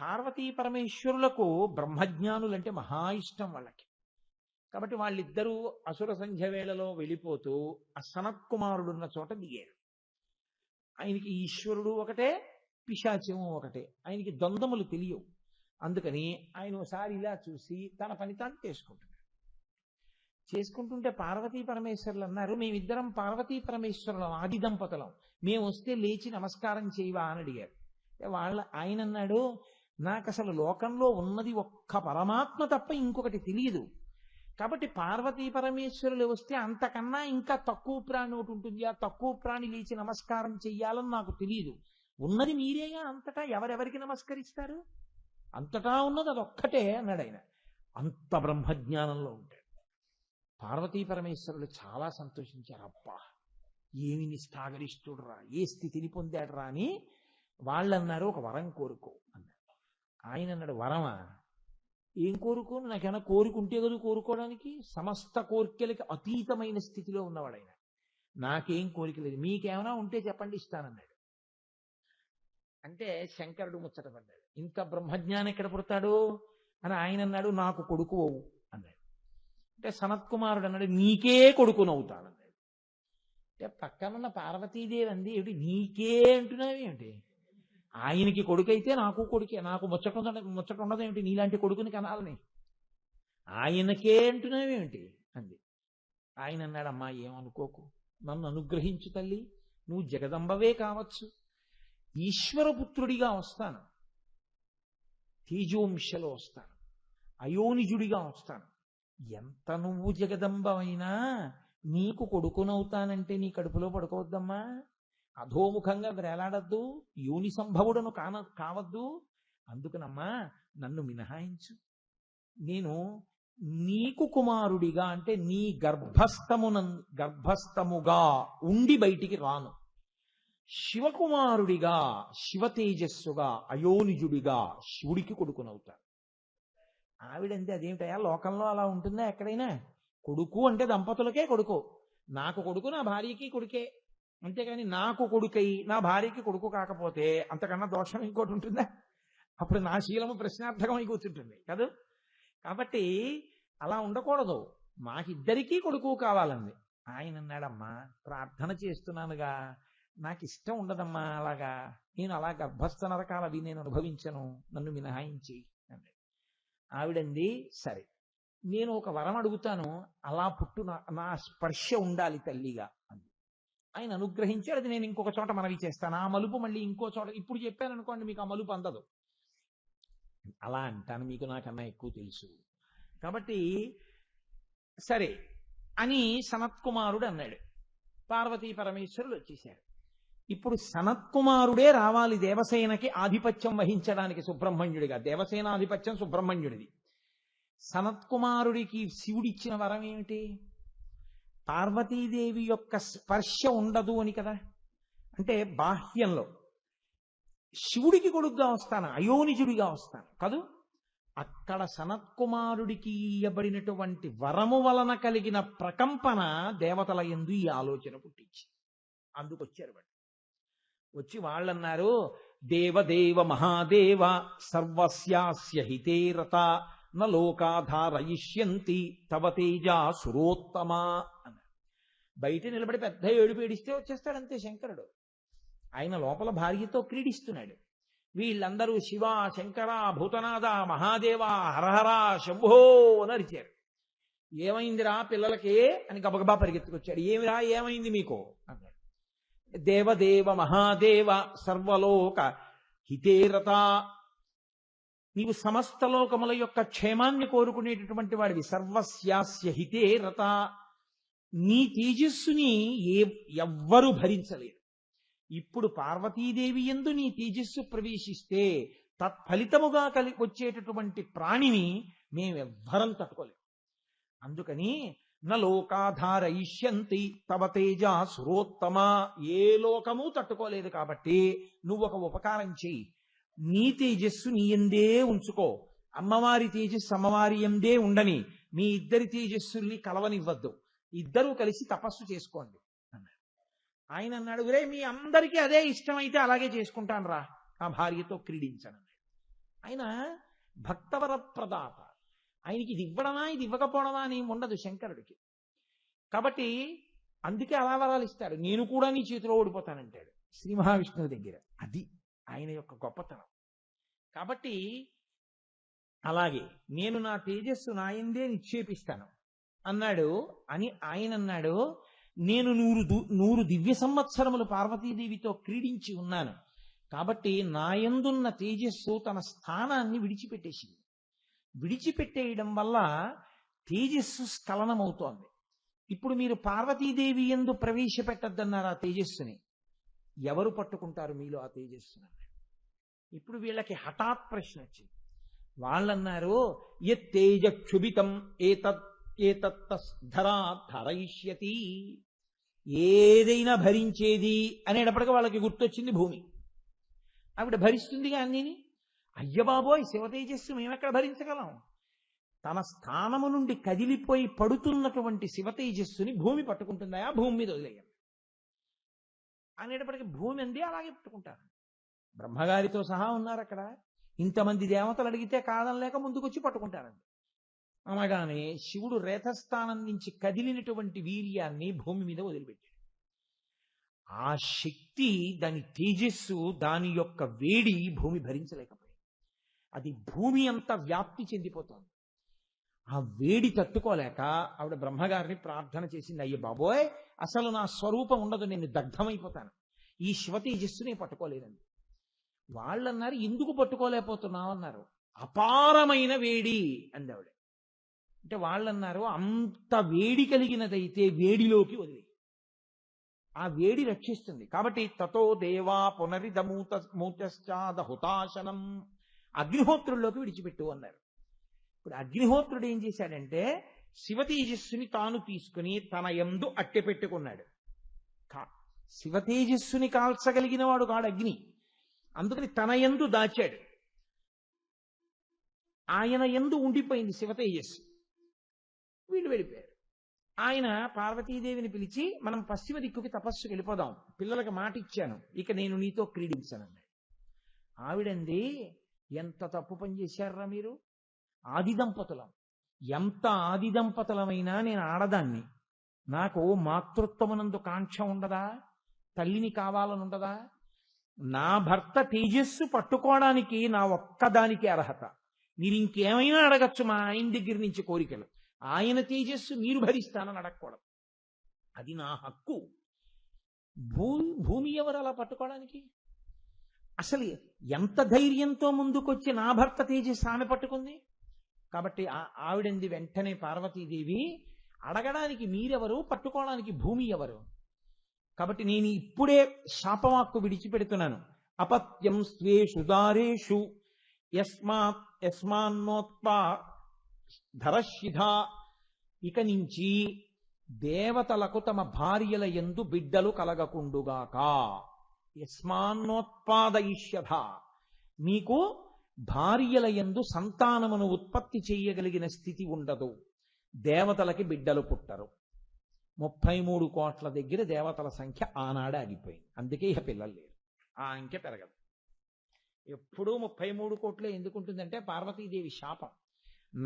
పార్వతీ పరమేశ్వరులకు బ్రహ్మజ్ఞానులంటే మహా ఇష్టం వాళ్ళకి. కాబట్టి వాళ్ళిద్దరూ అసుర సంధ్య వేళలో వెళ్ళిపోతూ ఆ సనత్కుమారుడున్న చోట దిగారు. ఆయనకి ఈశ్వరుడు ఒకటే, పిశాచము ఒకటే, ఆయనకి ద్వంద్వములు తెలియవు. అందుకని ఆయన ఒకసారి ఇలా చూసి తన పని తాను చేసుకుంటుంటే పార్వతీ పరమేశ్వరులు అన్నారు, మేమిద్దరం పార్వతీ పరమేశ్వరులం, ఆది దంపతులం, మేము వస్తే లేచి నమస్కారం చేయవా అని అడిగారు. ఆయన అన్నాడు, నాకు అసలు లోకంలో ఉన్నది ఒక్క పరమాత్మ తప్ప ఇంకొకటి తెలియదు, కాబట్టి పార్వతీ పరమేశ్వరులు వస్తే అంతకన్నా ఇంకా తక్కువ ప్రాణి ఒకటి ఉంటుంది, ఆ తక్కువ ప్రాణి లేచి నమస్కారం చెయ్యాలని నాకు తెలియదు, ఉన్నది మీరేగా అంతటా, ఎవరెవరికి నమస్కరిస్తారు, అంతటా ఉన్నది అదొక్కటే అన్నాడు ఆయన. అంత బ్రహ్మజ్ఞానంలో ఉంటాడు. పార్వతీ పరమేశ్వరులు చాలా సంతోషించారు. అబ్బా, ఏమి నిష్ఠాగరిష్ఠుడురా, ఏ స్థితిని పొందాడురా అని. వాళ్ళన్నారు, ఒక వరం కోరుకో అన్నారు. ఆయన అన్నాడు, వరమా? ఏం కోరుకోను, నాకేమైనా కోరుకుంటే కదా కోరుకోవడానికి, సమస్త కోరికలకి అతీతమైన స్థితిలో ఉన్నవాడు ఆయన, నాకేం కోరిక లేదు, మీకేమైనా ఉంటే చెప్పండి ఇస్తానన్నాడు. అంటే శంకరుడు ముచ్చటపడ్డాడు. ఇంత బ్రహ్మజ్ఞానం ఎక్కడ పుడతాడు అని ఆయన అన్నాడు, నాకు కొడుకు అవు అన్నాడు. అంటే సనత్కుమారుడు అన్నాడు, నీకే కొడుకునవుతాను అన్నాడు. అంటే పక్కనున్న పార్వతీదేవి అంది, ఏమిటి నీకే అంటున్నావు ఏమిటి? ఆయనకి కొడుకైతే నాకు కొడుకే, నాకు ముచ్చట ఉండదేమిటి నీలాంటి కొడుకుని కనాలని? ఆయనకే అంటున్నావేమిటి అంది. ఆయన అన్నాడు, అమ్మా ఏమనుకోకు, నన్ను అనుగ్రహించు తల్లి, నువ్వు జగదంబవే కావచ్చు, ఈశ్వరపుత్రుడిగా వస్తాను, తేజోంశలో వస్తాను, అయోనిజుడిగా వస్తాను. ఎంత నువ్వు జగదంబమైనా నీకు కొడుకునవుతానంటే నీ కడుపులో పడుకోవద్దమ్మా, అధోముఖంగా వేలాడద్దు, యోని సంభవుడను కావద్దు. అందుకనమ్మా నన్ను మినహాయించు, నేను నీకు కుమారుడిగా అంటే నీ గర్భస్థముగా ఉండి బయటికి రాను, శివకుమారుడిగా శివ తేజస్సుగా అయోనిజుడిగా శివుడికి కొడుకునవుతాను. ఆవిడంటే అదేమిటయా లోకంలో అలా ఉంటుందా ఎక్కడైనా? కొడుకు అంటే దంపతులకే కొడుకు, నాకు కొడుకు నా భార్యకి కొడుకే, అంతేగాని నాకు కొడుకై నా భార్యకి కొడుకు కాకపోతే అంతకన్నా దోషం ఇంకోటి ఉంటుందా? అప్పుడు నా శీలము ప్రశ్నార్థకమై కూర్చుంటుంది కదా. కాబట్టి అలా ఉండకూడదు, మాకిద్దరికీ కొడుకు కావాలంది. ఆయన అన్నాడమ్మా ప్రార్థన చేస్తున్నానుగా, నాకు ఇష్టం ఉండదమ్మా అలాగా, నేను అలా గర్భస్థ నరకాలవి నేను అనుభవించను, నన్ను మినహాయించి అన్నాడు. ఆవిడంది, సరే నేను ఒక వరం అడుగుతాను, అలా పుట్టు నా స్పర్శ ఉండాలి తల్లిగా అంది. ఆయన అనుగ్రహించాడు. అది నేను ఇంకొక చోట మనవి చేస్తాను, ఆ మలుపు మళ్ళీ ఇంకో చోట ఇప్పుడు చెప్పాను అనుకోండి మీకు ఆ మలుపు అందదు. అలా అంటాను, మీకు నాకన్నా ఎక్కువ తెలుసు కాబట్టి సరే అని సనత్కుమారుడు అన్నాడు. పార్వతీ పరమేశ్వరులు వచ్చేశారు. ఇప్పుడు సనత్కుమారుడే రావాలి దేవసేనకి ఆధిపత్యం వహించడానికి సుబ్రహ్మణ్యుడిగా. దేవసేనాధిపత్యం సుబ్రహ్మణ్యుడిది. సనత్కుమారుడికి శివుడిచ్చిన వరం ఏమిటి? పార్వతీదేవి యొక్క స్పర్శ ఉండదు అని కదా. అంటే బాహ్యంలో శివుడికి కొడుకుగా వస్తాను, అయోనిజుడిగా వస్తాను కదూ. అక్కడ సనత్కుమారుడికి ఇయ్యబడినటువంటి వరము వలన కలిగిన ప్రకంపన దేవతల యందు ఈ ఆలోచన పుట్టించి అందుకొచ్చారు వాడు. వచ్చి వాళ్ళన్నారు, దేవదేవ మహాదేవ సర్వస్యాస్య హితే రత న లోకాధారయిష్యంతి తవ తేజా సురోత్తమా అన్నారు. బయట నిలబడి పెద్ద ఏడుపు ఏడిస్తే వచ్చేస్తాడు అంతే శంకరుడు. ఆయన లోపల భార్యతో క్రీడిస్తున్నాడు. వీళ్ళందరూ శివ శంకర భూతనాథ మహాదేవ హరహర శంభో అని అరిచారు. ఏమైందిరా పిల్లలకి అని గబగబా పరిగెత్తుకొచ్చాడు. ఏమిరా ఏమైంది మీకు అన్నాడు. దేవదేవ మహాదేవ సర్వలోక హితేరత, నీవు సమస్త లోకముల యొక్క క్షేమాన్ని కోరుకునేటటువంటి వాడివి. సర్వస్యాస్య హితేరత, నీ తేజస్సుని ఎవ్వరూ భరించలేరు. ఇప్పుడు పార్వతీదేవి యందు నీ తేజస్సు ప్రవేశిస్తే తత్ఫలితముగా వచ్చేటటువంటి ప్రాణిని మేమెవ్వరం తట్టుకోలేము. అందుకని నలోకాధారయిష్యంతి తవ తేజ సురోత్తమ, ఏ లోకము తట్టుకోలేదు కాబట్టి నువ్వు ఒక ఉపకారం చెయ్యి, నీ తేజస్సు నీ యందే ఉంచుకో, అమ్మవారి తేజస్సు అమ్మవారి యందే ఉండని, మీ ఇద్దరి తేజస్సుల్ని కలవనివ్వద్దు, ఇద్దరూ కలిసి తపస్సు చేసుకోండి అన్నాడు. ఆయన అన్నాడు, రే మీ అందరికీ అదే ఇష్టమైతే అలాగే చేసుకుంటాను రా, ఆ భార్యతో క్రీడించను. ఆయన భక్తవర ప్రదాత, ఆయనకి ఇది ఇవ్వడమా ఇది ఇవ్వకపోవడమా అని ఉండదు శంకరుడికి. కాబట్టి అందుకే అలా వరాలు ఇస్తాడు. నేను కూడా నీ చేతిలో ఓడిపోతానంటాడు శ్రీ మహావిష్ణువు దగ్గర. అది ఆయన యొక్క గొప్పతనం. కాబట్టి అలాగే నేను నా తేజస్సు నా యందే నిక్షేపిస్తాను అన్నాడు. అని ఆయన అన్నాడు, నేను 100 దివ్య సంవత్సరములు పార్వతీదేవితో క్రీడించి ఉన్నాను కాబట్టి నా యందున్న తేజస్సు తన స్థానాన్ని విడిచిపెట్టేసింది. విడిచిపెట్టేయడం వల్ల తేజస్సు స్ఖలనమవుతోంది. ఇప్పుడు మీరు పార్వతీదేవి యందు ప్రవేశపెట్టద్దన్నారు ఆ తేజస్సుని. ఎవరు పట్టుకుంటారు మీలో ఆ తేజస్సుని? ఇప్పుడు వీళ్ళకి హఠాత్ ప్రశ్న వచ్చింది. వాళ్ళన్నారు, యత్తేజ క్షుభితం ఏతత్తరా ధరయిష్యతి, ఏదైనా భరించేది అనేటప్పటికీ వాళ్ళకి గుర్తొచ్చింది భూమి. ఆవిడ భరిస్తుందిగా అన్నీని. అయ్యబాబోయ్ శివతేజస్సు మేమెక్కడ భరించగలం? తన స్థానము నుండి కదిలిపోయి పడుతున్నటువంటి శివతేజస్సుని భూమి పట్టుకుంటుందా? భూమి మీద వదిలేయండి అనేటప్పటికీ భూమి అంది అలాగే పట్టుకుంటారు. బ్రహ్మగారితో సహా ఉన్నారు అక్కడ. ఇంతమంది దేవతలు అడిగితే కాదనలేక ముందుకొచ్చి పట్టుకుంటారండి. అనగానే శివుడు రేతస్థానం నుంచి కదిలినటువంటి వీర్యాన్ని భూమి మీద వదిలిపెట్టాడు. ఆ శక్తి, దాని తేజస్సు, దాని యొక్క వేడి భూమి భరించలేకపోయింది. అది భూమి అంతా వ్యాప్తి చెందిపోతోంది. ఆ వేడి తట్టుకోలేక ఆవిడ బ్రహ్మగారిని ప్రార్థన చేసింది, అయ్య బాబోయ్, అసలు నా స్వరూపం ఉండదు, నేను దగ్ధమైపోతాను, ఈ శివ తేజస్సు నేను పట్టుకోలేదండి. వాళ్ళన్నారు, ఎందుకు పట్టుకోలేకపోతున్నావు అన్నారు. అపారమైన వేడి అంది ఆవిడ. అంటే వాళ్ళన్నారు, అంత వేడి కలిగినదైతే వేడిలోకి వదిలి, ఆ వేడి రక్షిస్తుంది. కాబట్టి తతో దేవా పునరిదమూత మూతశ్చాద హుతాశనం, అగ్నిహోత్రుల్లోకి విడిచిపెట్టు అన్నారు. ఇప్పుడు అగ్నిహోత్రుడు ఏం చేశాడంటే శివ తేజస్సుని తాను తీసుకుని తన యందు అట్టె పెట్టుకున్నాడు. శివ తేజస్సుని కాల్చగలిగిన వాడు కాడు అగ్ని, అందుకని తన యందు దాచాడు. ఆయన యందు ఉండిపోయింది శివ తేజస్సు. వీళ్ళు వెళ్ళిపోయారు. ఆయన పార్వతీదేవిని పిలిచి, మనం పశ్చిమ దిక్కుకి తపస్సుకి వెళ్ళిపోదాం, పిల్లలకు మాట ఇచ్చాను, ఇక నేను నీతో క్రీడించానన్నాడు. ఆవిడంది, ఎంత తప్పు పని చేశారా మీరు, ఆది దంపతులం, ఎంత ఆది దంపతులమైనా నేను ఆడదాన్ని, నాకు మాతృత్వమునందు కాంక్ష ఉండదా, తల్లిని కావాలని ఉండదా, నా భర్త తేజస్సు పట్టుకోవడానికి నా ఒక్కదానికి అర్హత, మీరు ఇంకేమైనా అడగచ్చు మా ఆయన దగ్గర నుంచి కోరికలు, ఆయన తేజస్సు మీరు భరిస్తానని అడగకూడదు, అది నా హక్కు. భూమి ఎవరు అలా పట్టుకోవడానికి? అసలు ఎంత ధైర్యంతో ముందుకొచ్చి నా భర్త తేజస్సు ఆమె పట్టుకుంది. కాబట్టి ఆవిడంది వెంటనే పార్వతీదేవి, అడగడానికి మీరెవరు, పట్టుకోవడానికి భూమి ఎవరు? కాబట్టి నేను ఇప్పుడే శాపవాక్కు విడిచిపెడుతున్నాను. అపత్యం స్వేషు దారేషు యస్మాన్నోత్పా ధరశిధా, ఇక నుంచి దేవతలకు తమ భార్యల యందు బిడ్డలు కలగకుండుగాక. యస్మాన్నోత్పాదయిష్యథ, నీకు భార్యల యందు సంతానమును ఉత్పత్తి చేయగలిగిన స్థితి ఉండదు, దేవతలకి బిడ్డలు పుట్టరు. 33 కోట్ల దగ్గర దేవతల సంఖ్య ఆనాడే ఆగిపోయింది. అందుకే ఇక పిల్లలు లేరు, ఆ అంకె పెరగదు. ఎప్పుడూ 33 కోట్లే ఎందుకుంటుందంటే పార్వతీదేవి శాపం.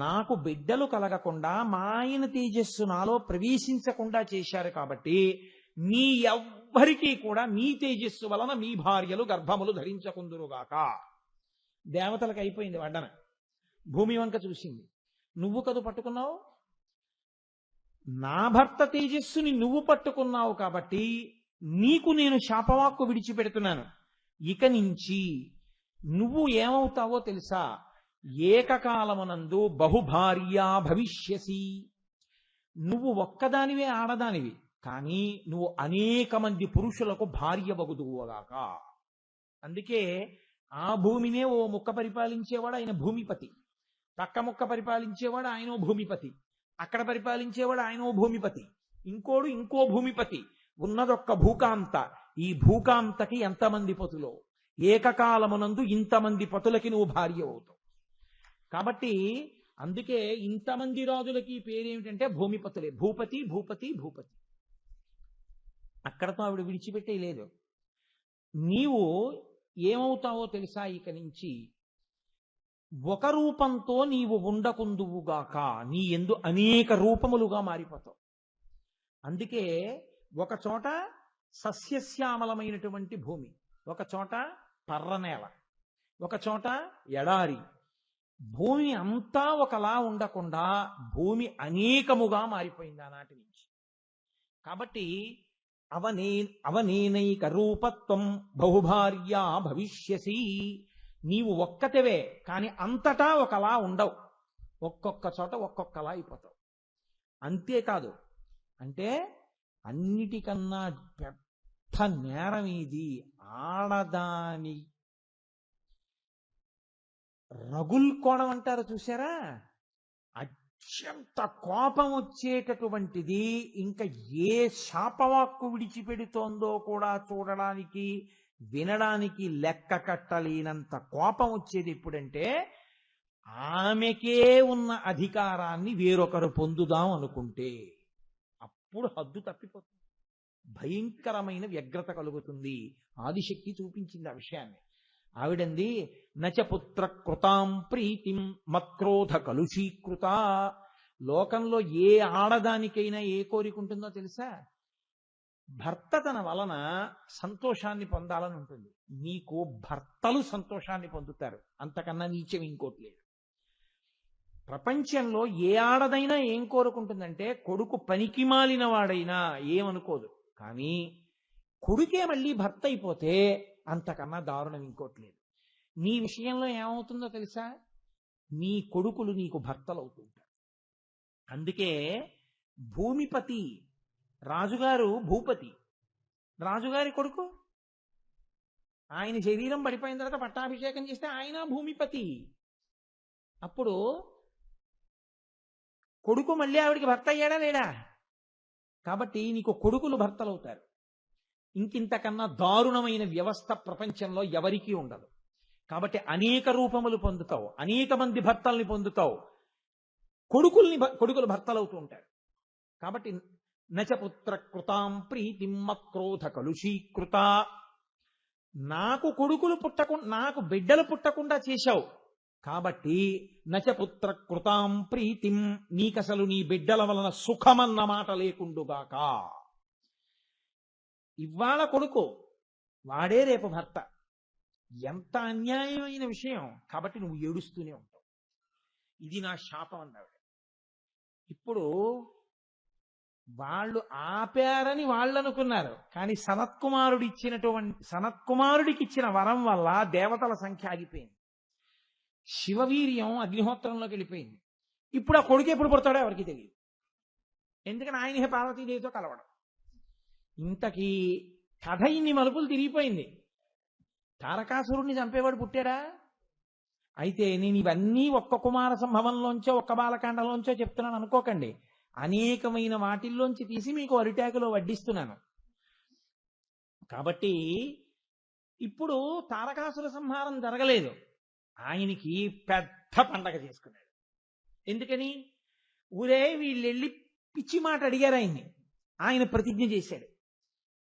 నాకు బిడ్డలు కలగకుండా మా ఆయన తేజస్సు నాలో ప్రవేశించకుండా చేశారు కాబట్టి మీ ఎవ్వరికీ కూడా మీ తేజస్సు వలన మీ భార్యలు గర్భములు ధరించకుందురుగాక. దేవతలకు అయిపోయింది వడ్డన. భూమి వంక చూసింది, నువ్వు కదు పట్టుకున్నావు, నా భర్త తేజస్సుని నువ్వు పట్టుకున్నావు కాబట్టి నీకు నేను శాపవాక్కు విడిచిపెడుతున్నాను. ఇక నుంచి నువ్వు ఏమవుతావో తెలుసా, ఏకకాలమునందు బహుభార్యా భవిష్యసి. నువ్వు ఒక్కదానివే ఆడదానివి, కానీ నువ్వు అనేక మంది పురుషులకు భార్య వగుదువుగాక. అందుకే ఆ భూమినే ఓ ముక్క పరిపాలించేవాడు ఆయన భూమిపతి, పక్క ముక్క పరిపాలించేవాడు ఆయన భూమిపతి, అక్కడ పరిపాలించేవాడు ఆయన భూమిపతి, ఇంకోడు ఇంకో భూమిపతి, ఉన్నదొక్క భూకాంత. ఈ భూకాంతకి ఎంతమంది పతులో, ఏకకాలమునందు ఇంతమంది పతులకి నువ్వు భార్య అవుతావు. కాబట్టి అందుకే ఇంతమంది రాజులకి పేరేమిటంటే భూమిపతులే. భూపతి భూపతి భూపతి. అక్కడతో ఆవిడ విడిచిపెట్టే లేదు. నీవు ఏమవుతావో తెలుసా, ఇక నుంచి ఒక రూపంతో నీవు ఉండకుందువుగాక, నీ యందు అనేక రూపములుగా మారిపోతావు. అందుకే ఒక చోట సస్యశ్యామలమైనటువంటి భూమి, ఒక చోట పర్రనేల, ఒక చోట ఎడారి. భూమి అంతా ఒకలా ఉండకుండా భూమి అనేకముగా మారిపోయింది ఆనాటి నుంచి. కాబట్టి అవనేనైక రూపత్వం బహుభార్యా భవిష్యసి. నీవు ఒక్కతివే, కానీ అంతటా ఒకలా ఉండవు, ఒక్కొక్క చోట ఒక్కొక్కలా అయిపోతావు. అంతేకాదు, అంటే అన్నిటికన్నా పెద్ద నేరం ఇది, ఆడదాని రగుల్కోవడం అంటారు చూసారా, అత్యంత కోపం వచ్చేటటువంటిది. ఇంకా ఏ శాపవాక్కు విడిచిపెడుతోందో కూడా చూడడానికి వినడానికి లెక్క కట్టలేనంత కోపం వచ్చేది ఎప్పుడంటే, ఆమెకే ఉన్న అధికారాన్ని వేరొకరు పొందుదాం అనుకుంటే అప్పుడు హద్దు తప్పిపోతుంది, భయంకరమైన వ్యగ్రత కలుగుతుంది. ఆదిశక్తి చూపించింది ఆ విషయాన్ని. ఆవిడంది నచ పుత్ర కృతాం ప్రీతిం మత్క్రోధ కలుషీకృత. లోకంలో ఏ ఆడదానికైనా ఏ కోరిక ఉంటుందో తెలుసా? భర్త తన వలన సంతోషాన్ని పొందాలని ఉంటుంది. నీకు భర్తలు సంతోషాన్ని పొందుతారు, అంతకన్నా నీచం ఇంకోటి లేదు. ప్రపంచంలో ఏ ఆడదైనా ఏం కోరుకుంటుందంటే కొడుకు పనికి మాలిన వాడైనా ఏమనుకోదు, కానీ కొడుకే మళ్ళీ భర్త అయిపోతే అంతకన్నా దారుణం ఇంకోటి లేదు. నీ విషయంలో ఏమవుతుందో తెలుసా? నీ కొడుకులు నీకు భర్తలు అవుతుంటారు. అందుకే భూమిపతి, రాజుగారు భూపతి, రాజుగారి కొడుకు ఆయన శరీరం పడిపోయిన తర్వాత పట్టాభిషేకం చేస్తే ఆయన భూమిపతి. అప్పుడు కొడుకు మళ్ళీ ఆవిడికి భర్త అయ్యాడా లేడా? కాబట్టి నీకు కొడుకులు భర్తలు అవుతారు. ఇంకింతకన్నా దారుణమైన వ్యవస్థ ప్రపంచంలో ఎవరికీ ఉండదు. కాబట్టి అనేక రూపములు పొందుతావు, అనేక మంది భర్తల్ని పొందుతావు, కొడుకులు భర్తలవుతూ ఉంటారు. కాబట్టి నచపుత్ర కృతాం ప్రీతిం మత్క్రోధ కలుషీకృత. నాకు కొడుకులు నాకు బిడ్డలు పుట్టకుండా చేశావు కాబట్టి నచపుత్ర కృతాం ప్రీతిం, నీకసలు నీ బిడ్డల వలన సుఖమన్న మాట లేకుండుగాక. ఇవాళ కొడుకు, వాడే రేపు భర్త. ఎంత అన్యాయమైన విషయం. కాబట్టి నువ్వు ఏడుస్తూనే ఉంటావు. ఇది నా శాపం అన్నాడు. ఇప్పుడు వాళ్ళు ఆపారని వాళ్ళు అనుకున్నారు, కానీ సనత్కుమారుడికి ఇచ్చిన వరం వల్ల దేవతల సంఖ్య ఆగిపోయింది. శివవీర్యం అగ్నిహోత్రంలోకి వెళ్ళిపోయింది. ఇప్పుడు ఆ కొడుకు ఎప్పుడు పుడతాడో ఎవరికి తెలియదు. ఎందుకని ఆయన పార్వతీదేవితో కలవడం. ఇంతకీ కథ ఇన్ని మలుపులు తిరిగిపోయింది. తారకాసురుణ్ణి చంపేవాడు పుట్టాడా? అయితే నేను ఇవన్నీ ఒక్క కుమార సంభవంలోంచో ఒక్క బాలకాండలోంచో చెప్తున్నాను అనుకోకండి. అనేకమైన వాటిల్లోంచి తీసి మీకు అరిటాకులో వడ్డిస్తున్నాను. కాబట్టి ఇప్పుడు తారకాసుర సంహారం జరగలేదు, ఆయనకి పెద్ద పండగ చేసుకున్నాడు. ఎందుకని? ఊరే వీళ్ళెళ్ళి పిచ్చి మాట అడిగారు ఆయన్ని. ఆయన ప్రతిజ్ఞ చేశాడు,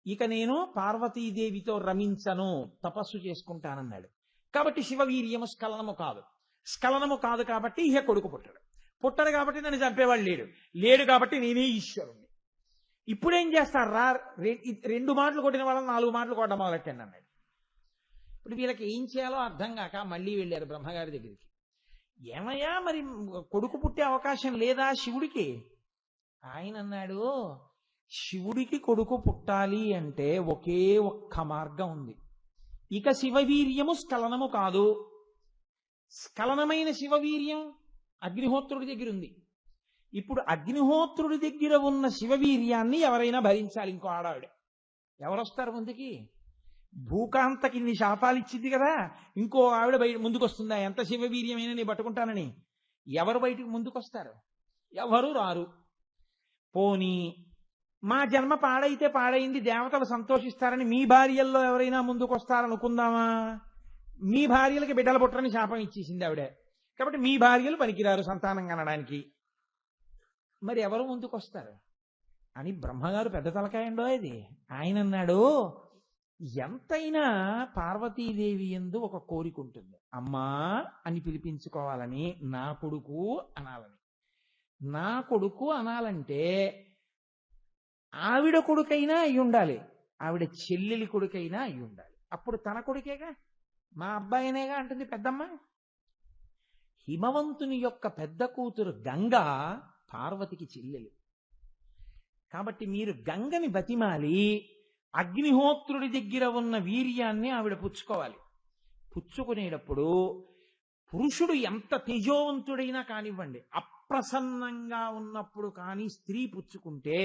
ఇక నేను పార్వతీదేవితో రమించను, తపస్సు చేసుకుంటానన్నాడు. కాబట్టి శివవీర్యము స్ఖలనము కాదు కాబట్టి ఇహ కొడుకు పుట్టడు కాబట్టి నన్ను చంపేవాడు లేడు కాబట్టి నేనే ఈశ్వరుణ్ణి. ఇప్పుడేం చేస్తారు? 2 మాటలు కొట్టిన వాళ్ళని 4 మాటలు కొట్టడం మొదలెట్టండి అన్నాడు. ఇప్పుడు వీళ్ళకి ఏం చేయాలో అర్థం కాక మళ్ళీ వెళ్ళారు బ్రహ్మగారి దగ్గరికి. ఏమయ్యా, మరి కొడుకు పుట్టే అవకాశం లేదా శివుడికి? ఆయన అన్నాడు, శివుడికి కొడుకు పుట్టాలి అంటే ఒకే ఒక్క మార్గం ఉంది. ఇక శివవీర్యము స్ఖలనము కాదు. స్ఖలనమైన శివవీర్యం అగ్నిహోత్రుడి దగ్గర ఉంది. ఇప్పుడు అగ్నిహోత్రుడి దగ్గర ఉన్న శివవీర్యాన్ని ఎవరైనా భరించాలి. ఇంకో ఆడావిడ ఎవరొస్తారు ముందుకి? భూకాంతకి ఇన్ని శాపాలు ఇచ్చింది కదా, ఇంకో ఆవిడ బయట ముందుకు వస్తుందా? ఎంత శివవీర్యమైనా నేను పట్టుకుంటానని ఎవరు బయటికి ముందుకొస్తారు? ఎవరు రారు. పోనీ మా జన్మ పాడైతే పాడైంది, దేవతలు సంతోషిస్తారని మీ భార్యల్లో ఎవరైనా ముందుకు వస్తారనుకుందామా? మీ భార్యలకి బిడ్డల పుట్టరని శాపం ఇచ్చేసింది ఆవిడే, కాబట్టి మీ భార్యలు పనికిరారు సంతానం కనడానికి. మరి ఎవరు ముందుకు వస్తారు అని బ్రహ్మగారు పెద్ద తలకాయండో ఇది. ఆయన అన్నాడు, ఎంతైనా పార్వతీదేవి యందు ఒక కోరిక ఉంటుంది. అమ్మా అని పిలిపించుకోవాలని, నా కొడుకు అనాలని. నా కొడుకు అనాలంటే ఆవిడ కొడుకైనా అయి ఉండాలి, ఆవిడ చెల్లెలి కొడుకైనా అయి ఉండాలి. అప్పుడు తన కొడుకేగా, మా అబ్బాయినేగా అంటుంది పెద్దమ్మ. హిమవంతుని యొక్క పెద్ద కూతురు గంగ పార్వతికి చెల్లెలు. కాబట్టి మీరు గంగని బతిమాలి అగ్నిహోత్రుడి దగ్గర ఉన్న వీర్యాన్ని ఆవిడ పుచ్చుకోవాలి. పుచ్చుకునేటప్పుడు పురుషుడు ఎంత తేజోవంతుడైనా కానివ్వండి, అప్రసన్నంగా ఉన్నప్పుడు కానీ స్త్రీ పుచ్చుకుంటే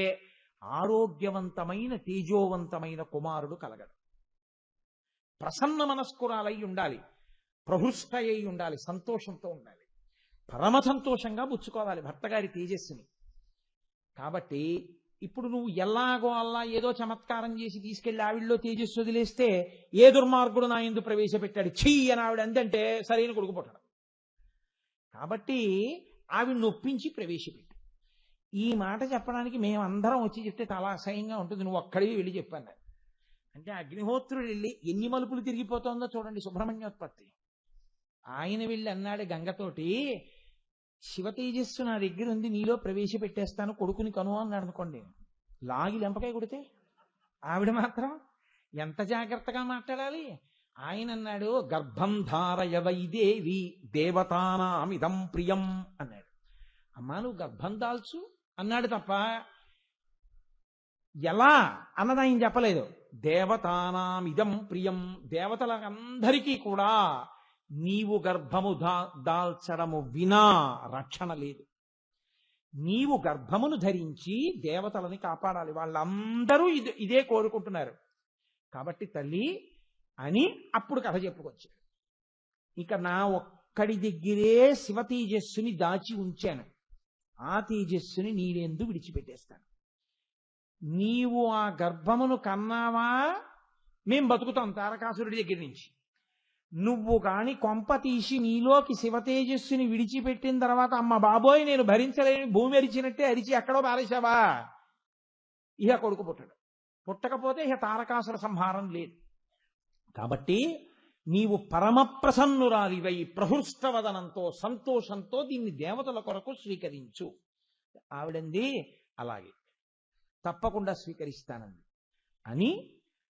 ఆరోగ్యవంతమైన తేజోవంతమైన కుమారుడు కలగడు. ప్రసన్న మనస్కురాలై ఉండాలి, ప్రహృష్ట అయి ఉండాలి, సంతోషంతో ఉండాలి, పరమ సంతోషంగా పుచ్చుకోవాలి భర్తగారి తేజస్సుని. కాబట్టి ఇప్పుడు నువ్వు ఎలాగో అలా ఏదో చమత్కారం చేసి తీసుకెళ్లి ఆవిడలో తేజస్సు వదిలేస్తే ఏ దుర్మార్గుడు నా యందు ప్రవేశపెట్టాడు ఛీ అని ఆవిడ అందంటే సరైన కొడుకు పుట్టడం. కాబట్టి ఆవిడ నొప్పించి ప్రవేశపెట్టు. ఈ మాట చెప్పడానికి మేమందరం వచ్చి చెప్తే చాలా అసహ్యంగా ఉంటుంది, నువ్వు ఒక్కడివి వెళ్ళి చెప్పాను. అంటే అగ్నిహోత్రుడు వెళ్ళి ఎన్ని మలుపులు తిరిగిపోతుందో చూడండి సుబ్రహ్మణ్యోత్పత్తి. ఆయన వెళ్ళి అన్నాడు గంగతోటి, శివ తేజస్సు నా దగ్గర ఉంది, నీలో ప్రవేశపెట్టేస్తాను, కొడుకుని కను అన్నాడు అనుకోండి. లాగి లెంపకాయ కొడితే ఆవిడ మాత్రం ఎంత జాగ్రత్తగా మాట్లాడాలి. ఆయన అన్నాడు, గర్భం ధారయ వైదేవి దేవతానామిదం ప్రియం అన్నాడు. అమ్మా నువ్వు గర్భం దాల్చు అన్నాడు తప్ప ఎలా అన్నది ఆయన చెప్పలేదు. దేవతానామిదం ప్రియం, దేవతలందరికీ కూడా నీవు గర్భము దాల్చడము వినా రక్షణ లేదు. నీవు గర్భమును ధరించి దేవతలని కాపాడాలి, వాళ్ళందరూ ఇదే కోరుకుంటున్నారు కాబట్టి తల్లి అని అప్పుడు కథ చెప్పుకొచ్చాడు. ఇక నా ఒక్కడి దగ్గరే శివ తేజస్సుని దాచి ఉంచాను, ఆ తేజస్సుని నీరెందు విడిచిపెట్టేస్తాను. నీవు ఆ గర్భమును కన్నావా మేం బతుకుతాం తారకాసురుడి దగ్గర నుంచి. నువ్వు కాని కొంప తీసి నీలోకి శివ తేజస్సుని విడిచిపెట్టిన తర్వాత అమ్మ బాబోయ్ నేను భరించలేని భూమి అరిచినట్టే అరిచి ఎక్కడో పారేశావా, ఇహ కొడుకు పుట్టడు. పుట్టకపోతే ఇహ తారకాసుర సంహారం లేదు. కాబట్టి నీవు పరమ ప్రసన్నురాలివై ప్రహృష్టవదనంతో సంతోషంతో దీన్ని దేవతల కొరకు స్వీకరించు. ఆవిడంది అలాగే తప్పకుండా స్వీకరిస్తానంది అని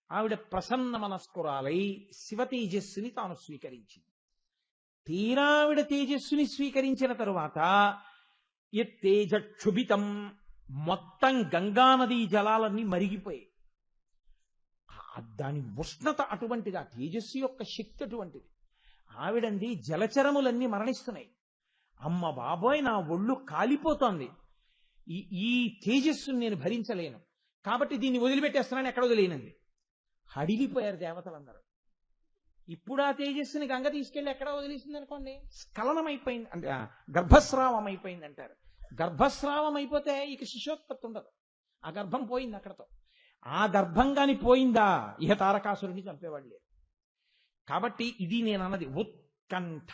ఆవిడ ప్రసన్న మనస్కురాలై శివ తేజస్సుని తాను స్వీకరించింది. తీరావిడ తేజస్సుని స్వీకరించిన తరువాత తేజక్షుభితం మొత్తం గంగానదీ జలాలన్నీ మరిగిపోయాయి. దాని ఉష్ణత అటువంటిది, ఆ తేజస్సు యొక్క శక్తి అటువంటిది. ఆవిడంది జలచరములన్నీ మరణిస్తున్నాయి. అమ్మ బాబోయ్ నా ఒళ్ళు కాలిపోతోంది, ఈ తేజస్సుని నేను భరించలేను కాబట్టి దీన్ని వదిలిపెట్టేస్తున్నాను, ఎక్కడ వదిలేనంది. హడిలిపోయారు దేవతలందరూ. ఇప్పుడు ఆ తేజస్సుని గంగ తీసుకెళ్లి ఎక్కడ వదిలేసింది అనుకోండి, స్ఖలనం అయిపోయింది అంటే గర్భస్రావం అయిపోయింది అంటారు. గర్భస్రావం అయిపోతే ఇక శిశోత్పత్తి ఉండదు, ఆ గర్భం పోయింది అక్కడతో. ఆ గర్భం కాని పోయిందా ఇహ తారకాసురుడిని చంపేవాళ్ళు లేరు. కాబట్టి ఇది నేను అన్నది ఉత్కంఠ.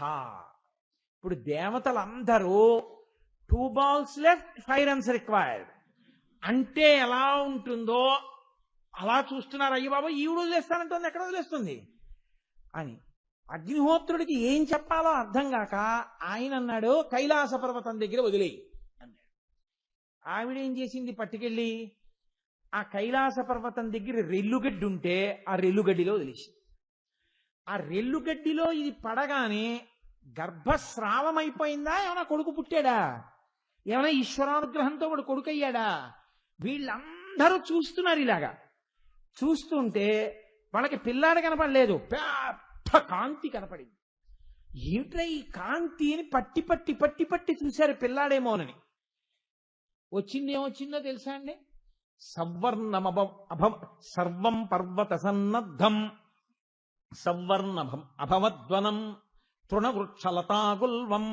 ఇప్పుడు దేవతలందరూ 2 balls left 5 runs required అంటే ఎలా ఉంటుందో అలా చూస్తున్నారు. అయ్యి బాబా ఈవిడ వదిలేస్తానంటుంది, ఎక్కడ వదిలేస్తుంది అని. అగ్నిహోత్రుడికి ఏం చెప్పాలో అర్థం కాక ఆయన అన్నాడు కైలాస పర్వతం దగ్గర వదిలేయి అన్నాడు. ఆవిడేం చేసింది, పట్టుకెళ్ళి ఆ కైలాస పర్వతం దగ్గర రెల్లుగడ్డి ఉంటే ఆ రెల్లుగడ్డిలో వదిలేసింది. ఆ రెల్లుగడ్డిలో ఇది పడగానే గర్భస్రావం అయిపోయిందా, ఏమైనా కొడుకు పుట్టాడా, ఏమైనా ఈశ్వరానుగ్రహంతో వాడు కొడుకు అయ్యాడా? వీళ్ళందరూ చూస్తున్నారు. ఇలాగా చూస్తుంటే వాళ్ళకి పిల్లాడు కనపడలేదు, పెద్ద కాంతి కనపడింది. ఏమిట్రా ఈ కాంతి అని పట్టి పట్టి పట్టి పట్టి చూశారు పిల్లాడేమోనని. వచ్చింది ఏమొచ్చిందో తెలుసా అండి, సర్వం పర్వత సన్నద్ధం సవర్ణభం అభవద్వనం తృణవృక్షలతాగుల్వం.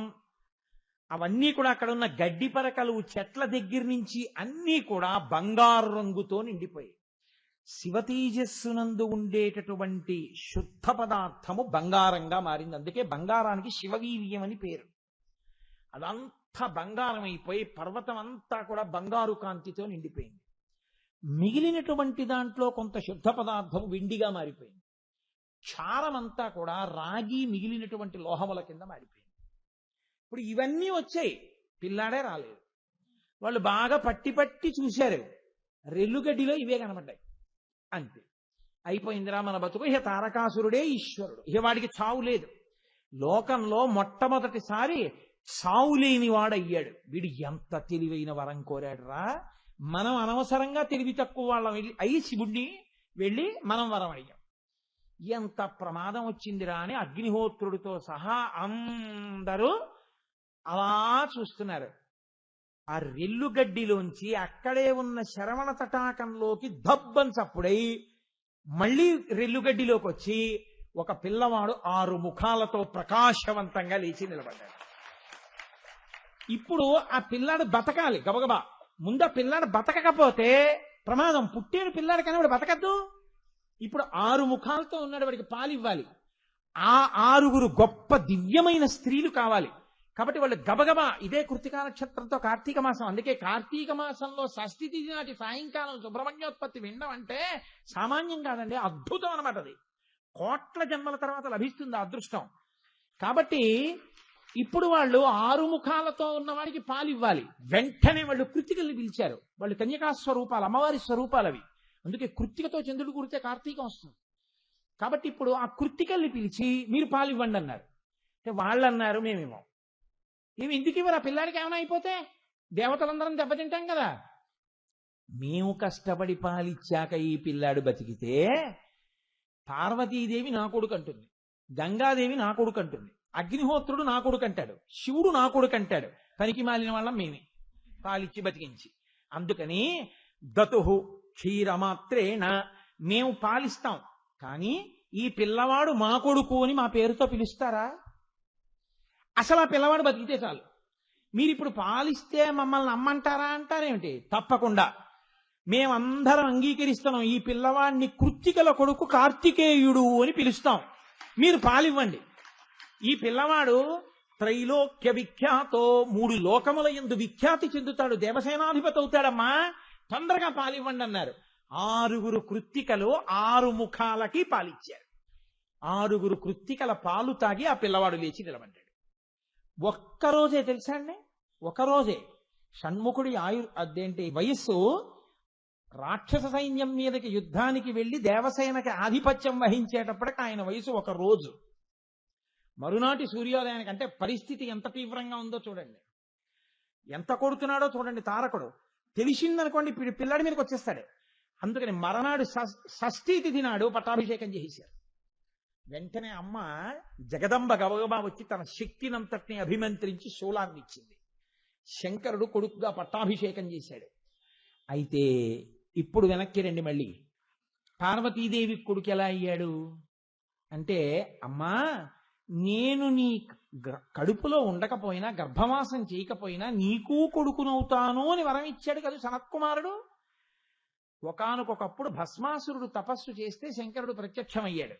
అవన్నీ కూడా అక్కడ ఉన్న గడ్డి పరకలు చెట్ల దగ్గర నుంచి అన్నీ కూడా బంగారు రంగుతో నిండిపోయాయి. శివతేజస్సునందు ఉండేటటువంటి శుద్ధ పదార్థము బంగారంగా మారింది. అందుకే బంగారానికి శివవీర్యం అని పేరు. అదంతా బంగారం అయిపోయి పర్వతం అంతా కూడా బంగారు కాంతితో నిండిపోయింది. మిగిలినటువంటి దాంట్లో కొంత శుద్ధ పదార్థము వెండిగా మారిపోయింది. క్షారమంతా కూడా రాగి మిగిలినటువంటి లోహముల కింద మారిపోయింది. ఇప్పుడు ఇవన్నీ వచ్చాయి, పిల్లాడే రాలేదు. వాళ్ళు బాగా పట్టి పట్టి చూశారు, రెల్లుగడ్డిలో ఇవే కనబడ్డాయి. అంతే అయిపోయిందిరా మన బతుకు. ఇహ తారకాసురుడే ఈశ్వరుడు, ఇహ వాడికి చావు లేదు. లోకంలో మొట్టమొదటిసారి చావు లేని వాడయ్యాడు. వీడు ఎంత తెలివైన వరం కోరాడు రా. మనం అనవసరంగా తెలివి తక్కువ వాళ్ళం అయ్యి శివుడిని వెళ్ళి మనం వరం అడిగాం. ఎంత ప్రమాదం వచ్చిందిరా అని అగ్నిహోత్రుడితో సహా అందరూ అలా చూస్తున్నారు. ఆ రెల్లుగడ్డిలోంచి అక్కడే ఉన్న శరవణ తటాకంలోకి దబ్బని చప్పుడై మళ్ళీ రెల్లుగడ్డిలోకి వచ్చి ఒక పిల్లవాడు 6 ముఖాలతో ప్రకాశవంతంగా లేచి నిలబడ్డాడు. ఇప్పుడు ఆ పిల్లాడు బతకాలి గబగబా. ముందు ఆ పిల్లాడు బతకకపోతే ప్రమాదం. పుట్టేడు పిల్లాడు కానీ వాడు బతకద్దు. ఇప్పుడు 6 ముఖాలతో ఉన్నాడు, వాడికి పాలు ఇవ్వాలి. ఆ 6 గొప్ప దివ్యమైన స్త్రీలు కావాలి. కాబట్టి వాళ్ళు గబగబా ఇదే కృత్తికా నక్షత్రంతో కార్తీక మాసం, అందుకే కార్తీక మాసంలో షష్ఠి తిథి నాటి సాయంకాలం సుబ్రహ్మణ్యోత్పత్తి వినడం అంటే సామాన్యం కాదండి, అద్భుతం అనమాట. అది కోట్ల జన్మల తర్వాత లభిస్తుంది ఆ అదృష్టం. కాబట్టి ఇప్పుడు వాళ్ళు 6 ముఖాలతో ఉన్నవాడికి పాలు ఇవ్వాలి. వెంటనే వాళ్ళు కృత్తికల్ని పిలిచారు. వాళ్ళు కన్యకా స్వరూపాలు, అమ్మవారి స్వరూపాలు అవి. అందుకే కృత్తికతో చంద్రుడు కుడితే కార్తీకం వస్తుంది. కాబట్టి ఇప్పుడు ఆ కృత్తికల్ని పిలిచి మీరు పాలు ఇవ్వండి అన్నారు. అంటే వాళ్ళు అన్నారు మేమేమో ఏమి ఎందుకు ఇవ్వరు, ఆ పిల్లాడికి ఏమైనా అయిపోతే దేవతలందరం దెబ్బతింటాం కదా. మేము కష్టపడి పాలిచ్చాక ఈ పిల్లాడు బతికితే పార్వతీదేవి నా కొడుకు అంటుంది, గంగాదేవి నా కొడుకు అంటుంది, అగ్నిహోత్రుడు నా కొడుకు అంటాడు, శివుడు నా కొడుకు అంటాడు. పనికి మాలిన వాళ్ళం మేమే పాలిచ్చి బతికించి. అందుకని దతుహు క్షీరమాత్రేణ, మేము పాలిస్తాం, కానీ ఈ పిల్లవాడు మా కొడుకు అని మా పేరుతో పిలుస్తారా? అసలు ఆ పిల్లవాడు బతికితే చాలు. మీరు ఇప్పుడు పాలిస్తే మమ్మల్ని అమ్మంటారా అంటారేమిటి? తప్పకుండా మేమందరం అంగీకరిస్తున్నాం. ఈ పిల్లవాడిని కృత్తికల కొడుకు కార్తికేయుడు అని పిలుస్తాం, మీరు పాలివ్వండి. ఈ పిల్లవాడు త్రైలోక్య విఖ్యాతో 3 లోకముల యందు విఖ్యాతి చెందుతాడు, దేవసేనాధిపతి అవుతాడమ్మా, తొందరగా పాలివ్వండి అన్నారు. 6 కృత్తికలు 6 ముఖాలకి పాలిచ్చారు. 6 కృత్తికల పాలు తాగి ఆ పిల్లవాడు లేచి నిలబడ్డాడు. ఒక్కరోజే తెలుసా అండి, ఒకరోజే. షణ్ముఖుడి అదేంటి వయస్సు, రాక్షస సైన్యం మీదకి యుద్ధానికి వెళ్లి దేవసేనకి ఆధిపత్యం వహించేటప్పటికి ఆయన వయసు 1 రోజు. మరునాటి సూర్యోదయానికి, అంటే పరిస్థితి ఎంత తీవ్రంగా ఉందో చూడండి, ఎంత కొడుతున్నాడో చూడండి. తారకుడు తెలిసిందనుకోండి పిల్లాడి మీదకి వచ్చేస్తాడు. అందుకని మరనాడు షష్ఠీ తిథి నాడు పట్టాభిషేకం చేసేశారు. వెంటనే అమ్మ జగదంబ గబగబా వచ్చి తన శక్తినంతటిని అభిమంత్రించి శూలాన్ని ఇచ్చింది. శంకరుడు కొడుకుగా పట్టాభిషేకం చేశాడు. అయితే ఇప్పుడు వెనక్కి రండి, మళ్ళీ పార్వతీదేవి కొడుకు ఎలా అయ్యాడు అంటే, అమ్మా నేను నీ కడుపులో ఉండకపోయినా, గర్భవాసం చేయకపోయినా నీకు కొడుకునవుతాను అని వరం ఇచ్చాడు కదా సనత్కుమారుడు. ఒకానొకప్పుడు భస్మాసురుడు తపస్సు చేస్తే శంకరుడు ప్రత్యక్షమయ్యాడు.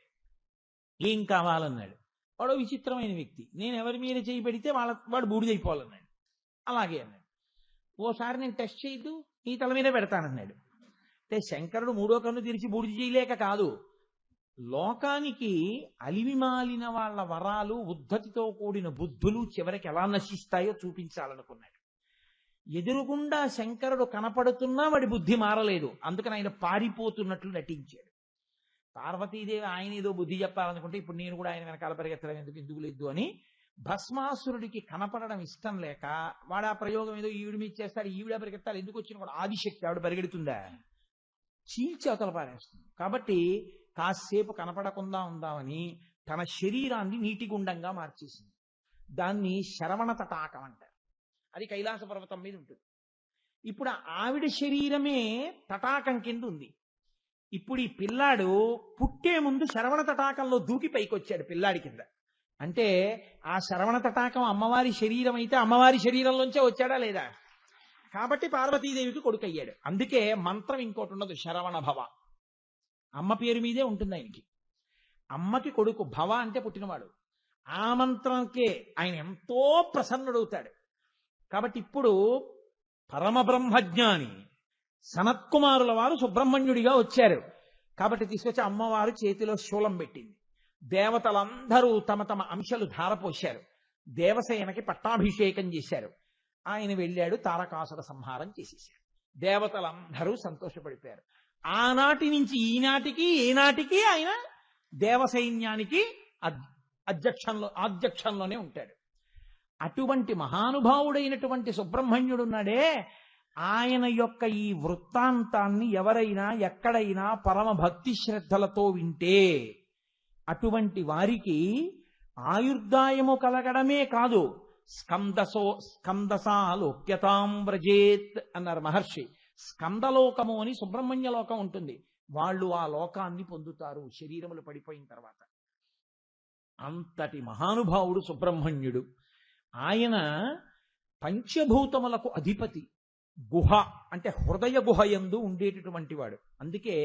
ఏం కావాలన్నాడు. వాడు విచిత్రమైన వ్యక్తి, నేను ఎవరి మీద చేయి పెడితే వాడు బూడిదైపోవాలన్నాడు. అలాగే అన్నాడు. ఓసారి నేను టెస్ట్ చేయొద్దు, నీ తల మీదే పెడతానన్నాడు. అంటే శంకరుడు 3వ కన్ను తెరిచి బూడిద చేయలేక కాదు, లోకానికి అలివిమాలిన వాళ్ళ వరాలు, ఉద్ధతితో కూడిన బుద్ధులు చివరికి ఎలా నశిస్తాయో చూపించాలనుకున్నాడు. ఎదురుగుండా శంకరుడు కనపడుతున్నా వాడి బుద్ధి మారలేదు. అందుకని ఆయన పారిపోతున్నట్లు నటించాడు. పార్వతీదేవి ఆయన ఏదో బుద్ధి చెప్పాలనుకుంటే, ఇప్పుడు నేను కూడా ఆయన వెనకాల పరిగెత్తడం ఎందుకు లేదు అని భస్మాసురుడికి కనపడడం ఇష్టం లేక వాడు ఆ ప్రయోగం ఏదో ఈవిడ మీద చేస్తాడు, ఈవిడ పరిగెత్తాలి, ఎందుకు వచ్చిన కూడా ఆదిశక్తి ఆవిడ పరిగెడుతుందా, చీల్చి అవతల పారేస్తుంది. కాబట్టి కాసేపు కనపడకుండా ఉందామని తన శరీరాన్ని నీటి గుండంగా మార్చేసింది. దాన్ని శరవణ తటాకం అంటారు. అది కైలాస పర్వతం మీద ఉంటుంది. ఇప్పుడు ఆవిడ శరీరమే తటాకం కింద ఉంది. ఇప్పుడు ఈ పిల్లాడు పుట్టే ముందు శరవణ తటాకంలో దూకి పైకొచ్చాడు పిల్లాడి కింద. అంటే ఆ శరవణ తటాకం అమ్మవారి శరీరం అయితే అమ్మవారి శరీరంలోంచే వచ్చాడా లేదా? కాబట్టి పార్వతీదేవికి కొడుకు అయ్యాడు. అందుకే మంత్రం ఇంకోటి ఉండదు, శరవణ భవ, అమ్మ పేరు మీదే ఉంటుంది ఆయనకి. అమ్మకి కొడుకు, భవ అంటే పుట్టినవాడు. ఆ మంత్రంకే ఆయన ఎంతో ప్రసన్నుడవుతాడు. కాబట్టి ఇప్పుడు పరమ బ్రహ్మజ్ఞాని సనత్కుమారుల వారు సుబ్రహ్మణ్యుడిగా వచ్చారు. కాబట్టి తీసుకొచ్చి అమ్మవారు చేతిలో శూలం పెట్టింది. దేవతలందరూ తమ తమ అంశాలు ధారపోశారు. దేవసేనకి పట్టాభిషేకం చేశారు. ఆయన వెళ్ళాడు, తారకాసుర సంహారం చేసేశాడు. దేవతలందరూ సంతోషపడిపోయారు. ఆనాటి నుంచి ఈనాటికి ఏనాటికి ఆయన దేవసైన్యానికి ఆధ్యక్షంలోనే ఉంటాడు. అటువంటి మహానుభావుడైనటువంటి సుబ్రహ్మణ్యుడున్నాడే, ఆయన యొక్క ఈ వృత్తాంతాన్ని ఎవరైనా ఎక్కడైనా పరమ భక్తి శ్రద్ధలతో వింటే అటువంటి వారికి ఆయుర్దాయము కలగడమే కాదు, స్కందసాలోక్యతాం వ్రజేత్ అన్నారు మహర్షి. స్కందలోకము అని సుబ్రహ్మణ్య లోకం ఉంటుంది. వాళ్ళు ఆ లోకాన్ని పొందుతారు శరీరములు పడిపోయిన తర్వాత. అంతటి మహానుభావుడు సుబ్రహ్మణ్యుడు. ఆయన పంచభూతములకు అధిపతి. గుహ అంటే హృదయ గుహ యందు ఉండేటటువంటి వాడు. అందుకే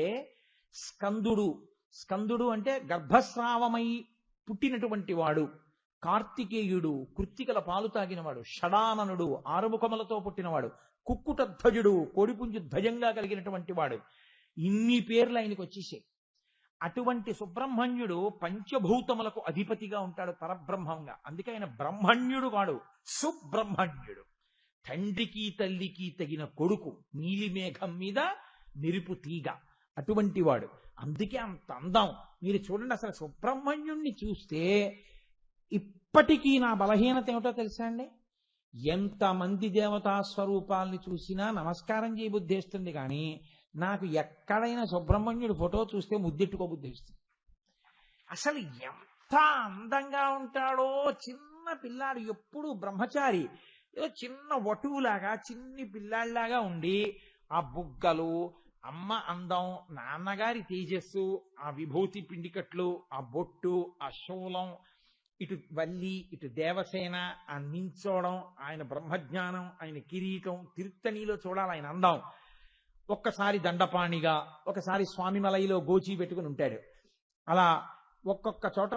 స్కందుడు, స్కందుడు అంటే గర్భస్రావమై పుట్టినటువంటి వాడు కార్తికేయుడు కృత్తికల పాలు తాగినవాడు, షడాననుడు ఆరుముఖములతో పుట్టినవాడు, కుక్కుటధ్వజుడు కోడిపుంజు ధ్వజంగా కలిగినటువంటి వాడు, ఇన్ని పేర్లు ఆయనకు వచ్చేసాయి. అటువంటి సుబ్రహ్మణ్యుడు పంచభూతములకు అధిపతిగా ఉంటాడు పరబ్రహ్మంగా. అందుకే ఆయన బ్రహ్మణ్యుడు కాడు, సుబ్రహ్మణ్యుడు. తండ్రికి తల్లికి తగిన కొడుకు, నీలిమేఘం మీద మెరుపు తీగ, అటువంటి వాడు. అందుకే అంత అందం. మీరు చూడండి, అసలు సుబ్రహ్మణ్యుణ్ణి చూస్తే ఇప్పటికీ నా బలహీనత ఏమిటో తెలుసా అండి? ఎంతమంది దేవతా స్వరూపాలని చూసినా నమస్కారం చేయబుద్ధేస్తుంది, కానీ నాకు ఎక్కడైనా సుబ్రహ్మణ్యుడి ఫోటో చూస్తే ముద్దెట్టుకోబుద్ధేస్తుంది. అసలు ఎంత అందంగా ఉంటాడో! చిన్న పిల్లాడు, ఎప్పుడు బ్రహ్మచారి, ఏదో చిన్న వటువులాగా చిన్ని పిల్లాడిలాగా ఉండి, ఆ బుగ్గలు, అమ్మ అందం, నాన్నగారి తేజస్సు, ఆ విభూతి పిండికట్లు, ఆ బొట్టు, ఆ శూలం, ఇటు వల్లి, ఇటు దేవసేన, ఆ నించోడం, ఆయన బ్రహ్మజ్ఞానం, ఆయన కిరీటం, తిరుత్తణిలో చూడాలి ఆయన అందం. ఒక్కసారి దండపాణిగా, ఒకసారి స్వామిమలైలో గోచి పెట్టుకుని ఉంటాడు. అలా ఒక్కొక్క చోట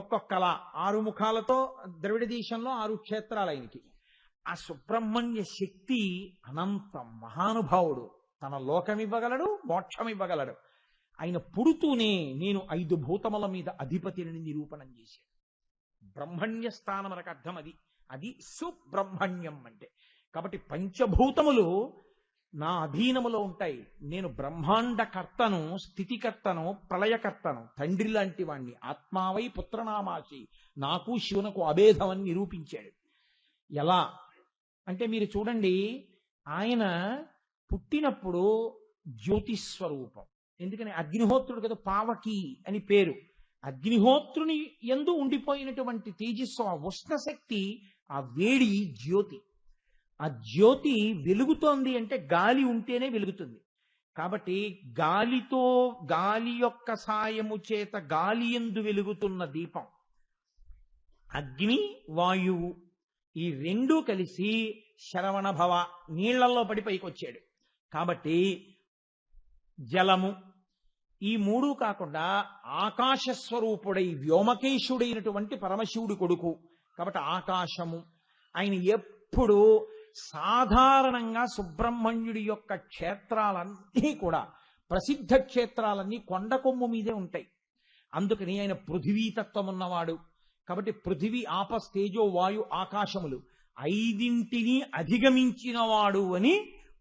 ఒక్కొక్కలా 6 ముఖాలతో ద్రవిడ దేశంలో 6 క్షేత్రాలు ఆయనకి. ఆ సుబ్రహ్మణ్య శక్తి అనంతం, మహానుభావుడు. తన లోకమివ్వగలడు, మోక్షమివ్వగలడు. ఆయన పుడుతూనే నేను 5 భూతముల మీద అధిపతిని నిరూపణం చేశాడు. బ్రహ్మణ్య స్థానం మనకు అర్థం అది. అది సుబ్రహ్మణ్యం అంటే. కాబట్టి పంచభూతములు నా అధీనములో ఉంటాయి. నేను బ్రహ్మాండ కర్తను, స్థితికర్తను, ప్రళయకర్తను, తండ్రి లాంటి వాణ్ణి. ఆత్మావై పుత్రనామాసి, నాకు శివునకు అభేదమని నిరూపించాడు. ఎలా అంటే మీరు చూడండి, ఆయన పుట్టినప్పుడు జ్యోతిస్వరూపం. ఎందుకని? అగ్నిహోత్రుడు కదా, పావకి అని పేరు. అగ్నిహోత్రుని యందు ఉండిపోయినటువంటి తేజస్సు, ఆ ఉష్ణశక్తి, ఆ వేడి జ్యోతి. ఆ జ్యోతి వెలుగుతోంది అంటే గాలి ఉంటేనే వెలుగుతుంది. కాబట్టి గాలి యొక్క సాయము చేత గాలి యందు వెలుగుతున్న దీపం. అగ్ని, వాయువు ఈ రెండూ కలిసి శరవణ భవ, నీళ్లలో పడి పైకొచ్చాడు. కాబట్టి జలము, ఈ 3 కాకుండా ఆకాశస్వరూపుడై వ్యోమకేశుడైనటువంటి పరమశివుడి కొడుకు. కాబట్టి ఆకాశము. ఆయన ఎప్పుడు సాధారణంగా సుబ్రహ్మణ్యుడి యొక్క క్షేత్రాలన్నీ కూడా, ప్రసిద్ధ క్షేత్రాలన్నీ కొండ కొమ్ము మీదే ఉంటాయి. అందుకని ఆయన పృథివీతత్వం ఉన్నవాడు. కాబట్టి పృథివీ, ఆపస్, తేజో, వాయు, ఆకాశములు 5ంటిని అధిగమించినవాడు అని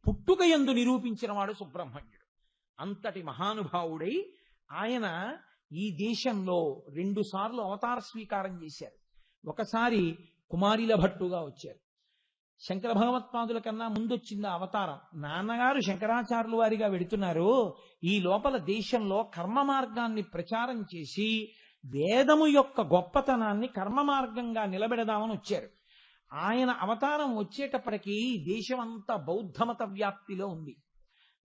పుట్టుకయందు నిరూపించినవాడు సుబ్రహ్మణ్యుడు. అంతటి మహానుభావుడై ఆయన ఈ దేశంలో 2 సార్లు అవతార స్వీకారం చేశారు. ఒకసారి కుమారిల భట్టుగా వచ్చారు. శంకర భగవత్పాదుల కన్నా ముందొచ్చింది అవతారం. నాన్నగారు శంకరాచార్యుల వారిగా వెడుతున్నారు. ఈ లోపల దేశంలో కర్మ మార్గాన్ని ప్రచారం చేసి వేదము యొక్క గొప్పతనాన్ని కర్మ మార్గంగా నిలబెడదామని వచ్చారు. ఆయన అవతారం వచ్చేటప్పటికీ దేశమంతా బౌద్ధమత వ్యాప్తిలో ఉంది.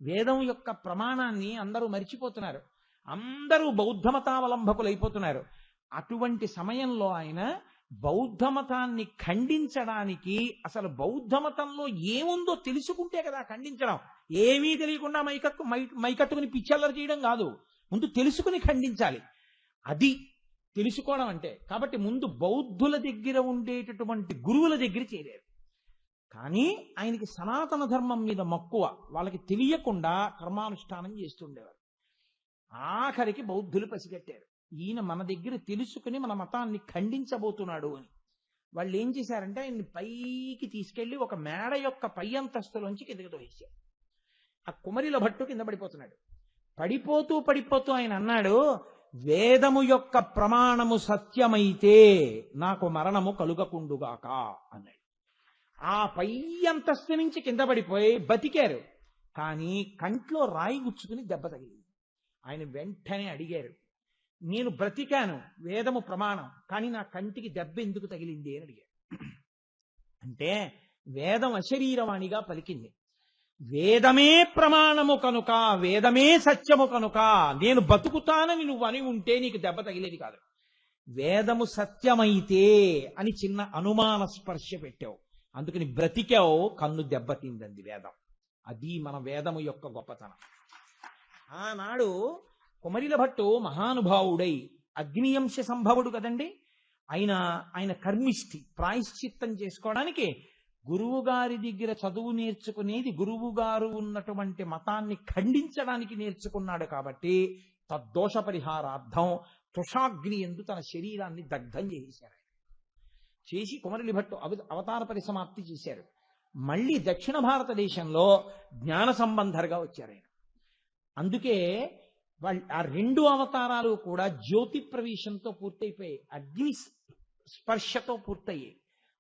వేదం యొక్క ప్రమాణాన్ని అందరూ మరిచిపోతున్నారు. అందరూ బౌద్ధమతావలంబకులైపోతున్నారు. అటువంటి సమయంలో ఆయన బౌద్ధమతాన్ని ఖండించడానికి, అసలు బౌద్ధమతంలో ఏముందో తెలుసుకుంటే కదా ఖండించడం. ఏమీ తెలియకుండా మైకట్టుకుని పిచ్చల్లరి చేయడం కాదు, ముందు తెలుసుకుని ఖండించాలి. అది తెలుసుకోవడం అంటే. కాబట్టి ముందు బౌద్ధుల దగ్గర ఉండేటటువంటి గురువుల దగ్గర చేరారు. కానీ ఆయనకి సనాతన ధర్మం మీద మక్కువ. వాళ్ళకి తెలియకుండా కర్మానుష్ఠానం చేస్తుండేవారు. ఆఖరికి బౌద్ధులు పసిగట్టారు, ఈయన మన దగ్గర తెలుసుకుని మన మతాన్ని ఖండించబోతున్నాడు అని. వాళ్ళు ఏం చేశారంటే ఆయన్ని పైకి తీసుకెళ్లి ఒక మేడ యొక్క పై అంతస్తులోంచి కిందకి తోసేశారు. ఆ కుమరిల భట్టు కింద పడిపోతున్నాడు. పడిపోతూ ఆయన అన్నాడు, వేదము యొక్క ప్రమాణము సత్యమైతే నాకు మరణము కలుగకుండుగాక అన్నాడు. ఆ పై అంతస్తు నుంచి కింద పడిపోయి బతికారు. కానీ కంట్లో రాయి గుచ్చుకుని దెబ్బ తగిలింది. ఆయన వెంటనే అడిగారు, నేను బ్రతికాను, వేదము ప్రమాణం, కానీ నా కంటికి దెబ్బ ఎందుకు తగిలింది అని అడిగారు. అంటే వేదం అశరీరవాణిగా పలికింది. వేదమే ప్రమాణము కనుక, వేదమే సత్యము కనుక నేను బతుకుతానని నువ్వు అని ఉంటే నీకు దెబ్బ తగిలేది కాదు. వేదము సత్యమైతే అని చిన్న అనుమాన స్పర్శ పెట్టావు, అందుకని బ్రతికావు, కన్ను దెబ్బతిందంది వేదం. అది మన వేదము యొక్క గొప్పతనం. ఆనాడు కుమరిల భట్టు మహానుభావుడై, అగ్నియంశ సంభవుడు కదండి, ఆయన కర్మిష్టి ప్రాయశ్చిత్తం చేసుకోవడానికి గురువు గారి దగ్గర చదువు నేర్చుకునేది గురువు గారు ఉన్నటువంటి మతాన్ని ఖండించడానికి నేర్చుకున్నాడు కాబట్టి తద్దోష పరిహారార్థం తుషాగ్ని ఎందు తన శరీరాన్ని దగ్ధం చేశారు. చేసి కుమరలి భట్టు అవతార పరిసమాప్తి చేశారు. మళ్ళీ దక్షిణ భారతదేశంలో జ్ఞాన సంబంధర్గా వచ్చారు ఆయన. అందుకే ఆ రెండు అవతారాలు కూడా జ్యోతి ప్రవేశంతో పూర్తయిపోయాయి, అగ్ని స్పర్శతో పూర్తయ్యాయి.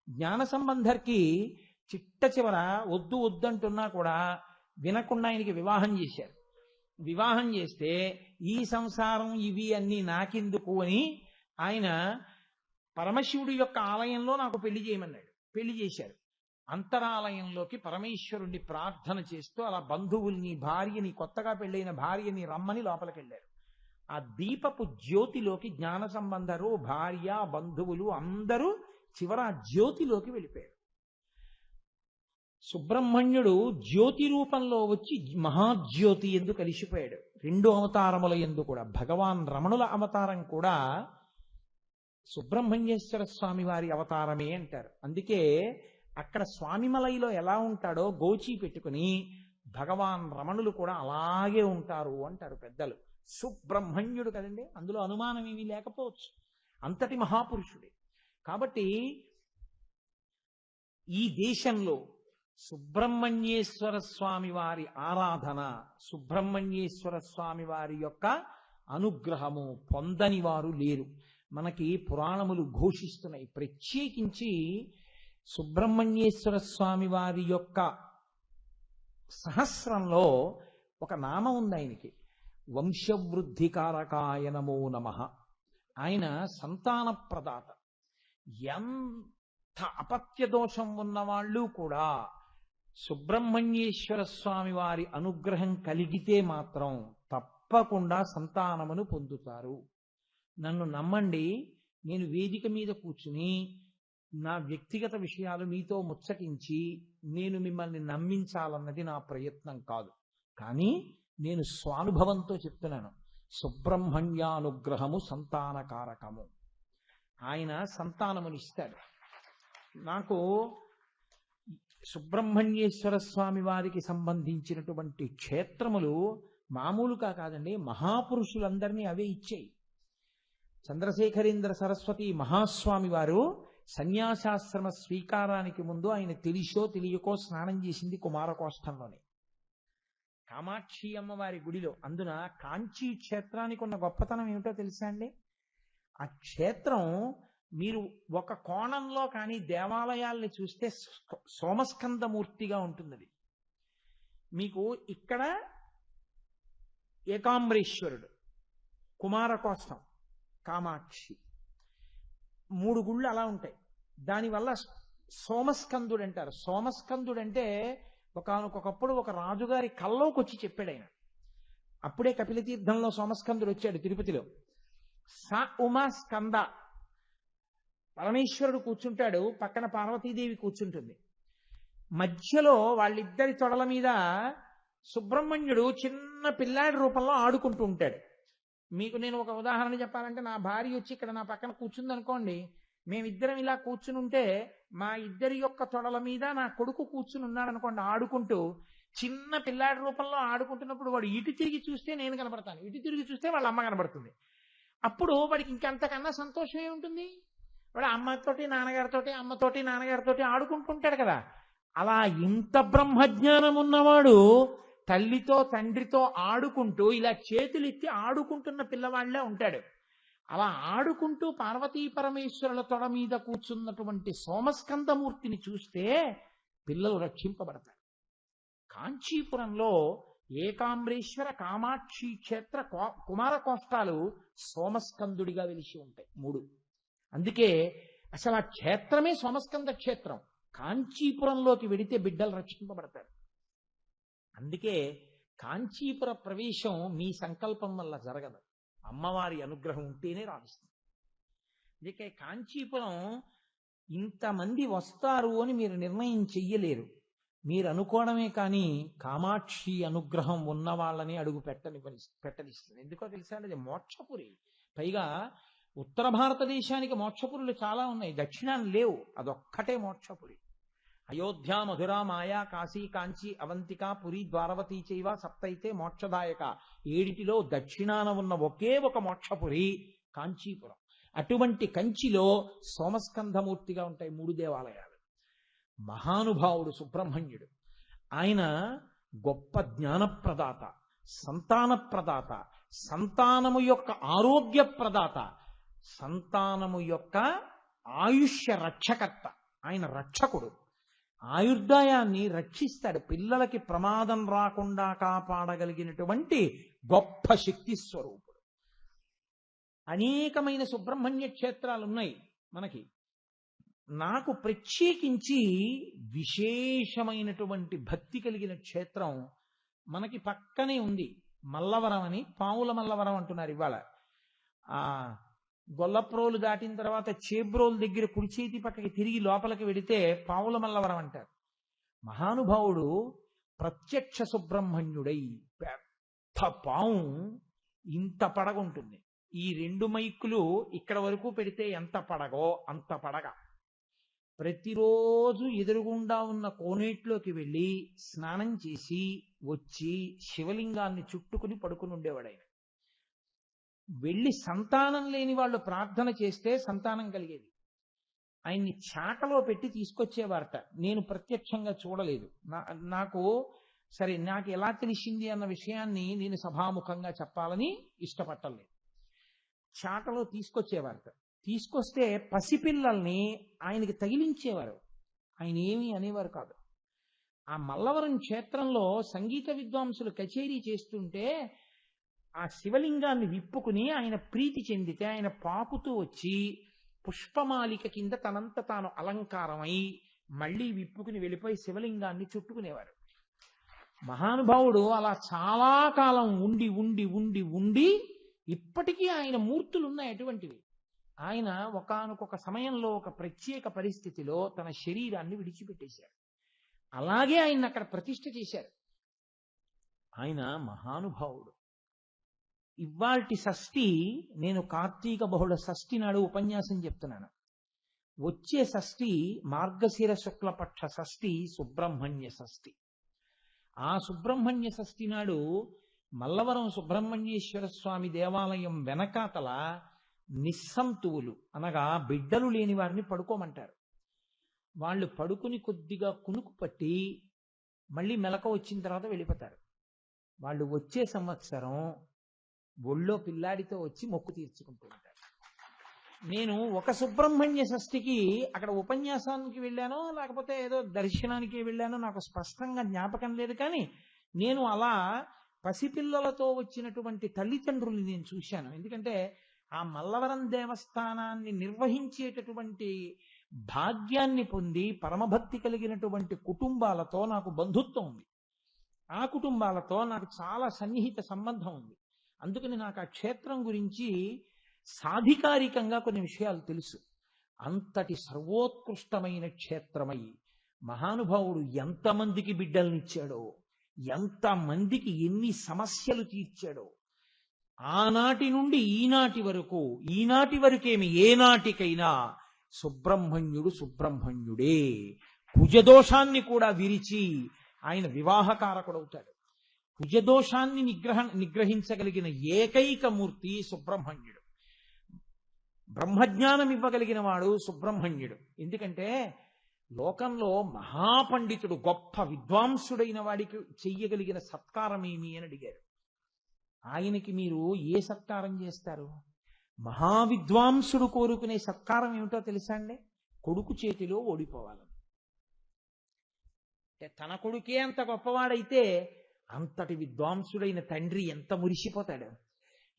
జ్ఞాన సంబంధర్కి చిట్ట చివర వద్దు వద్దంటున్నా కూడా వినకుండా ఆయనకి వివాహం చేశారు. వివాహం చేస్తే ఈ సంసారం ఇవి అన్ని నాకెందుకు అని ఆయన పరమశివుడి యొక్క ఆలయంలో నాకు పెళ్లి చేయమన్నాడు. పెళ్లి చేశారు. అంతరాలయంలోకి పరమేశ్వరుణ్ణి ప్రార్థన చేస్తూ అలా బంధువుల్ని, భార్యని, కొత్తగా పెళ్ళైన భార్యని రమ్మని లోపలికి వెళ్ళారు. ఆ దీపపు జ్యోతిలోకి జ్ఞాన సంబంధరు, భార్య, బంధువులు అందరూ చివర ఆ జ్యోతిలోకి వెళ్ళిపోయారు. సుబ్రహ్మణ్యుడు జ్యోతి రూపంలో వచ్చి మహాజ్యోతి ఎందు కలిసిపోయాడు. రెండు అవతారముల ఎందు కూడా భగవాన్ రమణుల అవతారం కూడా సుబ్రహ్మణ్యేశ్వర స్వామి వారి అవతారమే అంటారు. అందుకే అక్కడ స్వామిమలైలో ఎలా ఉంటాడో గోచి పెట్టుకుని భగవాన్ రమణులు కూడా అలాగే ఉంటారు అంటారు పెద్దలు. సుబ్రహ్మణ్యుడు కదండి, అందులో అనుమానం ఏమీ లేకపోవచ్చు, అంతటి మహాపురుషుడే. కాబట్టి ఈ దేశంలో సుబ్రహ్మణ్యేశ్వర స్వామి వారి ఆరాధన, సుబ్రహ్మణ్యేశ్వర స్వామి వారి యొక్క అనుగ్రహము పొందని వారు లేరు. మనకి పురాణములు ఘోషిస్తున్నాయి. ప్రత్యేకించి సుబ్రహ్మణ్యేశ్వర స్వామి వారి యొక్క సహస్రంలో ఒక నామం ఉంది ఆయనకి, వంశవృద్ధికారకాయ నమో నమః. ఆయన సంతాన ప్రదాత. ఎంత అపత్య దోషం ఉన్నవాళ్ళు కూడా సుబ్రహ్మణ్యేశ్వర స్వామి వారి అనుగ్రహం కలిగితే మాత్రం తప్పకుండా సంతానమును పొందుతారు. నన్ను నమ్మండి, నేను వేదిక మీద కూర్చుని నా వ్యక్తిగత విషయాలు మీతో ముచ్చటించి నేను మిమ్మల్ని నమ్మించాలన్నది నా ప్రయత్నం కాదు. కానీ నేను స్వానుభవంతో చెప్తున్నాను, సుబ్రహ్మణ్యానుగ్రహము సంతానకారకము. ఆయన సంతానమునిస్తాడు. నాకు సుబ్రహ్మణ్యేశ్వర స్వామి వారికి సంబంధించినటువంటి క్షేత్రములు మామూలుగా కాదండి, మహాపురుషులందరినీ అవే ఇచ్చాయి. చంద్రశేఖరేంద్ర సరస్వతి మహాస్వామి వారు సన్యాసాశ్రమ స్వీకారానికి ముందు ఆయన తెలిసో తెలియకో స్నానం చేసింది కుమారకోష్టంలోనే, కామాక్షి అమ్మవారి గుడిలో. అందున కాంచీ క్షేత్రానికి ఉన్న గొప్పతనం ఏమిటో తెలుసా అండి? ఆ క్షేత్రం మీరు ఒక కోణంలో కానీ దేవాలయాల్ని చూస్తే సోమస్కందమూర్తిగా ఉంటుంది. మీకు ఇక్కడ ఏకాంబరేశ్వరుడు, కుమారకోష్టం, కామాక్షి, 3 గుళ్ళు అలా ఉంటాయి. దానివల్ల సోమస్కందుడు అంటారు. సోమస్కందుడు అంటే ఒకనకొకప్పుడు ఒక రాజుగారి కల్లోకి వచ్చి చెప్పాడు ఆయన. అప్పుడే కపిలతీర్థంలో సోమస్కందుడు వచ్చాడు తిరుపతిలో. స ఉమా స్కంద, పరమేశ్వరుడు కూర్చుంటాడు, పక్కన పార్వతీదేవి కూర్చుంటుంది. మధ్యలో వాళ్ళిద్దరి తొడల మీద సుబ్రహ్మణ్యుడు చిన్న పిల్లాడి రూపంలో ఆడుకుంటూ ఉంటాడు. మీకు నేను ఒక ఉదాహరణ చెప్పాలంటే, నా భార్య వచ్చి ఇక్కడ నా పక్కన కూర్చుంది అనుకోండి, మేమిద్దరం ఇలా కూర్చుని ఉంటే మా ఇద్దరి యొక్క తొడల మీద నా కొడుకు కూర్చుని ఉన్నాడు అనుకోండి ఆడుకుంటూ, చిన్న పిల్లాడి రూపంలో ఆడుకుంటున్నప్పుడు వాడు ఇటు తిరిగి చూస్తే నేను కనబడతాను, ఇటు తిరిగి చూస్తే వాళ్ళ అమ్మ కనబడుతుంది. అప్పుడు వాడికి ఇంకంతకన్నా సంతోషం ఏముంటుంది? వాడు అమ్మతోటి నాన్నగారితోటి, అమ్మతోటి నాన్నగారితోటి ఆడుకుంటుంటాడు కదా. అలా ఇంత బ్రహ్మజ్ఞానం ఉన్నవాడు తల్లితో తండ్రితో ఆడుకుంటూ ఇలా చేతులెత్తి ఆడుకుంటున్న పిల్లవాళ్లే ఉంటాడు. అలా ఆడుకుంటూ పార్వతీ పరమేశ్వరుల తొడ మీద కూర్చున్నటువంటి సోమస్కందమూర్తిని చూస్తే పిల్లలు రక్షింపబడతారు. కాంచీపురంలో ఏకాంబరేశ్వర, కామాక్షి క్షేత్ర, కుమారకోష్టాలు సోమస్కందుడిగా వెలిసి ఉంటాయి 3. అందుకే అసలు ఆ క్షేత్రమే సోమస్కంద క్షేత్రం. కాంచీపురంలోకి వెడితే బిడ్డలు రక్షింపబడతారు. అందుకే కాంచీపుర ప్రవేశం మీ సంకల్పం వల్ల జరగదు, అమ్మవారి అనుగ్రహం ఉంటేనే రాణిస్తుంది. అందుకే కాంచీపురం ఇంతమంది వస్తారు అని మీరు నిర్ణయం చెయ్యలేరు. మీరు అనుకోవడమే కానీ కామాక్షి అనుగ్రహం ఉన్న వాళ్ళని అడుగు పెట్టనిస్తుంది. ఎందుకో తెలుసా? అది మోక్షపురి. పైగా ఉత్తర భారతదేశానికి మోక్షపురులు చాలా ఉన్నాయి, దక్షిణాన్ని లేవు. అదొక్కటే మోక్షపురి. అయోధ్య, మధుర, మాయా, కాశీ, కాంచి, అవంతిక, పురి, ద్వారవతి చైవ సప్తైతే మోక్షదాయక. 7టిలో దక్షిణాన ఉన్న ఒకే ఒక మోక్షపురి కాంచీపురం. అటువంటి కంచిలో సోమస్కంధమూర్తిగా ఉంటాయి 3 దేవాలయాలు. మహానుభావుడు సుబ్రహ్మణ్యుడు. ఆయన గొప్ప జ్ఞానప్రదాత, సంతాన ప్రదాత, సంతానము యొక్క ఆరోగ్య ప్రదాత, సంతానము యొక్క ఆయుష్య రక్షకర్త. ఆయన రక్షకుడు. ఆయుర్దాయాన్ని రక్షిస్తాడు. పిల్లలకి ప్రమాదం రాకుండా కాపాడగలిగినటువంటి గొప్ప శక్తి స్వరూపుడు. అనేకమైన సుబ్రహ్మణ్య క్షేత్రాలు ఉన్నాయి మనకి. నాకు ప్రత్యేకించి విశేషమైనటువంటి భక్తి కలిగిన క్షేత్రం మనకి పక్కనే ఉంది. మల్లవరం అని, పాముల మల్లవరం అంటున్నారు ఇవాళ. ఆ గొల్లప్రోలు దాటిన తర్వాత చేబ్రోలు దగ్గర కుడి చేతి పక్కకి తిరిగి లోపలికి వెడితే పావుల మల్లవరం అంటారు. మహానుభావుడు ప్రత్యక్ష సుబ్రహ్మణ్యుడై పెద్ద పాము ఇంత పడగుంటుంది. ఈ 2 మైకులు ఇక్కడ వరకు పెడితే ఎంత పడగో అంత పడగ. ప్రతిరోజు ఎదురుగుండా ఉన్న కోనేట్లోకి వెళ్ళి స్నానం చేసి వచ్చి శివలింగాన్ని చుట్టుకుని పడుకుని ఉండేవాడు ఆయన. వెళ్ళి సంతానం లేని వాళ్ళు ప్రార్థన చేస్తే సంతానం కలిగేది. ఆయన్ని చాటలో పెట్టి తీసుకొచ్చేవారట. నేను ప్రత్యక్షంగా చూడలేదు. నాకు ఎలా తెలిసింది అన్న విషయాన్ని నేను సభాముఖంగా చెప్పాలని ఇష్టపట్టలేదు. చాటలో తీసుకొచ్చేవారట. తీసుకొస్తే పసిపిల్లల్ని ఆయనకి తగిలించేవారు. ఆయన ఏమీ అనేవారు కాదు. ఆ మల్లవరం క్షేత్రంలో సంగీత విద్వాంసులు కచేరీ చేస్తుంటే ఆ శివలింగాన్ని విప్పుకుని ఆయన ప్రీతి చెందితే ఆయన పాకుతూ వచ్చి పుష్పమాలిక కింద తనంత తాను అలంకారమై మళ్ళీ విప్పుకుని వెళ్ళిపోయి శివలింగాన్ని చుట్టుకునేవారు. మహానుభావుడు అలా చాలా కాలం ఉండి ఉండి ఉండి ఉండి ఇప్పటికీ ఆయన మూర్తులు ఉన్నాయి అటువంటివి. ఆయన ఒకానొక సమయంలో ఒక ప్రత్యేక పరిస్థితిలో తన శరీరాన్ని విడిచిపెట్టేశారు. అలాగే ఆయన అక్కడ ప్రతిష్ఠ చేశారు. ఆయన మహానుభావుడు. ఇవాల్టి షష్ఠి నేను కార్తీక బహుళ షష్ఠి నాడు ఉపన్యాసం చెప్తున్నాను. వచ్చే షష్ఠి మార్గశిర శుక్లపక్ష షష్ఠి సుబ్రహ్మణ్య షష్ఠి. ఆ సుబ్రహ్మణ్య షష్ఠి నాడు మల్లవరం సుబ్రహ్మణ్యేశ్వర స్వామి దేవాలయం వెనకాతల నిస్సంతువులు అనగా బిడ్డలు లేని వారిని పడుకోమంటారు. వాళ్ళు పడుకుని కొద్దిగా కునుకు పట్టి మళ్ళీ మెలక వచ్చిన తర్వాత వెళ్ళిపోతారు. వాళ్ళు వచ్చే సంవత్సరం ఒళ్ళో పిల్లాడితో వచ్చి మొక్కు తీర్చుకుంటూ ఉంటారు. నేను ఒక సుబ్రహ్మణ్య షష్ఠికి అక్కడ ఉపన్యాసానికి వెళ్ళానో లేకపోతే ఏదో దర్శనానికి వెళ్ళానో నాకు స్పష్టంగా జ్ఞాపకం లేదు. కానీ నేను అలా పసిపిల్లలతో వచ్చినటువంటి తల్లిదండ్రుల్ని నేను చూశాను. ఎందుకంటే ఆ మల్లవరం దేవస్థానాన్ని నిర్వహించేటటువంటి భాగ్యాన్ని పొంది పరమభక్తి కలిగినటువంటి కుటుంబాలతో నాకు బంధుత్వం ఉంది. ఆ కుటుంబాలతో నాకు చాలా సన్నిహిత సంబంధం ఉంది. అందుకని నాకు ఆ క్షేత్రం గురించి సాధికారికంగా కొన్ని విషయాలు తెలుసు. అంతటి సర్వోత్కృష్టమైన క్షేత్రమై మహానుభావుడు ఎంతమందికి బిడ్డల్నిచ్చాడో, ఎంతమందికి ఎన్ని సమస్యలు తీర్చాడో, ఆనాటి నుండి ఈనాటి వరకేమి ఏనాటికైనా సుబ్రహ్మణ్యుడు సుబ్రహ్మణ్యుడే. కుజదోషాన్ని కూడా విరిచి ఆయన వివాహకారకుడవుతాడు. కుజదోషాన్ని నిగ్రహించగలిగిన ఏకైక మూర్తి సుబ్రహ్మణ్యుడు. బ్రహ్మజ్ఞానం ఇవ్వగలిగిన వాడు సుబ్రహ్మణ్యుడు. ఎందుకంటే లోకంలో మహాపండితుడు గొప్ప విద్వాంసుడైన వాడికి చెయ్యగలిగిన సత్కారం ఏమి అని అడిగారు. ఆయనకి మీరు ఏ సత్కారం చేస్తారు? మహావిద్వాంసుడు కోరుకునే సత్కారం ఏమిటో తెలుసా అండి? కొడుకు చేతిలో ఓడిపోవాలని. తన కొడుకే అంత గొప్పవాడైతే అంతటి విద్వాంసుడైన తండ్రి ఎంత మురిసిపోతాడు.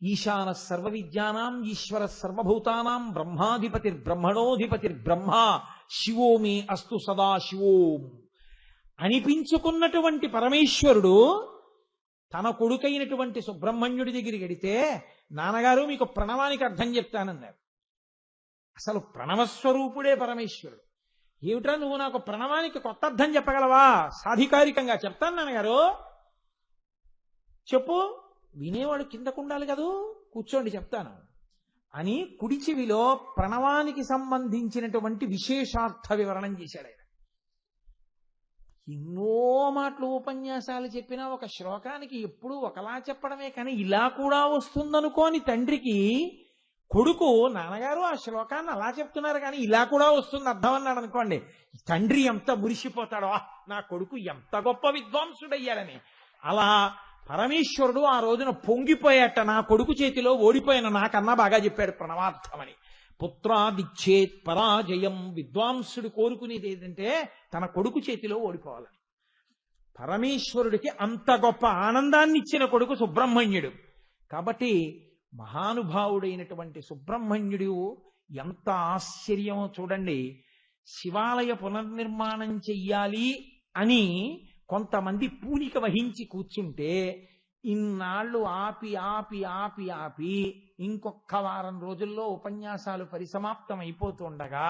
ఈశాన సర్వ విద్యానాం ఈశ్వర సర్వభూతానాం బ్రహ్మాధిపతిర్బ్రహ్మణోధిపతిర్బ్రహ్మ శివో మే అస్తు సదా శివోం అనిపించుకున్నటువంటి పరమేశ్వరుడు తన కొడుకైనటువంటి సుబ్రహ్మణ్యుడి దగ్గరికి వెడితే, నాన్నగారు మీకు ప్రణవానికి అర్థం చెప్తానన్నారు. అసలు ప్రణవస్వరూపుడే పరమేశ్వరుడు. ఏమిట్రా నువ్వు నాకు ప్రణవానికి కొత్త అర్థం చెప్పగలవా? సాధికారికంగా చెప్తాను నాన్నగారు, చెప్పు. వినేవాడు కిందకు ఉండాలి కదూ, కూర్చోండి చెప్తాను. అని కుడి చెవిలో ప్రణవానికి సంబంధించినటువంటి విశేషార్థ వివరణం చేశాడు ఆయన. ఎన్నో మాటలు ఉపన్యాసాలు చెప్పినా ఒక శ్లోకానికి ఎప్పుడూ ఒకలా చెప్పడమే కానీ ఇలా కూడా వస్తుందనుకోని తండ్రికి కొడుకు, నాన్నగారు ఆ శ్లోకాన్ని అలా చెప్తున్నారు కానీ ఇలా కూడా వస్తుంది అర్థం అన్నాడు అనుకోండి, తండ్రి ఎంత మురిసిపోతాడో, నా కొడుకు ఎంత గొప్ప విద్వాంసుడయ్యాడని. అలా పరమేశ్వరుడు ఆ రోజున పొంగిపోయాట, నా కొడుకు చేతిలో ఓడిపోయిన నాకన్నా బాగా చెప్పాడు ప్రణవార్థమని. పుత్రాదిచ్చేత్ పరాజయం. విద్వాంసుడు కోరుకునేది ఏంటంటే తన కొడుకు చేతిలో ఓడిపోవాలని. పరమేశ్వరుడికి అంత గొప్ప ఆనందాన్ని ఇచ్చిన కొడుకు సుబ్రహ్మణ్యుడు. కాబట్టి మహానుభావుడైనటువంటి సుబ్రహ్మణ్యుడు ఎంత ఆశ్చర్యమో చూడండి. శివాలయ పునర్నిర్మాణం చెయ్యాలి అని కొంతమంది పూనిక వహించి కూర్చుంటే ఇన్నాళ్ళు ఆపి ఆపి ఆపి ఆపి ఇంకొక వారం రోజుల్లో ఉపన్యాసాలు పరిసమాప్తం అయిపోతుండగా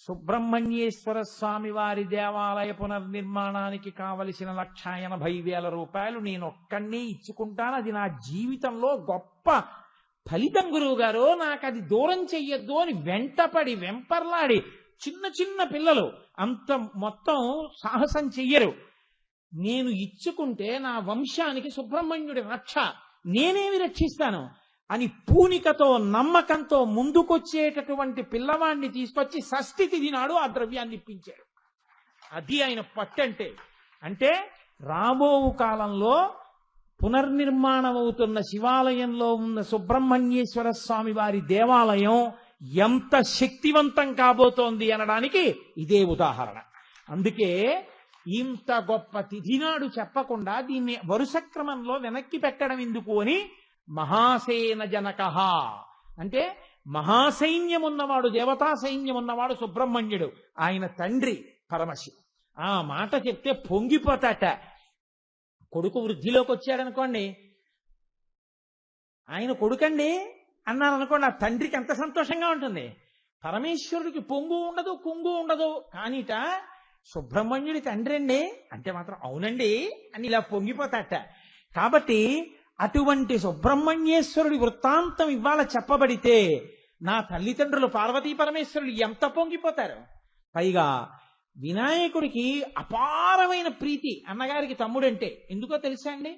సుబ్రహ్మణ్యేశ్వర స్వామి వారి దేవాలయ పునర్నిర్మాణానికి కావలసిన 1,80,000 రూపాయలు నేను ఒక్కడినే ఇచ్చుకుంటాను, అది నా జీవితంలో గొప్ప ఫలితం గురువు గారు, నాకు అది దూరం చెయ్యొద్దు అని వెంటపడి వెంపర్లాడి, చిన్న చిన్న పిల్లలు అంత మొత్తం సాహసం చెయ్యరు, నేను ఇచ్చుకుంటే నా వంశానికి సుబ్రహ్మణ్యుడి రక్ష, నేనేమి రక్షిస్తాను అని పూనికతో నమ్మకంతో ముందుకొచ్చేటటువంటి పిల్లవాడిని తీసుకొచ్చి షష్ఠి తిథి నాడు ఆ ద్రవ్యాన్ని ఇప్పించాడు. అది ఆయన పట్టంటే. అంటే రాబో కాలంలో పునర్నిర్మాణం అవుతున్న శివాలయంలో ఉన్న సుబ్రహ్మణ్యేశ్వర స్వామి వారి దేవాలయం ఎంత శక్తివంతం కాబోతోంది అనడానికి ఇదే ఉదాహరణ. అందుకే ఇంత గొప్ప తిథినాడు చెప్పకుండా దీన్ని వరుస క్రమంలో వెనక్కి పెట్టడం ఎందుకు అని మహాసేన జనక అంటే మహాసైన్యం ఉన్నవాడు, దేవతా సైన్యం ఉన్నవాడు సుబ్రహ్మణ్యుడు, ఆయన తండ్రి పరమశివుడు. ఆ మాట చెప్తే పొంగిపోతాట. కొడుకు వృద్ధిలోకి వచ్చాడనుకోండి, ఆయన కొడుకండి అన్నారనుకోండి, ఆ తండ్రికి ఎంత సంతోషంగా ఉంటుంది. పరమేశ్వరుడికి పొంగు ఉండదు, కుంగు ఉండదు, కానీట సుబ్రహ్మణ్యుడి తండ్రి అండి అంటే మాత్రం అవునండి అని ఇలా పొంగిపోతాట. కాబట్టి అటువంటి సుబ్రహ్మణ్యేశ్వరుడి వృత్తాంతం ఇవాళ చెప్పబడితే నా తల్లిదండ్రులు పార్వతీ పరమేశ్వరులు ఎంత పొంగిపోతారు. పైగా వినాయకుడికి అపారమైన ప్రీతి అన్నగారికి తమ్ముడంటే. ఎందుకో తెలుసా అండి,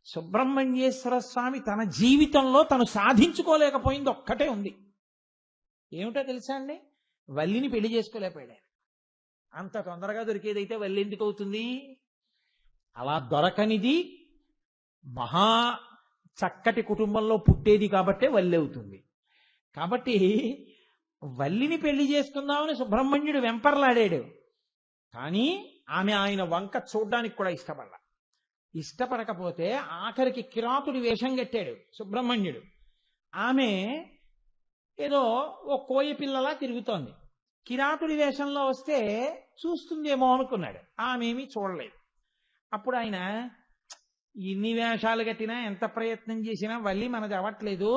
సుబ్రహ్మణ్యేశ్వర స్వామి తన జీవితంలో తను సాధించుకోలేకపోయింది ఒక్కటే ఉంది. ఏమిటో తెలుసా అండి, వల్లిని పెళ్లి చేసుకోలేకపోయాడు. అంత తొందరగా దొరికేదైతే వల్లి ఎందుకు అవుతుంది? అలా దొరకనిది మహా చక్కటి కుటుంబంలో పుట్టేది కాబట్టే వల్లి అవుతుంది. కాబట్టి వల్లిని పెళ్లి చేసుకుందామని సుబ్రహ్మణ్యుడు వెంపర్లాడాడు. కానీ ఆమె ఆయన వంక చూడ్డానికి కూడా ఇష్టపడకపోతే ఆఖరికి కిరాతుడి వేషం కట్టాడు సుబ్రహ్మణ్యుడు. ఆమె ఏదో ఓ కోయ పిల్లలా తిరుగుతోంది. కిరాతుడి వేషంలో వస్తే చూస్తుందేమో అనుకున్నాడు, ఆమెమీ చూడలేదు. అప్పుడు ఆయన ఇన్ని వేషాలు కట్టినా ఎంత ప్రయత్నం చేసినా వల్లి మనది అవ్వట్లేదు,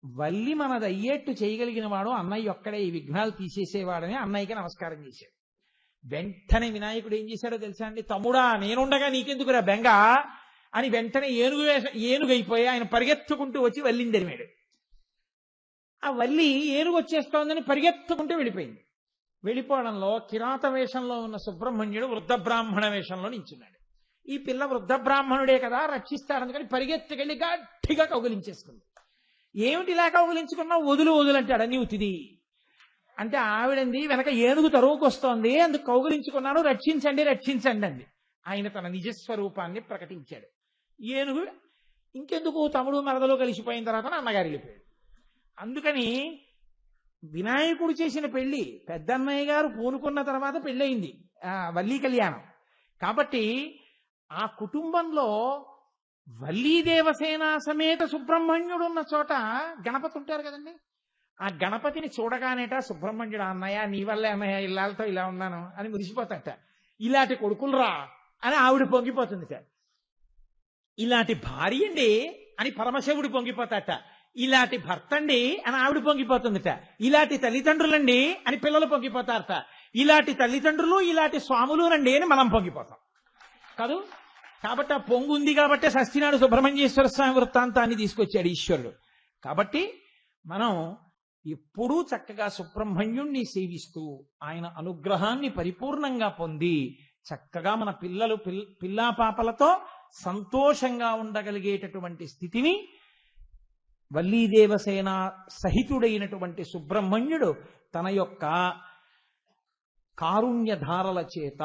వల్లి మనది అయ్యేట్టు చేయగలిగిన వాడు అన్నయ్య ఒక్కడే, ఈ విఘ్నాలు తీసేసేవాడని అన్నయ్యకి నమస్కారం చేశాడు. వెంటనే వినాయకుడు ఏం చేశాడో తెలుసా అండి, తమ్ముడా నేనుండగా నీకెందుకురా బెంగ అని వెంటనే ఏనుగైపోయి ఆయన పరిగెత్తుకుంటూ వచ్చి వల్లిని తరిమాడు. ఆ వల్లి ఏనుగు వచ్చేస్తోందని పరిగెత్తుకుంటూ వెళ్ళిపోయింది. వెళ్ళిపోవడంలో కిరాత వేషంలో ఉన్న సుబ్రహ్మణ్యుడు వృద్ధ బ్రాహ్మణ వేషంలో నించున్నాడు. ఈ పిల్ల వృద్ధ బ్రాహ్మణుడే కదా రక్షిస్తాడని పరిగెత్తుకెళ్ళి గట్టిగా కౌగిలించేసుకుంది. ఏమిటి ఇలా కౌగిలించుకున్నావు, వదులు వదులంటాడా నీవు తిది అంటే ఆవిడంది వెనక ఏనుగు తరువుకొస్తోంది, అందుకు కౌగిలించుకున్నాను, రక్షించండి రక్షించండి అంది. ఆయన తన నిజస్వరూపాన్ని ప్రకటించాడు. ఏనుగు ఇంకెందుకు తమ్ముడు మరదలో కలిసిపోయిన తర్వాత అన్నగారు వెళ్ళిపోయాడు. అందుకని వినాయకుడు చేసిన పెళ్లి పెద్దన్నయ్య గారు పూనుకున్న తర్వాత పెళ్ళయింది వల్లీ కళ్యాణం. కాబట్టి ఆ కుటుంబంలో వల్లీ దేవసేన సమేత సుబ్రహ్మణ్యుడు ఉన్న చోట గణపతి ఉంటారు కదండి. ఆ గణపతిని చూడగానేట సుబ్రహ్మణ్యుడు, అన్నయ్య నీ వల్లే అన్నయ్య ఇల్లాలతో ఇలా ఉన్నాను అని మురిసిపోతాట. ఇలాంటి కొడుకులురా అని ఆవిడ పొంగిపోతుందిట. ఇలాంటి భార్య అండి అని పరమశివుడు పొంగిపోతాట. ఇలాంటి భర్త అండి అని ఆవిడ పొంగిపోతుందిట. ఇలాంటి తల్లిదండ్రులండి అని పిల్లలు పొంగిపోతారట. ఇలాంటి తల్లిదండ్రులు ఇలాంటి స్వాములునండి అని మనం పొంగిపోతాం కాదు. కాబట్టి ఆ పొంగు ఉంది కాబట్టి షష్ఠి నాడు సుబ్రహ్మణ్యేశ్వర స్వామి వృత్తాంతాన్ని తీసుకొచ్చాడు ఈశ్వరుడు. కాబట్టి మనం ఎప్పుడూ చక్కగా సుబ్రహ్మణ్యుణ్ణి సేవిస్తూ ఆయన అనుగ్రహాన్ని పరిపూర్ణంగా పొంది చక్కగా మన పిల్లా పాపలతో సంతోషంగా ఉండగలిగేటటువంటి స్థితిని వల్లీదేవసేన సహితుడైనటువంటి సుబ్రహ్మణ్యుడు తన యొక్క కారుణ్యధారల చేత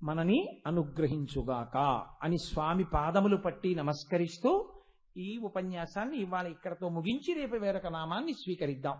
మనని అనుగ్రహించుగాక అని స్వామి పాదములు పట్టి నమస్కరిస్తూ ఈ ఉపన్యాసాన్ని ఇవాళ ఇక్కడతో ముగించి రేపు వేరొక నామాన్ని స్వీకరిద్దాం.